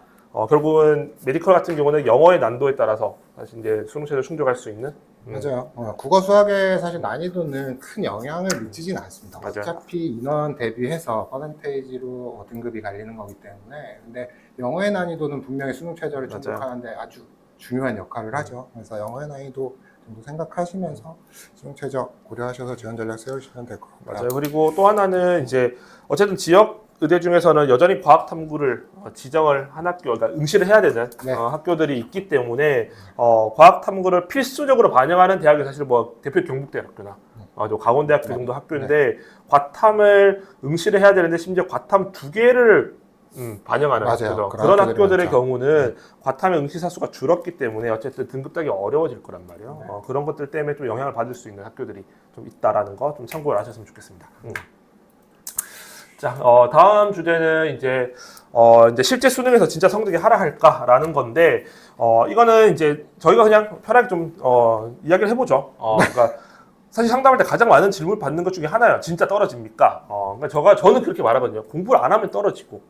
Speaker 1: 결국은 메디컬 같은 경우는 영어의 난도에 따라서 사실 이제 수능 최저 충족할 수 있는
Speaker 2: 맞아요. 국어 수학의 사실 난이도는 큰 영향을 미치진 않습니다.
Speaker 1: 맞아요.
Speaker 2: 어차피 인원 대비해서 퍼센테이지로 등급이 갈리는 거기 때문에. 근데 영어의 난이도는 분명히 수능 최저를
Speaker 1: 맞아요.
Speaker 2: 충족하는데 아주 중요한 역할을 하죠. 그래서 영어의 난이도 정도 생각하시면서 수능 최저 고려하셔서 지원 전략 세우시면 될 것 같아요.
Speaker 1: 맞아요. 그리고 또 하나는 이제 어쨌든 지역 의대 중에서는 여전히 과학 탐구를 지정을 한 학교, 그러니까 응시를 해야 되는
Speaker 2: 네.
Speaker 1: 학교들이 있기 때문에 과학 탐구를 필수적으로 반영하는 대학이 사실 뭐 대표 경북대학교나 강원대학교 정도 학교인데 과탐을 응시를 해야 되는데 심지어 과탐 2개를 반영하는
Speaker 2: 맞아요.
Speaker 1: 학교죠.
Speaker 2: 그런
Speaker 1: 그런
Speaker 2: 학교들이
Speaker 1: 학교들의
Speaker 2: 많죠.
Speaker 1: 경우는 과탐의 응시 사수가 줄었기 때문에 어쨌든 등급 따기 어려워질 거란 말이에요. 그런 것들 때문에 좀 영향을 받을 수 있는 학교들이 좀 있다라는 거 좀 참고를 하셨으면 좋겠습니다. 자, 다음 주제는 이제 실제 수능에서 진짜 성적이 하락할까라는 건데, 이거는 이제 저희가 그냥 편하게 좀, 이야기를 해보죠. 그러니까 사실 상담할 때 가장 많은 질문을 받는 것 중에 하나예요. 진짜 떨어집니까? 그러니까 저는 그렇게 말하거든요. 공부를 안 하면 떨어지고,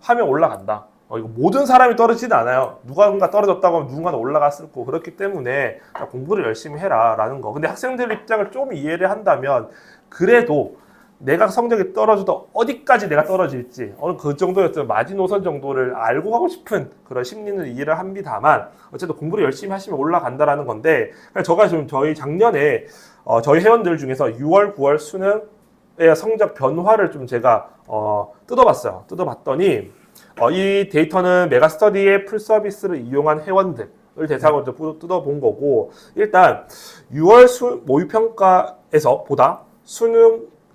Speaker 1: 하면 올라간다. 이거 모든 사람이 떨어지진 않아요. 누군가 떨어졌다고 하면 누군가는 올라갔을 거고, 그렇기 때문에 공부를 열심히 해라라는 거. 근데 학생들 입장을 좀 이해를 한다면, 그래도 내가 성적이 떨어져도 어디까지 내가 떨어질지 어느 그 정도였던 마지노선 정도를 알고 가고 싶은 그런 심리는 이해를 합니다만 어쨌든 공부를 열심히 하시면 올라간다라는 건데 제가 지금 저희 작년에 저희 회원들 중에서 6월, 9월 수능의 성적 변화를 좀 제가 뜯어봤어요. 뜯어봤더니 이 데이터는 메가스터디의 풀서비스를 이용한 회원들을 대상으로 뜯어본 거고 일단 6월 모의평가에서 보다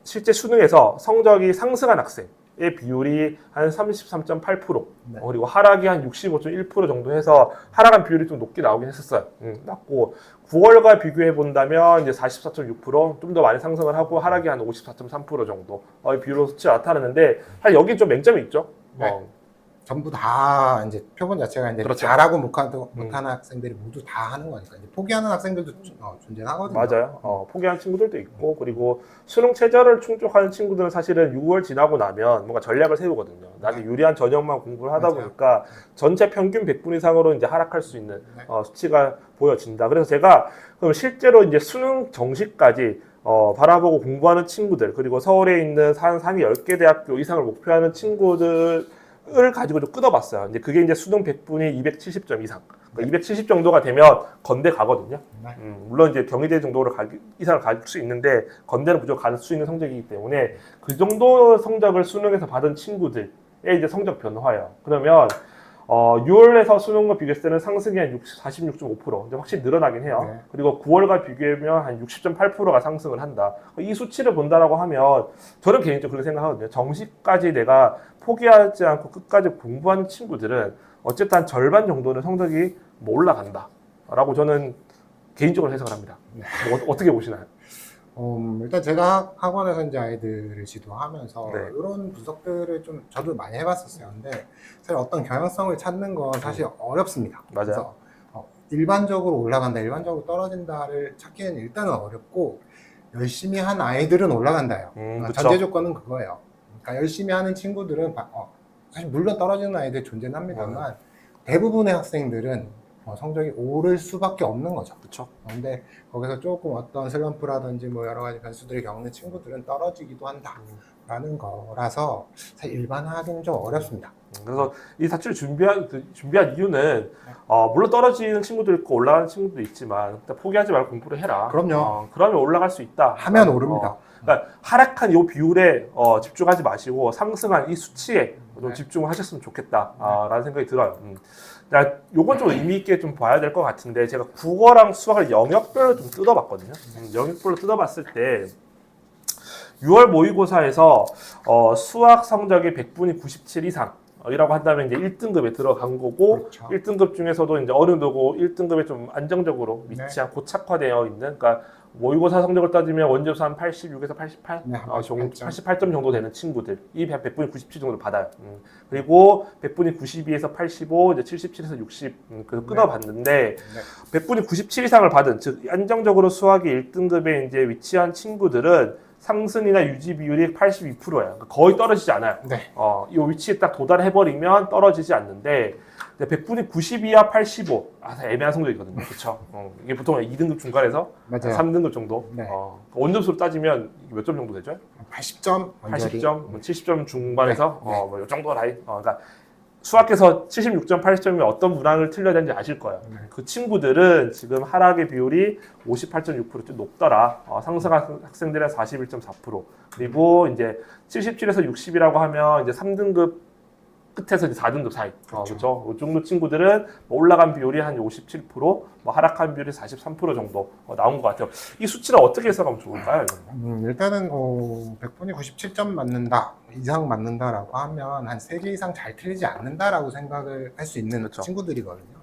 Speaker 1: 실제 수능에서 성적이 상승한 학생의 비율이 한 33.8%,
Speaker 2: 네.
Speaker 1: 그리고 하락이 한 65.1% 정도 해서 하락한 비율이 좀 높게 나오긴 했었어요. 낮고 9월과 비교해 본다면 이제 44.6%, 좀 더 많이 상승을 하고 하락이 한 54.3% 정도의 비율로 수치 나타나는데 사실 여기 좀 맹점이 있죠.
Speaker 2: 네. 전부 다 이제 표본 자체가 이제
Speaker 1: 그렇죠.
Speaker 2: 잘하고 못하는 학생들이 모두 다 하는 거니까 이제 포기하는 학생들도 존재하거든요.
Speaker 1: 맞아요. 포기한 친구들도 있고 그리고 수능 최저를 충족하는 친구들은 사실은 6월 지나고 나면 뭔가 전략을 세우거든요. 나한테 유리한 전형만 공부를 하다
Speaker 2: 맞아요.
Speaker 1: 보니까 전체 평균 100분 이상으로 이제 하락할 수 있는 수치가 보여진다. 그래서 제가 그럼 실제로 이제 수능 정시까지 바라보고 공부하는 친구들 그리고 서울에 있는 상위 10개 대학교 이상을 목표하는 친구들 을 가지고 좀 뜯어봤어요. 근데 그게 이제 수능 100분이 270점 이상. 그러니까 270 정도가 되면 건대 가거든요. 물론 이제 경희대 정도를 이상을 갈 수 있는데 건대는 무조건 갈 수 있는 성적이기 때문에 그 정도 성적을 수능에서 받은 친구들의 이제 성적 변화예요. 그러면 6월에서 수능과 비교했을 때는 상승이 한 46.5%, 이제 확실히 늘어나긴 해요.
Speaker 2: 네.
Speaker 1: 그리고 9월과 비교하면 한 60.8%가 상승을 한다. 이 수치를 본다라고 하면 저는 개인적으로 그렇게 생각하거든요. 정시까지 내가 포기하지 않고 끝까지 공부하는 친구들은 어쨌든 한 절반 정도는 성적이 뭐 올라간다라고 저는 개인적으로 해석을 합니다. 어떻게 보시나요?
Speaker 2: 일단 제가 학원에서 이제 아이들을 지도하면서
Speaker 1: 네.
Speaker 2: 이런 분석들을 좀 저도 많이 해봤었어요. 근데 사실 어떤 경향성을 찾는 건 사실 어렵습니다.
Speaker 1: 맞아요.
Speaker 2: 그래서 일반적으로 올라간다, 일반적으로 떨어진다를 찾기는 일단은 어렵고 열심히 한 아이들은 올라간다요.
Speaker 1: 그쵸.
Speaker 2: 전제 조건은 그거예요. 그러니까 열심히 하는 친구들은 사실 물론 떨어지는 아이들 존재는 합니다만 대부분의 학생들은 성적이 오를 수밖에 없는 거죠.
Speaker 1: 그렇죠.
Speaker 2: 근데 거기서 조금 어떤 슬럼프라든지 뭐 여러 가지 변수들을 겪는 친구들은 떨어지기도 한다라는 거라서 사실 일반화하기는 좀 어렵습니다.
Speaker 1: 그래서 이 사치를 준비한 이유는 물론 떨어지는 친구도 있고 올라가는 친구도 있지만 일단 포기하지 말고 공부를 해라.
Speaker 2: 그럼요.
Speaker 1: 그러면 올라갈 수 있다.
Speaker 2: 하면 오릅니다.
Speaker 1: 그러니까 하락한 이 비율에 집중하지 마시고 상승한 이 수치에 좀
Speaker 2: 네.
Speaker 1: 집중을 하셨으면 좋겠다라는 생각이 들어요. 요건 좀 의미 있게 좀 봐야 될 것 같은데 제가 국어랑 수학을 영역별로 좀 뜯어봤거든요. 영역별로 뜯어봤을 때 6월 모의고사에서 수학 성적이 100분이 97 이상 이라고 한다면 이제 1등급에 들어간 거고
Speaker 2: 그렇죠.
Speaker 1: 1등급 중에서도 이제 어느 누구 1등급에 좀 안정적으로 위치한 고착화되어 있는 그러니까 모의고사 성적을 따지면 원점수 한 86에서 88,
Speaker 2: 네,
Speaker 1: 88점 정도 되는 친구들 이 100분이 97 정도 받아요. 그리고 100분이 92에서 85, 이제 77에서 60 그래서 끊어봤는데 100분이 97 이상을 받은 즉 안정적으로 수학이 1등급에 이제 위치한 친구들은 상승이나 유지 비율이 82%예요. 거의 떨어지지 않아요.
Speaker 2: 네.
Speaker 1: 이 위치에 딱 도달해버리면 떨어지지 않는데 100분이 92와 85 애매한 성적이거든요. 그렇죠? 이게 보통 2등급 중간에서
Speaker 2: 맞아요.
Speaker 1: 3등급 정도.
Speaker 2: 네.
Speaker 1: 원점수로 따지면 몇 점 정도 되죠?
Speaker 2: 80점,
Speaker 1: 80점, 70점 중반에서
Speaker 2: 네.
Speaker 1: 뭐 이 정도 라인. 그러니까 수학에서 76점, 80점이면 어떤 문항을 틀려야 되는지 아실 거예요. 그 친구들은 지금 하락의 비율이 58.6%좀 높더라. 상승한 학생들은 41.4%. 그리고 이제 77에서 60이라고 하면 이제 3등급 끝에서 이제 4등급 사이. 그렇죠. 이 정도 친구들은 뭐 올라간 비율이 한 57%, 뭐 하락한 비율이 43% 정도 나온 것 같아요. 이 수치를 어떻게 해석하면 좋을까요?
Speaker 2: 일단은 100분이 97점 맞는다 이상 맞는다라고 하면 한 3개 이상 잘 틀리지 않는다라고 생각을 할 수 있는
Speaker 1: 그렇죠.
Speaker 2: 친구들이거든요.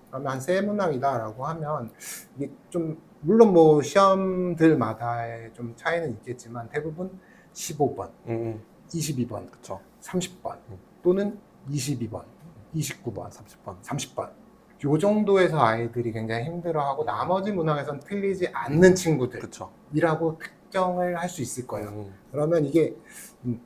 Speaker 2: 그러면 한 3문항이다라고 하면 이게 좀 물론 뭐 시험들마다의 좀 차이는 있겠지만 대부분 15번, 22번,
Speaker 1: 그렇죠.
Speaker 2: 30번 또는 22번, 29번,
Speaker 1: 30번.
Speaker 2: 30번 요 정도에서 아이들이 굉장히 힘들어하고 나머지 문항에선 틀리지 않는 친구들이라고
Speaker 1: 그렇죠.
Speaker 2: 특정을 할 수 있을 거예요. 그러면 이게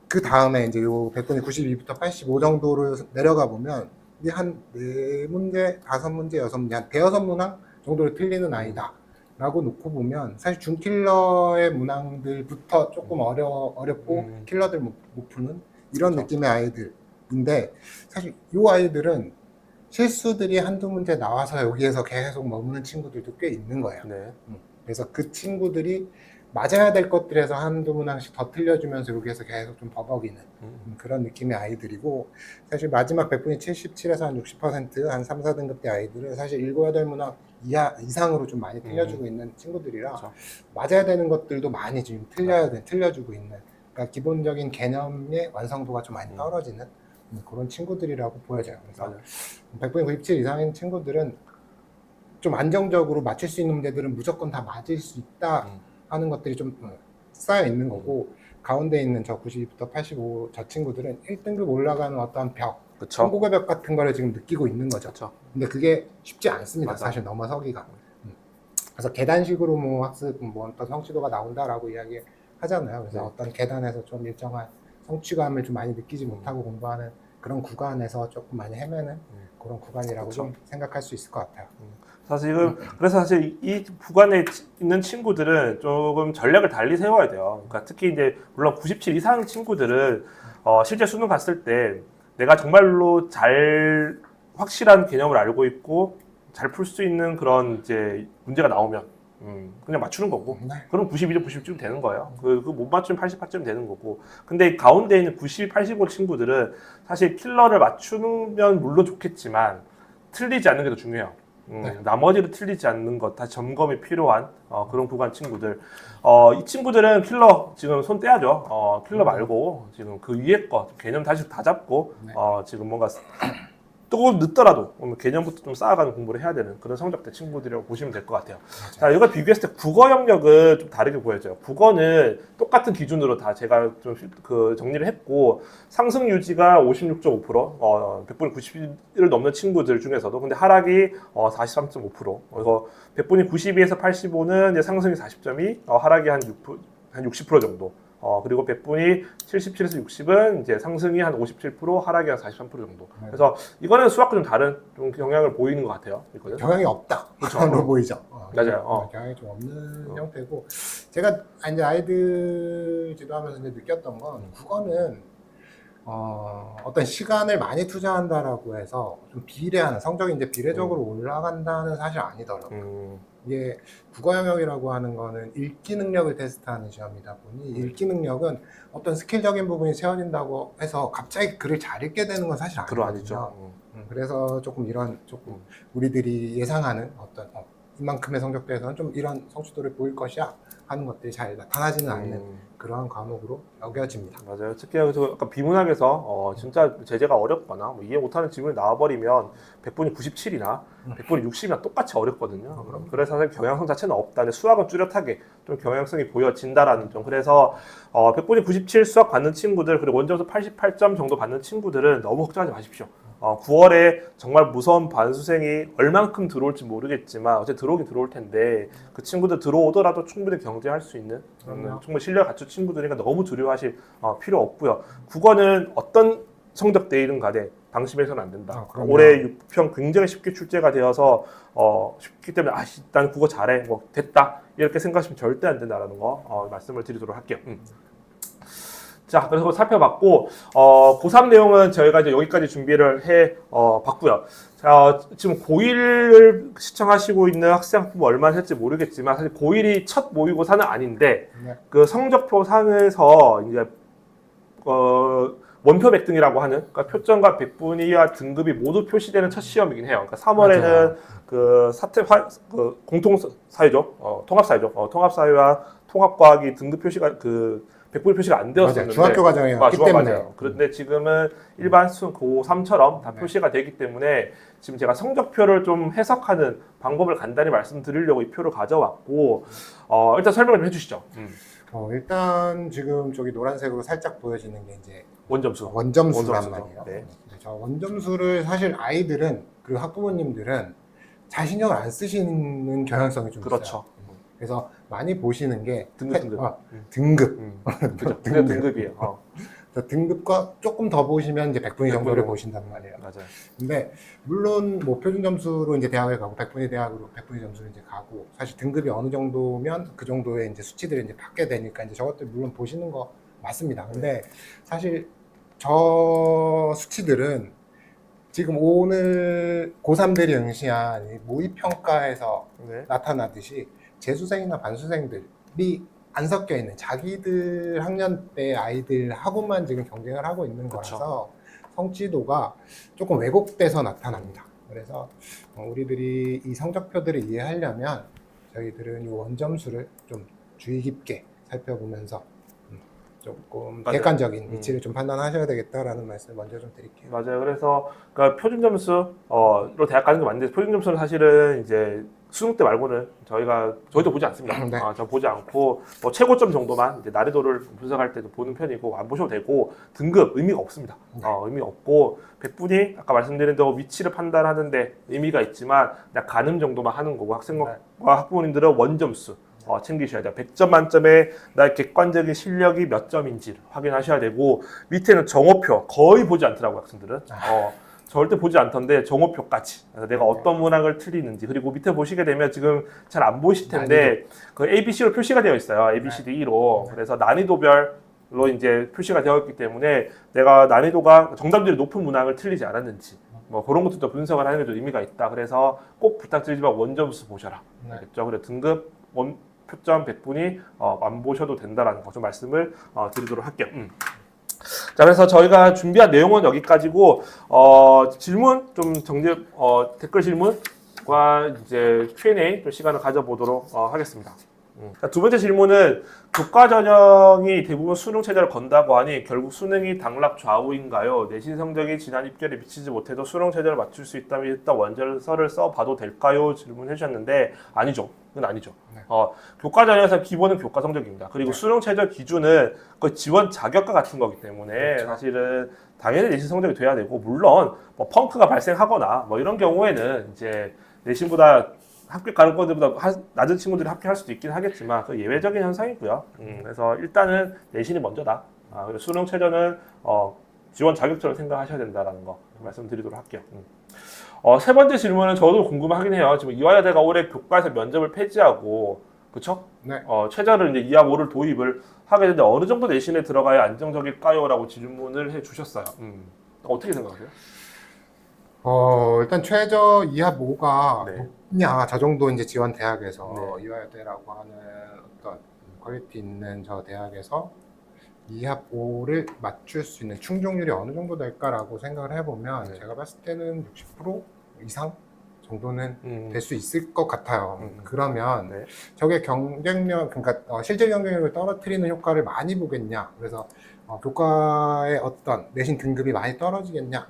Speaker 2: 그 다음에 이제 요 100분의 92부터 85 정도로 내려가 보면 이게 한 4문제, 5문제, 6문제, 한 대여섯 문항 정도를 틀리는 아이다 라고 놓고 보면 사실 준킬러의 문항들부터 조금 어렵고 킬러들 못 푸는 이런
Speaker 1: 그렇죠.
Speaker 2: 느낌의 아이들인데 사실 요 아이들은 실수들이 한두 문제 나와서 여기에서 계속 머무는 친구들도 꽤 있는 거예요.
Speaker 1: 네.
Speaker 2: 그래서 그 친구들이 맞아야 될 것들에서 한두 문항씩 더 틀려주면서 여기에서 계속 좀 버벅이는 그런 느낌의 아이들이고 사실 마지막 100분이 77에서 한 60%, 한 3, 4등급 대 아이들은 사실 7, 8문항 이상으로 좀 많이 틀려주고 있는 친구들이라
Speaker 1: 그렇죠.
Speaker 2: 맞아야 되는 것들도 많이 지금 틀려주고 있는 그러니까 기본적인 개념의 완성도가 좀 많이 떨어지는 그런 친구들이라고 보여져요. 그래서 100분이 97 이상인 친구들은 좀 안정적으로 맞출 수 있는 문제들은 무조건 다 맞을 수 있다 하는 것들이 좀 쌓여 있는 거고 가운데 있는 저 92부터 85 저 친구들은 1등급 올라가는 어떤 벽,
Speaker 1: 그렇죠.
Speaker 2: 천국의 벽 같은 거를 지금 느끼고 있는 거죠.
Speaker 1: 그렇죠.
Speaker 2: 근데 그게 쉽지 않습니다.
Speaker 1: 맞아.
Speaker 2: 사실 넘어서기가. 그래서 계단식으로 뭐 학습 뭐 어떤 성취도가 나온다라고 이야기 하잖아요. 그래서 어떤 계단에서 좀 일정한 성취감을 좀 많이 느끼지 못하고 공부하는 그런 구간에서 조금 많이 헤매는 그런 구간이라고
Speaker 1: 그쵸.
Speaker 2: 좀 생각할 수 있을 것 같아요.
Speaker 1: 그래서 사실 이 구간에 있는 친구들은 조금 전략을 달리 세워야 돼요. 그러니까 특히 이제 물론 97 이상 친구들은 실제 수능 갔을 때 내가 정말로 확실한 개념을 알고 있고 잘 풀 수 있는 그런 이제 문제가 나오면 그냥 맞추는 거고.
Speaker 2: 네.
Speaker 1: 그럼 92점, 90점 되는 거예요. 그 못 맞추면 88점 되는 거고. 근데 가운데 있는 90, 85 친구들은 사실 킬러를 맞추면 물론 좋겠지만 틀리지 않는 게 더 중요해요.
Speaker 2: 네.
Speaker 1: 나머지를 틀리지 않는 것, 다 점검이 필요한 그런 구간 친구들. 이 친구들은 킬러 지금 손 떼야죠. 킬러 말고 지금 그 위에 거 개념 다시 다 잡고
Speaker 2: 네.
Speaker 1: 지금 뭔가 조금 늦더라도 개념부터 좀 쌓아가는 공부를 해야 되는 그런 성적대 친구들이라고 보시면 될 것 같아요. 자, 이걸 비교했을 때 국어 영역은 좀 다르게 보여져요. 국어는 똑같은 기준으로 다 제가 좀 정리를 했고 상승 유지가 56.5%, 100분이 90을 넘는 친구들 중에서도 근데 하락이 43.5%. 그래서 100분이 92에서 85는 이제 상승이 40점이, 하락이 한 60% 정도. 그리고 100분이 77에서 60은 이제 상승이 한 57%, 하락이 한 43% 정도.
Speaker 2: 네.
Speaker 1: 그래서 이거는 수학과 좀 다른 좀 경향을 보이는 것 같아요. 이거는.
Speaker 2: 경향이 없다.
Speaker 1: 그렇죠.
Speaker 2: 로 보이죠.
Speaker 1: 맞아요.
Speaker 2: 경향이 좀 없는 형태고 제가 이제 아이들 지도하면서 이제 느꼈던 건 국어는 어떤 시간을 많이 투자한다라고 해서 좀 비례하는 성적이 이제 비례적으로 올라간다는 사실 아니더라고요. 이게 국어 영역이라고 하는 거는 읽기 능력을 테스트하는 시험이다 보니 읽기 능력은 어떤 스킬적인 부분이 채워진다고 해서 갑자기 글을 잘 읽게 되는 건 사실
Speaker 1: 그건
Speaker 2: 아니거든요.
Speaker 1: 아니죠.
Speaker 2: 그래서 조금 우리들이 예상하는 어떤 이만큼의 성적대에서는 좀 이런 성취도를 보일 것이야 하는 것들이 잘 나타나지는 않는 그러한 과목으로 여겨집니다.
Speaker 1: 맞아요. 특히 약간 비문학에서 진짜 제재가 어렵거나 뭐 이해 못하는 질문이 나와버리면 100분이 97이나 100분이 60이나 똑같이 어렵거든요. 그래서 사실 경향성 자체는 없다. 근데 수학은 뚜렷하게 좀 경향성이 보여진다라는 점. 그래서 100분이 97 수학 받는 친구들 그리고 원점수 88점 정도 받는 친구들은 너무 걱정하지 마십시오. 9월에 정말 무서운 반수생이 얼만큼 들어올지 모르겠지만 어제 들어오긴 들어올 텐데 그 친구들 들어오더라도 충분히 경쟁할 수 있는 충분히 실력 갖춘 친구들이니까 너무 두려워하실 필요 없고요. 국어는 어떤 성적대이든 간에 방심해서는 안 된다. 올해 6평 굉장히 쉽게 출제가 되어서 쉽기 때문에 난 국어 잘해 뭐 됐다 이렇게 생각하시면 절대 안 된다라는 거 말씀을 드리도록 할게요. 자, 그래서 살펴봤고, 고3 내용은 저희가 이제 여기까지 준비를 해 봤고요. 자, 지금 고1을 시청하시고 있는 학생 학부모 얼마나 될지 모르겠지만, 사실 고1이 첫 모의고사는 아닌데,
Speaker 2: 네.
Speaker 1: 그 성적표 상에서 이제, 원표 백등이라고 하는, 그러니까 표점과 백분위와 등급이 모두 표시되는 첫 시험이긴 해요. 그러니까 3월에는
Speaker 2: 맞아요.
Speaker 1: 그 공통 사회죠, 통합 사회죠. 통합 사회와 통합과학이 등급 표시가 백분위 표시가 안 되었었는데
Speaker 2: 중학교 과정이었기 때문에.
Speaker 1: 맞아요. 그런데 지금은 일반 고3처럼 다 표시가 되기 때문에 지금 제가 성적표를 좀 해석하는 방법을 간단히 말씀드리려고 이 표를 가져왔고 일단 설명을 좀 해주시죠.
Speaker 2: 일단 지금 저기 노란색으로 살짝 보여지는 게 이제
Speaker 1: 원점수.
Speaker 2: 원점수란
Speaker 1: 원점수죠.
Speaker 2: 말이에요.
Speaker 1: 네.
Speaker 2: 저 원점수를 사실 아이들은 그리고 학부모님들은 잘 신경을 안 쓰시는 경향성이 좀
Speaker 1: 그렇죠.
Speaker 2: 있어요. 그래서 많이 보시는 게
Speaker 1: 등급.
Speaker 2: 등급.
Speaker 1: 그죠. 등급이에요.
Speaker 2: 등급과 조금 더 보시면 이제 100분위 정도를 보신단 말이에요.
Speaker 1: 맞아요.
Speaker 2: 근데 물론 뭐 표준 점수로 이제 대학을 가고 100분위 대학으로 100분위 점수를 이제 가고 사실 등급이 어느 정도면 그 정도의 이제 수치들을 이제 받게 되니까 이제 저것들 물론 보시는 거 맞습니다. 근데 사실 저 수치들은 지금 오늘 고3들이 응시한 이 모의평가에서 나타나듯이 재수생이나 반수생들이 안 섞여 있는 자기들 학년 때 아이들하고만 지금 경쟁을 하고 있는 거라서 성취도가 조금 왜곡돼서 나타납니다. 그래서 우리들이 이 성적표들을 이해하려면 저희들은 이 원점수를 좀 주의 깊게 살펴보면서 조금
Speaker 1: 맞아요.
Speaker 2: 객관적인 위치를 좀 판단하셔야 되겠다라는 말씀을 먼저 좀 드릴게요.
Speaker 1: 맞아요. 그래서 그러니까 표준 점수로 대학 가는 게 맞는데 표준 점수는 사실은 이제 수능 때 말고는 저희도 보지 않습니다.
Speaker 2: 네.
Speaker 1: 저 보지 않고 뭐 최고점 정도만 이제 난이도를 분석할 때도 보는 편이고 안 보셔도 되고 등급 의미가 없습니다. 의미 없고 100분이 아까 말씀드린 대로 위치를 판단하는데 의미가 있지만 그냥 가늠 정도만 하는 거고 학생과 학부모님들은 원점수 챙기셔야 돼요. 100점 만점에 나의 객관적인 실력이 몇 점인지를 확인하셔야 되고 밑에는 정오표 거의 보지 않더라고요 학생들은. 절대 보지 않던데 정오표까지 내가 어떤 문항을 틀리는지 그리고 밑에 보시게 되면 지금 잘 안 보이실 텐데 그 ABC로 표시가 되어 있어요. ABCD1로 그래서 난이도별로 이제 표시가 되어 있기 때문에 내가 난이도가 정답률이 높은 문항을 틀리지 않았는지 뭐 그런 것들도 분석을 하는 게 좀 의미가 있다. 그래서 꼭 부탁드리지만 원점수 보셔라. 알겠죠? 그래 등급 원표점 100분이 안 보셔도 된다라는 거 좀 말씀을 드리도록 할게요. 자, 그래서 저희가 준비한 내용은 여기까지고 질문 좀 댓글 질문과 이제 Q&A 좀 시간을 가져보도록 하겠습니다. 자, 두 번째 질문은 교과 전형이 대부분 수능 체제를 건다고 하니 결국 수능이 당락 좌우인가요? 내신 성적이 지난 입결에 미치지 못해도 수능 체제를 맞출 수 있다면 일단 원저서를 써봐도 될까요? 질문해 주셨는데 아니죠. 그건 아니죠.
Speaker 2: 네.
Speaker 1: 교과 전형에서 기본은 교과 성적입니다. 그리고
Speaker 2: 네.
Speaker 1: 수능 체제 기준은 그 지원 자격과 같은 거기 때문에
Speaker 2: 그렇죠.
Speaker 1: 사실은 당연히 내신 성적이 돼야 되고 물론 뭐 펑크가 발생하거나 뭐 이런 경우에는 이제 내신보다 합격 가능성들보다 낮은 친구들이 합격할 수도 있긴 하겠지만 그 예외적인 현상이고요. 그래서 일단은 내신이 먼저다. 그리고 수능 최저는 지원 자격처럼 생각하셔야 된다라는 거 말씀드리도록 할게요. 세 번째 질문은 저도 궁금하긴 해요. 지금 이화여대가 올해 교과에서 면접을 폐지하고 그렇죠?
Speaker 2: 네.
Speaker 1: 최저를 이제 2하 5를 도입을 하게 되는데 어느 정도 내신에 들어가야 안정적일까요?라고 질문을 해주셨어요. 어떻게 생각하세요?
Speaker 2: 일단 최저 2합 5가
Speaker 1: 네.
Speaker 2: 높냐, 저 정도 이제 지원 대학에서
Speaker 1: 네.
Speaker 2: 이화여대라고 하는 어떤 퀄리티 있는 저 대학에서 2합 5를 맞출 수 있는 충족률이 어느 정도 될까라고 생각을 해보면
Speaker 1: 네.
Speaker 2: 제가 봤을 때는 60% 이상 정도는 될
Speaker 1: 네.
Speaker 2: 수 있을 것 같아요. 그러면
Speaker 1: 네.
Speaker 2: 저게 경쟁력, 그러니까 실제 경쟁력을 떨어뜨리는 효과를 많이 보겠냐? 그래서 교과의 어떤 내신 등급이 많이 떨어지겠냐?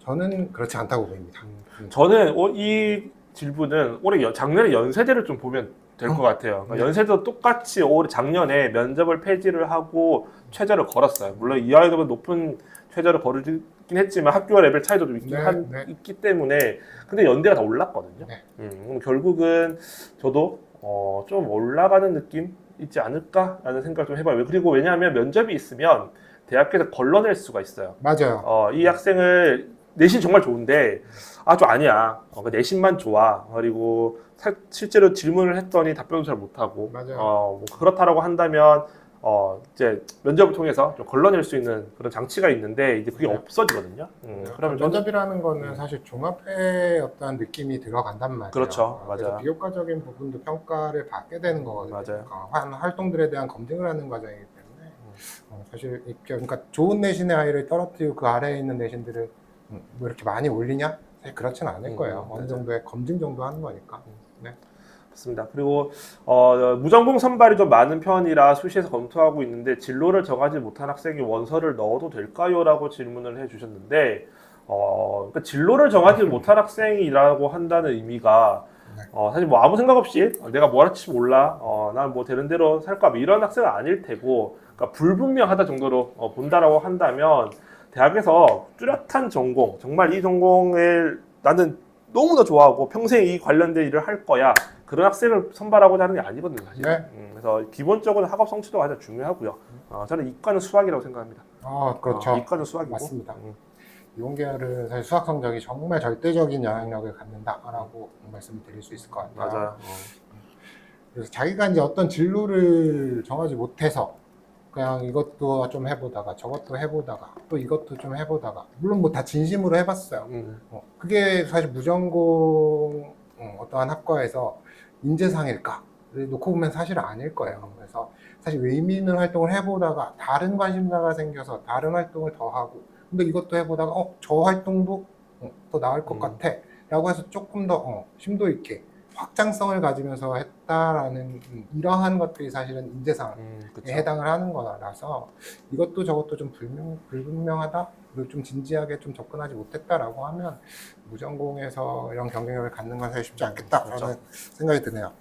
Speaker 2: 저는 그렇지 않다고 보입니다.
Speaker 1: 저는 이 질문은 올해 작년에 연세대를 좀 보면 될 것 같아요. 그러니까
Speaker 2: 네.
Speaker 1: 연세대도 똑같이 올해 작년에 면접을 폐지를 하고 최저를 걸었어요. 물론 이화여대보다 높은 최저를 거르긴 했지만 학교와 레벨 차이도 좀 있긴
Speaker 2: 네.
Speaker 1: 있기 때문에 근데 연대가 다 올랐거든요.
Speaker 2: 네.
Speaker 1: 그럼 결국은 저도 좀 올라가는 느낌 있지 않을까라는 생각을 좀 해봐요. 그리고 왜냐하면 면접이 있으면 대학교에서 걸러낼 수가 있어요.
Speaker 2: 맞아요.
Speaker 1: 이 학생을 내신 정말 좋은데 좀 아니야. 내신만 좋아. 그리고 실제로 질문을 했더니 답변도 잘 못하고
Speaker 2: 맞아요.
Speaker 1: 뭐 그렇다라고 한다면 이제 면접을 통해서 좀 걸러낼 수 있는 그런 장치가 있는데 이제 그게
Speaker 2: 네.
Speaker 1: 없어지거든요. 그러면 저는
Speaker 2: 면접이라는 거는 사실 종합의 어떤 느낌이 들어간단 말이에요.
Speaker 1: 그렇죠.
Speaker 2: 그래서
Speaker 1: 맞아요.
Speaker 2: 비교과적인 부분도 평가를 받게 되는 거거든요.
Speaker 1: 맞아요.
Speaker 2: 한 활동들에 대한 검증을 하는 과정이기 때문에 사실 그러니까 좋은 내신의 아이를 떨어뜨리고 그 아래에 있는 내신들을 뭐 이렇게 많이 올리냐? 사실 그렇지는 않을 거예요. 어느
Speaker 1: 맞아요.
Speaker 2: 정도의 검증 정도 하는 거니까.
Speaker 1: 맞습니다. 그리고 무전공 선발이 좀 많은 편이라 수시에서 검토하고 있는데 진로를 정하지 못한 학생이 원서를 넣어도 될까요? 라고 질문을 해주셨는데 그러니까 진로를 정하지 못한 학생이라고 한다는 의미가 사실 뭐 아무 생각 없이 내가 뭐 할지 몰라 난 뭐 되는 대로 살 거야 이런 학생은 아닐 테고 그러니까 불분명하다 정도로 본다라고 한다면 대학에서 뚜렷한 전공 정말 이 전공을 나는 너무나 좋아하고 평생 이 관련된 일을 할 거야 그런 학생을 선발하고자 하는 게 아니거든요 사실.
Speaker 2: 네.
Speaker 1: 그래서 기본적으로 학업 성취도가 가장 중요하고요. 저는 이과는 수학이라고 생각합니다.
Speaker 2: 그렇죠.
Speaker 1: 이과는 수학이고.
Speaker 2: 맞습니다. 이원 계열은 사실 수학 성적이 정말 절대적인 영향력을 갖는다라고 말씀을 드릴 수 있을 것 같아요.
Speaker 1: 맞아요.
Speaker 2: 그래서 자기가 이제 어떤 진로를 정하지 못해서 그냥 이것도 좀 해보다가 저것도 해보다가 또 이것도 좀 해보다가 물론 뭐 다 진심으로 해봤어요. 그게 사실 무전공 어떠한 학과에서 인재상일까를 놓고 보면 사실은 아닐 거예요. 그래서 사실 의미 있는 활동을 해보다가 다른 관심사가 생겨서 다른 활동을 더 하고 근데 이것도 해보다가 저 활동도 더 나을 것 같아 라고 해서 조금 더 심도 있게 확장성을 가지면서 했다라는 이러한 것들이 사실은 인재상에 해당을 하는 거라서 이것도 저것도 좀 불분명하다 그리고 좀 진지하게 좀 접근하지 못했다라고 하면 무전공에서 이런 경쟁력을 갖는 건 사실 쉽지 않겠다라는
Speaker 1: 그렇죠.
Speaker 2: 생각이 드네요.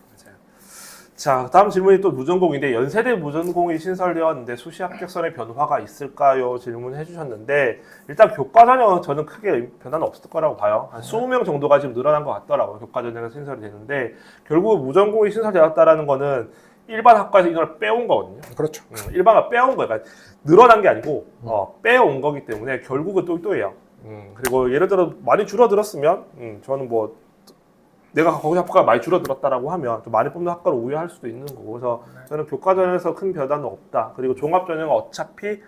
Speaker 1: 자, 다음 질문이 또 무전공인데 연세대 무전공이 신설되었는데 수시 합격선의 변화가 있을까요? 질문해 주셨는데 일단 교과 전형은 저는 크게 변화는 없을 거라고 봐요. 한 20명 정도가 지금 늘어난 것 같더라고요. 교과 전형에서 신설이 되는데 결국 무전공이 신설되었다라는 거는 일반 학과에서 이걸 빼온 거거든요.
Speaker 2: 그렇죠.
Speaker 1: 일반가 빼온 거예요. 그러니까 늘어난 게 아니고 빼온 거기 때문에 결국은 또이또예요. 그리고 예를 들어 많이 줄어들었으면 저는 뭐 내가 거기 학과가 많이 줄어들었다라고 하면 좀 많이 뽑는 학과를 우회할 수도 있는 거고 그래서 저는 교과전형에서 큰 변화는 없다. 그리고 종합전형은 어차피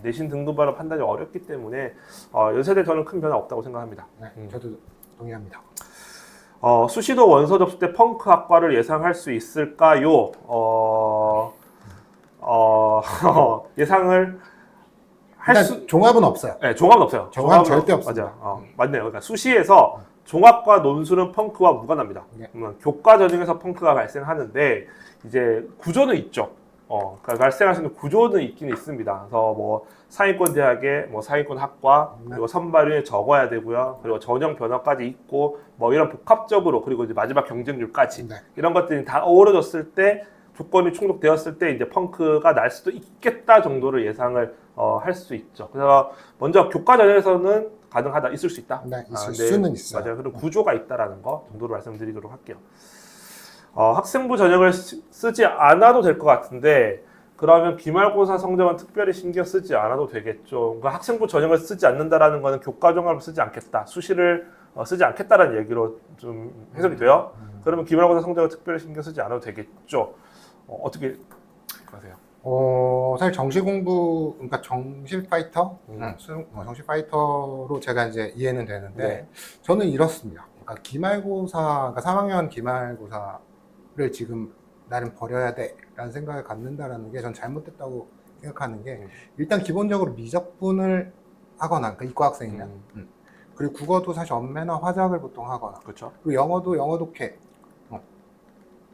Speaker 1: 내신 등급으로 판단이 어렵기 때문에 연세대 저는 큰 변화 없다고 생각합니다.
Speaker 2: 네, 저도 동의합니다.
Speaker 1: 수시도 원서 접수 때 펑크 학과를 예상할 수 있을까요? 예상을 할
Speaker 2: 일단
Speaker 1: 수,
Speaker 2: 종합은 없어요.
Speaker 1: 네, 종합은 없어요.
Speaker 2: 종합은
Speaker 1: 종합은
Speaker 2: 절대 없습니다.
Speaker 1: 맞아요. 맞네요. 그러니까 수시에서 종합과 논술은 펑크와 무관합니다.
Speaker 2: 네.
Speaker 1: 교과 전형에서 펑크가 발생하는데 이제 구조는 있죠. 그러니까 발생할 수 있는 구조는 있긴 있습니다. 그래서 뭐 상위권 대학의 뭐 상위권 학과 그리고 선발위에 적어야 되고요. 그리고 전형 변화까지 있고 뭐 이런 복합적으로 그리고 이제 마지막 경쟁률까지
Speaker 2: 네.
Speaker 1: 이런 것들이 다 어우러졌을 때 조건이 충족되었을 때 이제 펑크가 날 수도 있겠다 정도를 예상을 할 수 있죠. 그래서 먼저 교과 전형에서는 가능하다, 있을 수 있다.
Speaker 2: 네, 있을
Speaker 1: 네,
Speaker 2: 수는 있어요.
Speaker 1: 맞아요. 그리고 구조가 있다라는 거 정도로 말씀드리도록 할게요. 학생부 전형을 쓰지 않아도 될 것 같은데 그러면 기말고사 성적은 특별히 신경 쓰지 않아도 되겠죠. 그러니까 학생부 전형을 쓰지 않는다라는 거는 교과 종합을 쓰지 않겠다, 수시를 쓰지 않겠다라는 얘기로 좀 해석이 돼요. 그러면 기말고사 성적을 특별히 신경 쓰지 않아도 되겠죠. 어떻게 하세요?
Speaker 2: 사실 정시 공부, 그러니까 정시 파이터, 정시 파이터로 제가 이제 이해는 되는데,
Speaker 1: 네.
Speaker 2: 저는 이렇습니다. 그러니까 기말고사, 그러니까 3학년 기말고사를 지금 나름 버려야 돼라는 생각을 갖는다라는 게 전 잘못됐다고 생각하는 게, 일단 기본적으로 미적분을 하거나, 그러니까 이과 학생이면, 그리고 국어도 사실 언매나 화작을 보통 하거나,
Speaker 1: 그렇죠.
Speaker 2: 그리고 영어 독해,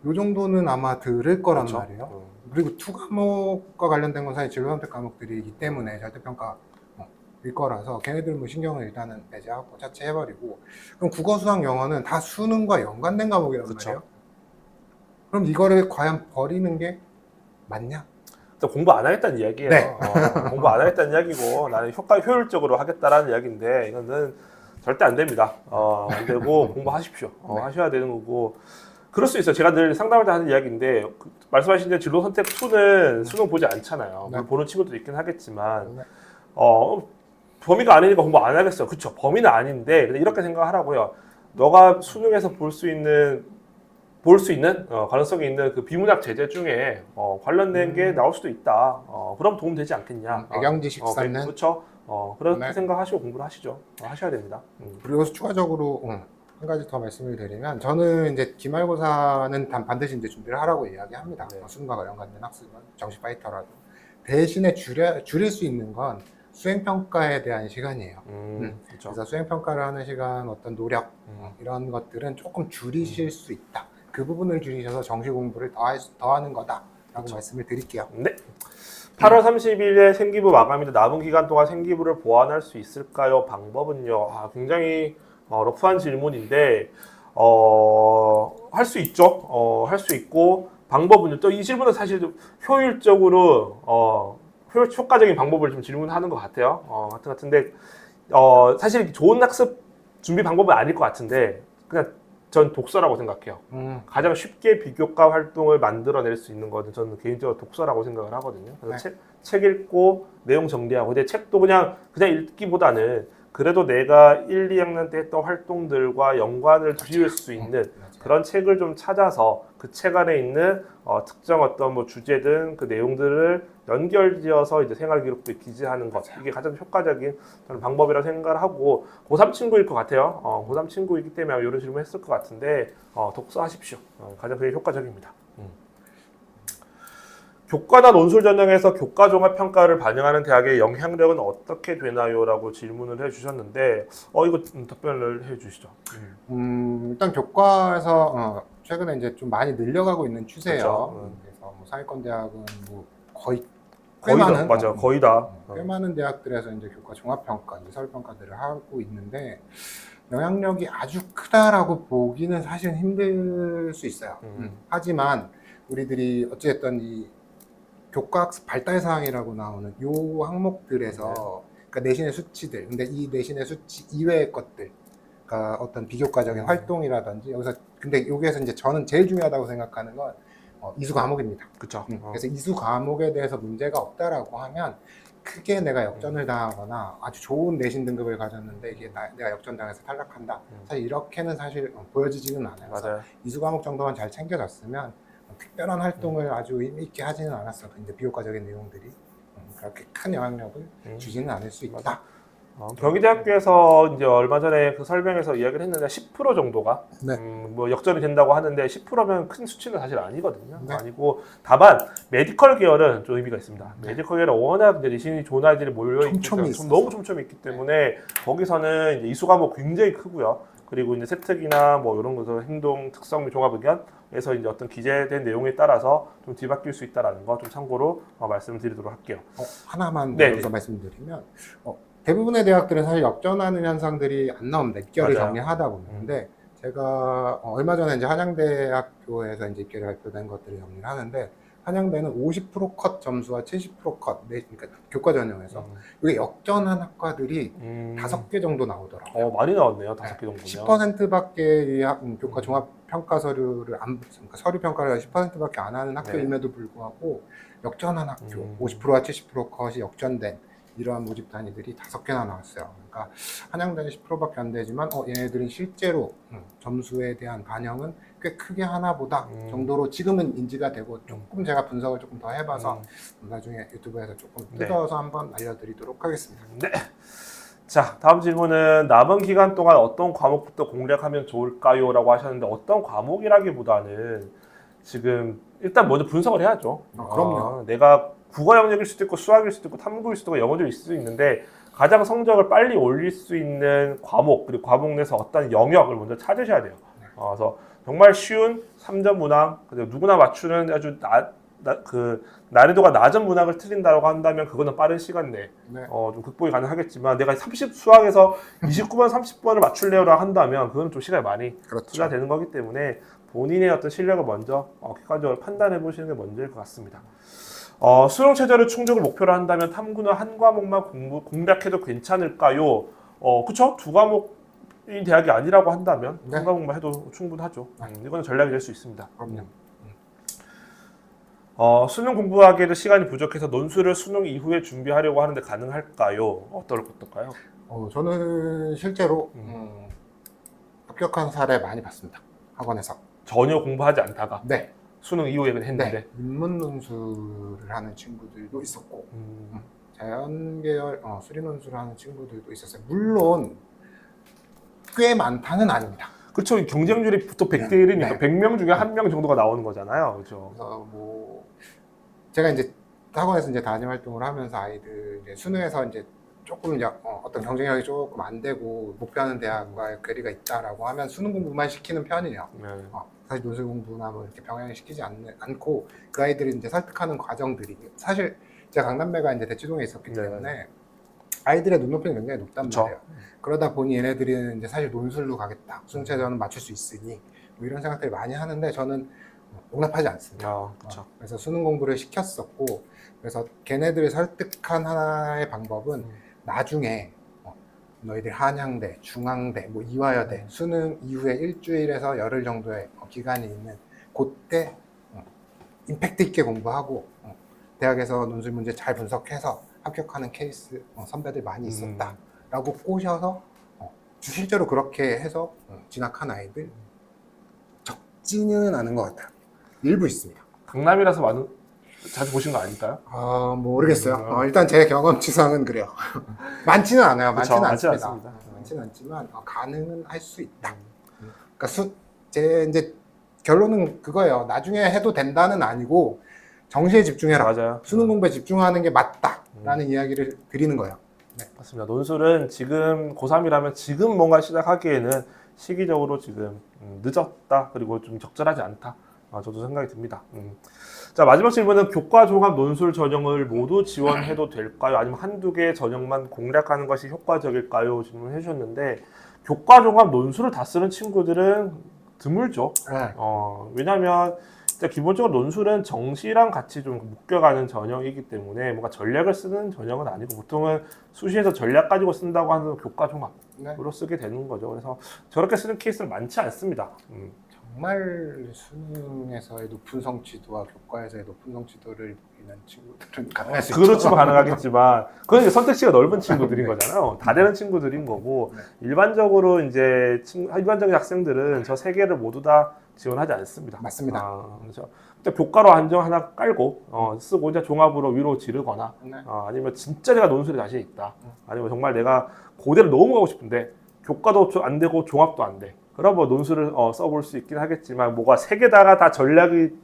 Speaker 2: 요 정도는 아마 들을 거란
Speaker 1: 그렇죠.
Speaker 2: 말이에요. 그리고 투 과목과 관련된 건 사실 진로 선택 과목들이기 때문에 절대평가일 거라서 걔네들 뭐 신경을 일단은 배제하고 자체해버리고, 그럼 국어, 수학, 영어는 다 수능과 연관된 과목이란
Speaker 1: 그쵸.
Speaker 2: 말이에요. 그럼 이거를 과연 버리는 게 맞냐?
Speaker 1: 공부 안 하겠다는 이야기예요.
Speaker 2: 네.
Speaker 1: 공부 안 하겠다는 이야기고 나는 효율적으로 하겠다라는 이야기인데 이거는 절대 안 됩니다. 안 되고 공부하십시오.
Speaker 2: 네.
Speaker 1: 하셔야 되는 거고. 그럴 수 있어요. 제가 늘 상담할 때 하는 이야기인데 말씀하신 대로 진로 선택 2는 수능 보지 않잖아요.
Speaker 2: 네.
Speaker 1: 보는 친구도 있긴 하겠지만
Speaker 2: 네.
Speaker 1: 범위가 아니니까 공부 안 하겠어요. 그렇죠. 범위는 아닌데 근데 이렇게 생각하라고요. 너가 수능에서 볼 수 있는 가능성이 있는 그 비문학 제재 중에 관련된 게 나올 수도 있다. 그럼 도움 되지 않겠냐.
Speaker 2: 배경지식 쌓는.
Speaker 1: 그렇죠. 그렇게
Speaker 2: 네.
Speaker 1: 생각하시고 공부를 하시죠. 하셔야 됩니다.
Speaker 2: 그리고 추가적으로 한 가지 더 말씀을 드리면, 저는 이제 기말고사는 반드시 이제 준비를 하라고 이야기합니다.
Speaker 1: 네.
Speaker 2: 수능과 연관된 학습은 정시 파이터라도 대신에 줄일 수 있는 건 수행평가에 대한 시간이에요.
Speaker 1: 그렇죠.
Speaker 2: 그래서 수행평가를 하는 시간, 어떤 노력 이런 것들은 조금 줄이실 수 있다. 그 부분을 줄이셔서 정시 공부를 더하는 거다라고
Speaker 1: 그렇죠.
Speaker 2: 말씀을 드릴게요.
Speaker 1: 네. 8월 30일에 생기부 마감인데 남은 기간 동안 생기부를 보완할 수 있을까요? 방법은요. 굉장히 러프한 질문인데 할 수 있죠. 할 수 있고 방법은요. 또 이 질문은 사실 좀 효율적으로 효과적인 방법을 좀 질문하는 것 같아요. 같은데 사실 좋은 학습 준비 방법은 아닐 것 같은데 그냥 전 독서라고 생각해요. 가장 쉽게 비교과 활동을 만들어낼 수 있는 것은 저는 개인적으로 독서라고 생각을 하거든요. 그래서
Speaker 2: 네.
Speaker 1: 책 읽고 내용 정리하고 근데 책도 그냥 읽기보다는 그래도 내가 1, 2학년 때 했던 활동들과 연관을 지을 수 있는 그런 책을 좀 찾아서 그 책 안에 있는 특정 어떤 뭐 주제든 그 내용들을 연결지어서 이제 생활기록부에 기재하는 것 이게 가장 효과적인 저는 방법이라고 생각을 하고 고3 친구일 것 같아요. 고3 친구이기 때문에 이런 질문 했을 것 같은데 독서하십시오. 가장 그게 효과적입니다. 교과나 논술 전형에서 교과 종합 평가를 반영하는 대학의 영향력은 어떻게 되나요? 라고 질문을 해주셨는데 이거 답변을 해주시죠.
Speaker 2: 일단 교과에서 최근에 이제 좀 많이 늘려가고 있는 추세예요.
Speaker 1: 그렇죠.
Speaker 2: 그래서 뭐 상위권 대학은 뭐 꽤
Speaker 1: 거의 다
Speaker 2: 많은
Speaker 1: 맞아, 거의 다.
Speaker 2: 꽤 많은 대학들에서 이제 교과 종합 평가, 이제 서울 평가들을 하고 있는데 영향력이 아주 크다라고 보기는 사실 힘들 수 있어요. 하지만 우리들이 어찌됐든 이 교과 학습 발달 사항이라고 나오는 요 항목들에서 그러니까 내신의 수치들, 근데 이 내신의 수치 이외의 것들, 그러니까 어떤 비교과적인 활동이라든지 여기서 근데 여기에서 이제 저는 제일 중요하다고 생각하는 건 이수 과목입니다.
Speaker 1: 그렇죠.
Speaker 2: 그래서 이수 과목에 대해서 문제가 없다라고 하면 크게 내가 역전을 당하거나 아주 좋은 내신 등급을 가졌는데 이게 내가 역전당해서 탈락한다. 사실 이렇게는 사실 보여지지는 않아요.
Speaker 1: 맞아요.
Speaker 2: 이수 과목 정도만 잘 챙겨졌으면 특별한 활동을 아주 의미 있게 하지는 않았어도 이제 비효과적인 내용들이 그렇게 큰 영향력을 주지는 않을 수 있다.
Speaker 1: 경희대학교에서 이제 얼마 전에 그 설명에서 이야기를 했는데 10% 정도가
Speaker 2: 네.
Speaker 1: 뭐 역전이 된다고 하는데 10%면 큰 수치는 사실 아니거든요.
Speaker 2: 네.
Speaker 1: 아니고 다만 메디컬 계열은 좀 의미가 있습니다. 메디컬 계열은 워낙 이제 내신이 좋은 아이들이 몰려 있기 때문에 너무 촘촘히 있기 때문에 거기서는 이제 이수 과목 굉장히 크고요. 그리고 이제 세특이나 뭐 이런 것들 행동 특성 및 종합 의견에서 이제 어떤 기재된 내용에 따라서 좀 뒤바뀔 수 있다라는 거 좀 참고로 말씀을 드리도록 할게요.
Speaker 2: 하나만
Speaker 1: 네.
Speaker 2: 더 말씀드리면 대부분의 대학들은 사실 역전하는 현상들이 안 나옵니다. 입결을
Speaker 1: 맞아요.
Speaker 2: 정리하다 보면. 근데 제가 얼마 전에 이제 한양대학교에서 이제 입결이 발표된 것들을 정리를 하는데 한양대는 50% 컷 점수와 70% 컷, 그러니까 교과 전형에서 이게 역전한 학과들이 5개 정도 나오더라고요.
Speaker 1: 많이 나왔네요. 5개 정도면.
Speaker 2: 10%밖에 교과 종합 평가 서류를 그러니까 서류 평가를 10%밖에 안 하는 학교임에도 불구하고 역전한 학교, 50%와 70% 컷이 역전된 이러한 모집 단위들이 5개나 나왔어요. 그러니까 한양대는 10%밖에 안 되지만 얘네들은 실제로 점수에 대한 반영은 꽤 크게 하나보다 정도로 지금은 인지가 되고 조금 제가 분석을 조금 더 해봐서 나중에 유튜브에서 조금 뜯어서 한번 알려드리도록 하겠습니다.
Speaker 1: 네. 자, 다음 질문은 남은 기간 동안 어떤 과목부터 공략하면 좋을까요? 라고 하셨는데 어떤 과목이라기보다는 지금 일단 먼저 분석을 해야죠.
Speaker 2: 그럼요.
Speaker 1: 내가 국어 영역일 수도 있고 수학일 수도 있고 탐구일 수도 있고 영어일 수도 있는데 가장 성적을 빨리 올릴 수 있는 과목 그리고 과목 내에서 어떤 영역을 먼저 찾으셔야 돼요. 그래서 정말 쉬운 3점 문항 그리고 누구나 맞추는 아주 난이도가 낮은 문항을 틀린다고 한다면 그거는 빠른 시간 내에 좀 극복이 가능하겠지만 내가 30 수학에서 29번 30번을 맞출래요라고 한다면 그거는 좀 시간이 많이 투자되는 거기 때문에 본인의 어떤 실력을 먼저 객관적으로 판단해 보시는 게 먼저일 것 같습니다. 수능 최저를 충족을 목표로 한다면 탐구는 한 과목만 공략해도 괜찮을까요? 그쵸? 2과목인 대학이 아니라고 한다면 한 과목만 해도 충분하죠. 이거는 전략이 될 수 있습니다.
Speaker 2: 그럼요.
Speaker 1: 수능 공부하기에도 시간이 부족해서 논술을 수능 이후에 준비하려고 하는데 가능할까요? 어떨까요?
Speaker 2: 저는 실제로 합격한 사례 많이 봤습니다. 학원에서.
Speaker 1: 전혀 공부하지 않다가
Speaker 2: 네.
Speaker 1: 수능 이후에 했는데
Speaker 2: 네. 인문 논술을 하는 친구들도 있었고 자연 계열 수리 논술을 하는 친구들도 있었어요. 물론 꽤 많다는 아닙니다.
Speaker 1: 그렇죠. 경쟁률이 보통 100대 1이니까 100명 중에 1명 정도가 나오는 거잖아요. 그렇죠.
Speaker 2: 그래서 뭐 제가 이제 학원에서 이제 담임 활동을 하면서 아이들 이제 수능에서 이제 조금 이제 어떤 경쟁력이 조금 안 되고 목표하는 대학과의 괴리가 있다라고 하면 수능 공부만 시키는 편이에요. 사실 논술 공부나 뭐 이렇게 병행을 시키지 않고 그 아이들이 이제 설득하는 과정들이 사실 제가 강남매가 이제 대치동에 있었기 때문에 아이들의 눈높이는 굉장히 높단 말이에요. 그러다 보니 얘네들은 이제 사실 논술로 가겠다. 수능 최저는 맞출 수 있으니 뭐 이런 생각들을 많이 하는데 저는 용납하지 않습니다. 그래서 수능 공부를 시켰었고 그래서 걔네들을 설득한 하나의 방법은 나중에 너희들 한양대, 중앙대, 뭐 이화여대 수능 이후에 일주일에서 열흘 정도의 기간이 있는 그때 임팩트 있게 공부하고 대학에서 논술 문제 잘 분석해서 합격하는 케이스 선배들 많이 있었다라고 꼬셔서 실제로 그렇게 해서 진학한 아이들 적지는 않은 것 같아요. 일부 있습니다.
Speaker 1: 강남이라서 자주 보신 거 아닐까요?
Speaker 2: 모르겠어요. 일단 제 경험치상은 그래요. 많지는 않아요. 많지는 않습니다. 많지는 않지만 가능은 할 수 있다. 그러니까 제 이제 결론은 그거예요. 나중에 해도 된다는 아니고 정시에 집중해라.
Speaker 1: 맞아요.
Speaker 2: 수능 공부에 집중하는 게 맞다라는 이야기를 드리는 거예요.
Speaker 1: 네. 맞습니다. 논술은 지금 고3이라면 지금 뭔가 시작하기에는 시기적으로 지금 늦었다. 그리고 좀 적절하지 않다. 저도 생각이 듭니다. 자, 마지막 질문은 교과 종합 논술 전형을 모두 지원해도 될까요? 아니면 한두 개의 전형만 공략하는 것이 효과적일까요? 질문을 해주셨는데 교과 종합 논술을 다 쓰는 친구들은 드물죠. 왜냐하면 기본적으로 논술은 정시랑 같이 좀 묶여가는 전형이기 때문에 뭔가 전략을 쓰는 전형은 아니고 보통은 수시에서 전략 가지고 쓴다고 하는 교과 종합으로 쓰게 되는 거죠. 그래서 저렇게 쓰는 케이스는 많지 않습니다.
Speaker 2: 정말 수능에서의 높은 성취도와 교과에서의 높은 성취도를 보이는 친구들은 가능할 수 있죠.
Speaker 1: 그렇지만 가능하겠지만 그건 이제 선택지가 넓은 친구들인 거잖아요. 다 되는 친구들인 거고 일반적으로 이제 일반적인 학생들은 저 세 개를 모두 다 지원하지 않습니다.
Speaker 2: 맞습니다.
Speaker 1: 그렇죠. 일단 교과로 한정 하나 깔고 쓰고 이제 종합으로 위로 지르거나
Speaker 2: 네.
Speaker 1: 아니면 진짜 내가 논술에 자신 있다. 아니면 정말 내가 고대를 너무 가고 싶은데 교과도 안 되고 종합도 안 돼. 그러면 논술을 써볼 수 있긴 하겠지만 뭐가 세 개다가 다 전략을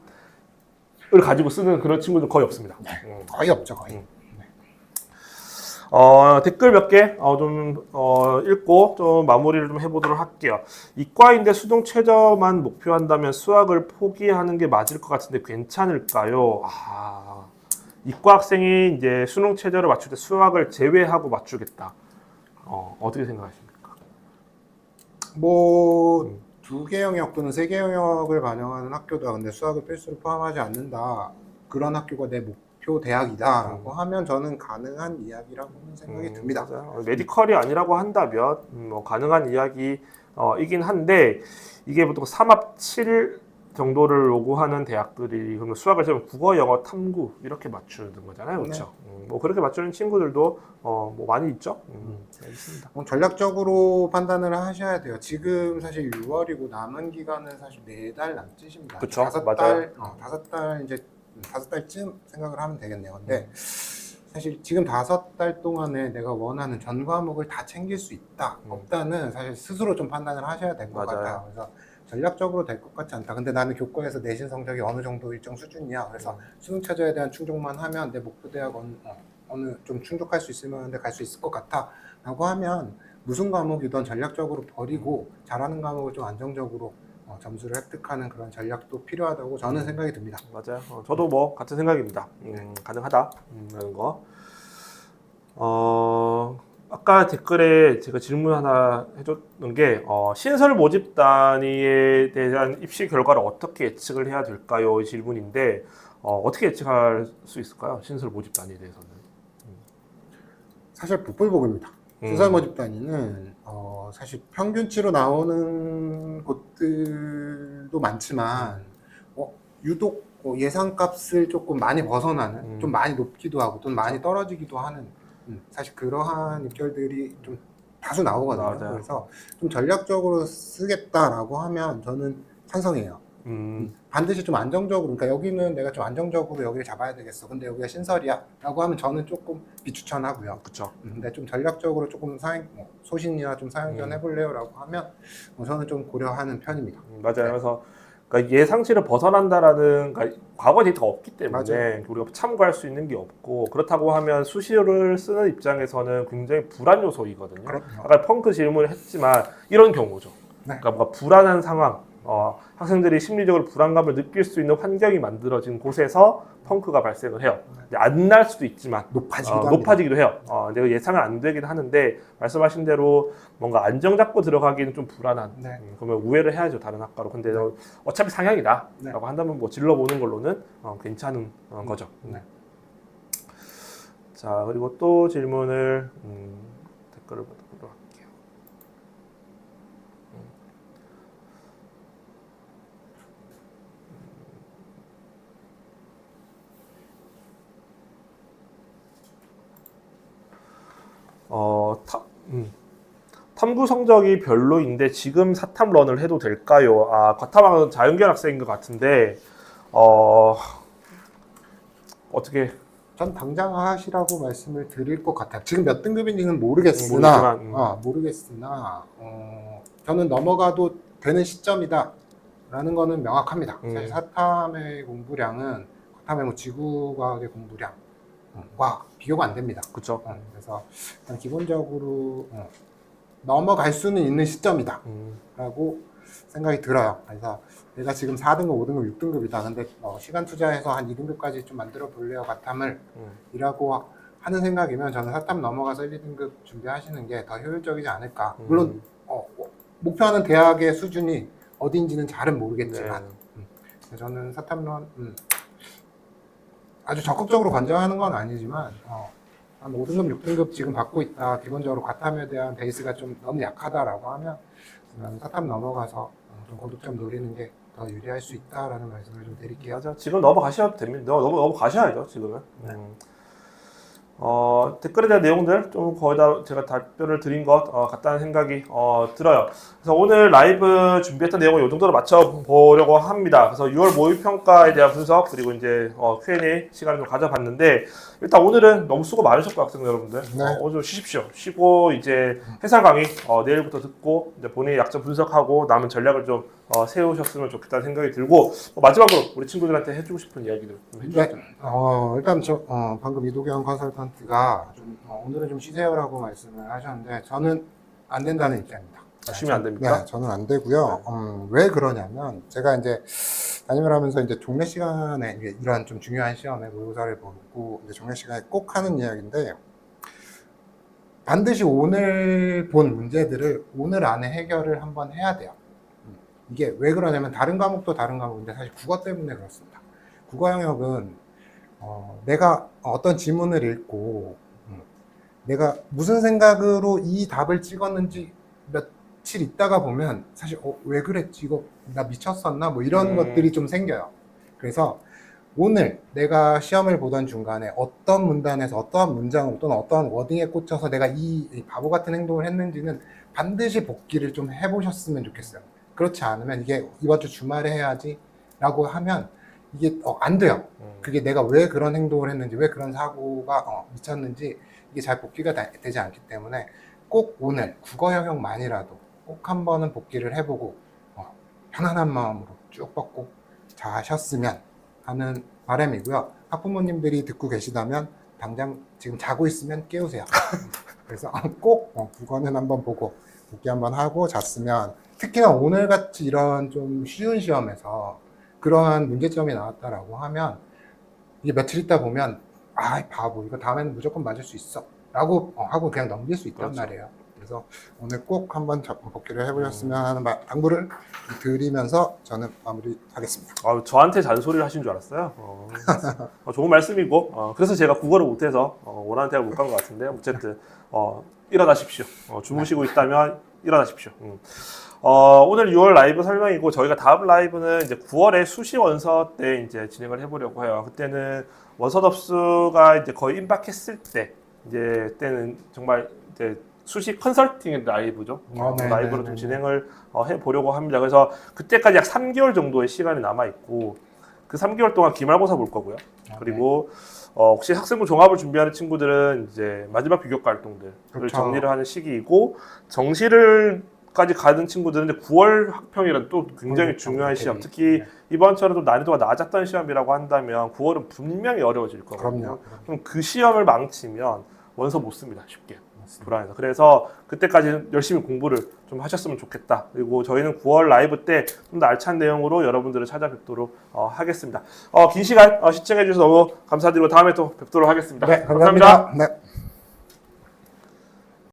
Speaker 1: 가지고 쓰는 그런 친구들 거의 없습니다.
Speaker 2: 거의 없죠, 거의.
Speaker 1: 댓글 몇 개 좀 읽고 좀 마무리를 좀 해보도록 할게요. 이과인데 수능 최저만 목표한다면 수학을 포기하는 게 맞을 것 같은데 괜찮을까요? 이과 학생이 이제 수능 최저를 맞출 때 수학을 제외하고 맞추겠다. 어떻게 생각하십니까?
Speaker 2: 뭐 2개 영역 또는 3개 영역을 반영하는 학교다. 근데 수학을 필수로 포함하지 않는다. 그런 학교가 내 목표 대학이다라고 하면 저는 가능한 이야기라고는 생각이 듭니다.
Speaker 1: 맞아요. 메디컬이 아니라고 한다면 뭐 가능한 이야기이긴 한데 이게 보통 3합 7 정도를 요구하는 대학들이 그러면 수학을 지금 국어, 영어, 탐구 이렇게 맞추는 거잖아요, 그렇죠? 뭐 그렇게 맞추는 친구들도 뭐 많이 있죠. 알겠습니다.
Speaker 2: 전략적으로 판단을 하셔야 돼요. 지금 사실 6월이고 남은 기간은 사실 4달 남짓입니다.
Speaker 1: 그쵸,
Speaker 2: 5달, 5달 이제 5달쯤 생각을 하면 되겠네요. 근데 사실 지금 5달 동안에 내가 원하는 전 과목을 다 챙길 수 있다, 없다는 사실 스스로 좀 판단을 하셔야 될 것
Speaker 1: 맞아요.
Speaker 2: 같아요. 그래서 전략적으로 될 것 같지 않다. 근데 나는 교과에서 내신 성적이 어느 정도 일정 수준이야. 그래서 수능 최저에 대한 충족만 하면 내 목표 대학 어느 좀 충족할 수 있을 만한데 갈 수 있을 것 같아 라고 하면 무슨 과목이든 전략적으로 버리고 잘하는 과목을 좀 안정적으로 점수를 획득하는 그런 전략도 필요하다고 저는 생각이 듭니다.
Speaker 1: 맞아요. 저도 뭐 같은 생각입니다. 가능하다라는 거. 아까 댓글에 제가 질문 하나 해줬던 게 신설 모집 단위에 대한 입시 결과를 어떻게 예측을 해야 될까요? 이 질문인데 어떻게 예측할 수 있을까요? 신설 모집 단위에 대해서는.
Speaker 2: 사실 북불복입니다. 신설 모집 단위는 사실 평균치로 나오는 곳들도 많지만 유독 예상값을 조금 많이 벗어나는 좀 많이 높기도 하고 또는 많이 떨어지기도 하는 사실 그러한 입결들이 좀 다수 나오거든요.
Speaker 1: 맞아요.
Speaker 2: 그래서 좀 전략적으로 쓰겠다라고 하면 저는 찬성이에요. 반드시 좀 안정적으로, 그러니까 여기는 내가 좀 안정적으로 여기를 잡아야 되겠어. 근데 여기가 신설이야 라고 하면 저는 조금 비추천하고요.
Speaker 1: 그렇죠.
Speaker 2: 근데 좀 전략적으로 조금 소신이나 좀 사행전 해볼래요 라고 하면 저는 좀 고려하는 편입니다.
Speaker 1: 맞아요. 그래서 그러니까 예상치를 벗어난다라는 그러니까 과거 데이터가 없기 때문에
Speaker 2: 맞아요.
Speaker 1: 우리가 참고할 수 있는 게 없고 그렇다고 하면 수시를 쓰는 입장에서는 굉장히 불안 요소이거든요.
Speaker 2: 그렇죠.
Speaker 1: 아까 펑크 질문을 했지만 이런 경우죠.
Speaker 2: 네.
Speaker 1: 그러니까 뭔가 불안한 상황, 학생들이 심리적으로 불안감을 느낄 수 있는 환경이 만들어진 곳에서 펑크가 발생을 해요. 안 날 수도 있지만 높아지기도 해요. 내가 예상은 안 되긴 하는데 말씀하신 대로 뭔가 안정 잡고 들어가기는 좀 불안한.
Speaker 2: 네.
Speaker 1: 그러면 우회를 해야죠 다른 학과로. 근데 어차피 상향이다라고 한다면 뭐 질러보는 걸로는 괜찮은 거죠.
Speaker 2: 네.
Speaker 1: 자 그리고 또 질문을 댓글을 보도록 할게요. 탐구 성적이 별로인데 지금 사탐런을 해도 될까요? 과탐학은 자연계열 학생인 것 같은데 어떻게
Speaker 2: 전 당장 하시라고 말씀을 드릴 것 같아요. 지금 몇 등급인지는 모르겠으나 저는 넘어가도 되는 시점이다 라는 거는 명확합니다. 사실 사탐의 공부량은 과탐의 뭐 지구과학의 공부량과 비교가 안 됩니다.
Speaker 1: 그렇죠.
Speaker 2: 그래서 일단 기본적으로 넘어갈 수는 있는 시점이다 라고 생각이 들어요. 그래서 내가 지금 4등급, 5등급, 6등급이다. 근데 시간 투자해서 한 2등급까지 좀 만들어 볼래요, 과탐을 이라고 하는 생각이면 저는 사탐 넘어가서 1, 2등급 준비하시는 게 더 효율적이지 않을까. 물론 목표하는 대학의 수준이 어디인지는 잘은 모르겠지만 저는 사탐론 아주 적극적으로 권장하는 건 아니지만 한 5등급, 6등급 지금 받고 있다. 기본적으로 과탐에 대한 베이스가 좀 너무 약하다라고 하면 사탐 넘어가서 좀 고득점 노리는 게 더 유리할 수 있다라는 말씀을 좀 드릴게요.
Speaker 1: 맞아. 지금 넘어가셔도 됩니다. 넘어가셔야죠 지금은. 댓글에 대한 내용들 좀 거의 다 제가 답변을 드린 것 같다는 생각이 들어요. 그래서 오늘 라이브 준비했던 내용을 이 정도로 맞춰보려고 합니다. 그래서 6월 모의평가에 대한 분석 그리고 이제 Q&A 시간을 좀 가져봤는데 일단 오늘은 너무 수고 많으셨고 학생 여러분들
Speaker 2: 네.
Speaker 1: 오늘 좀 쉬십시오. 쉬고 이제 해설 강의 내일부터 듣고 이제 본인의 약점 분석하고 남은 전략을 좀 세우셨으면 좋겠다는 생각이 들고 마지막으로 우리 친구들한테 해주고 싶은 이야기들 좀 해주시죠.
Speaker 2: 네. 일단 방금 이도경 컨설턴트가 오늘은 좀 쉬세요라고 말씀을 하셨는데 저는 안 된다는 입장입니다.
Speaker 1: 쉬면 안 됩니까?
Speaker 2: 네, 저는 안 되고요. 왜 그러냐면 제가 이제 담임을 하면서 이제 종례 시간에 이런 좀 중요한 시험에 모의고사를 보고 이제 종례 시간에 꼭 하는 이야기인데 반드시 오늘 본 문제들을 오늘 안에 해결을 한번 해야 돼요. 이게 왜 그러냐면 다른 과목도 다른 과목인데 사실 국어 때문에 그렇습니다. 국어 영역은 내가 어떤 지문을 읽고 내가 무슨 생각으로 이 답을 찍었는지 며칠 있다가 보면 사실 왜 그랬지 이거 나 미쳤었나 뭐 이런 것들이 좀 생겨요. 그래서 오늘 내가 시험을 보던 중간에 어떤 문단에서 어떠한 문장 또는 어떠한 워딩에 꽂혀서 내가 이 바보 같은 행동을 했는지는 반드시 복기를 좀 해보셨으면 좋겠어요. 그렇지 않으면 이게 이번 주 주말에 해야지 라고 하면 이게 안 돼요. 그게 내가 왜 그런 행동을 했는지 왜 그런 사고가 미쳤는지 이게 잘 복기가 되지 않기 때문에 꼭 오늘 국어 영역만이라도 꼭 한 번은 복기를 해보고 편안한 마음으로 쭉 뻗고 자셨으면 하는 바람이고요. 학부모님들이 듣고 계시다면 당장 지금 자고 있으면 깨우세요. 그래서 꼭 국어는 한번 보고 복기 한번 하고 잤으면 특히나 오늘같이 이런 좀 쉬운 시험에서 그러한 문제점이 나왔다라고 하면 이게 며칠 있다 보면 바보 이거 다음에는 무조건 맞을 수 있어 라고 하고 그냥 넘길 수 있단
Speaker 1: 그렇죠.
Speaker 2: 말이에요. 그래서 오늘 꼭 한번 복기를 해보셨으면 하는 당부를 드리면서 저는 마무리하겠습니다.
Speaker 1: 저한테 잔소리를 하신 줄 알았어요. 좋은 말씀이고 그래서 제가 국어를 못해서 원하는 대학 못 간 것 같은데 어쨌든 일어나십시오. 주무시고 있다면 일어나십시오. 오늘 6월 라이브 설명이고 저희가 다음 라이브는 이제 9월에 수시 원서 때 이제 진행을 해보려고 해요. 그때는 원서 접수가 이제 거의 임박했을 때 이제 때는 정말 이제 수시 컨설팅 라이브죠. 라이브로 좀 진행을 해보려고 합니다. 그래서 그때까지 약 3개월 정도의 시간이 남아 있고 그 3개월 동안 기말고사 볼 거고요. 그리고 혹시 학생부 종합을 준비하는 친구들은 이제 마지막 비교과 활동들을
Speaker 2: 그렇죠.
Speaker 1: 정리를 하는 시기이고 정시를까지 가는 친구들은 이제 9월 학평이라는 또 굉장히 중요한 시험. 특히 이번처럼 좀 난이도가 낮았던 시험이라고 한다면 9월은 분명히 어려워질 거거든요.
Speaker 2: 그럼요.
Speaker 1: 그럼 그 시험을 망치면 원서 못 씁니다. 쉽게. 불안해서. 그래서 그때까지 열심히 공부를 좀 하셨으면 좋겠다. 그리고 저희는 9월 라이브 때 좀 더 알찬 내용으로 여러분들을 찾아뵙도록 하겠습니다. 긴 시간 시청해 주셔서 너무 감사드리고 다음에 또 뵙도록 하겠습니다.
Speaker 2: 네, 감사합니다. 네.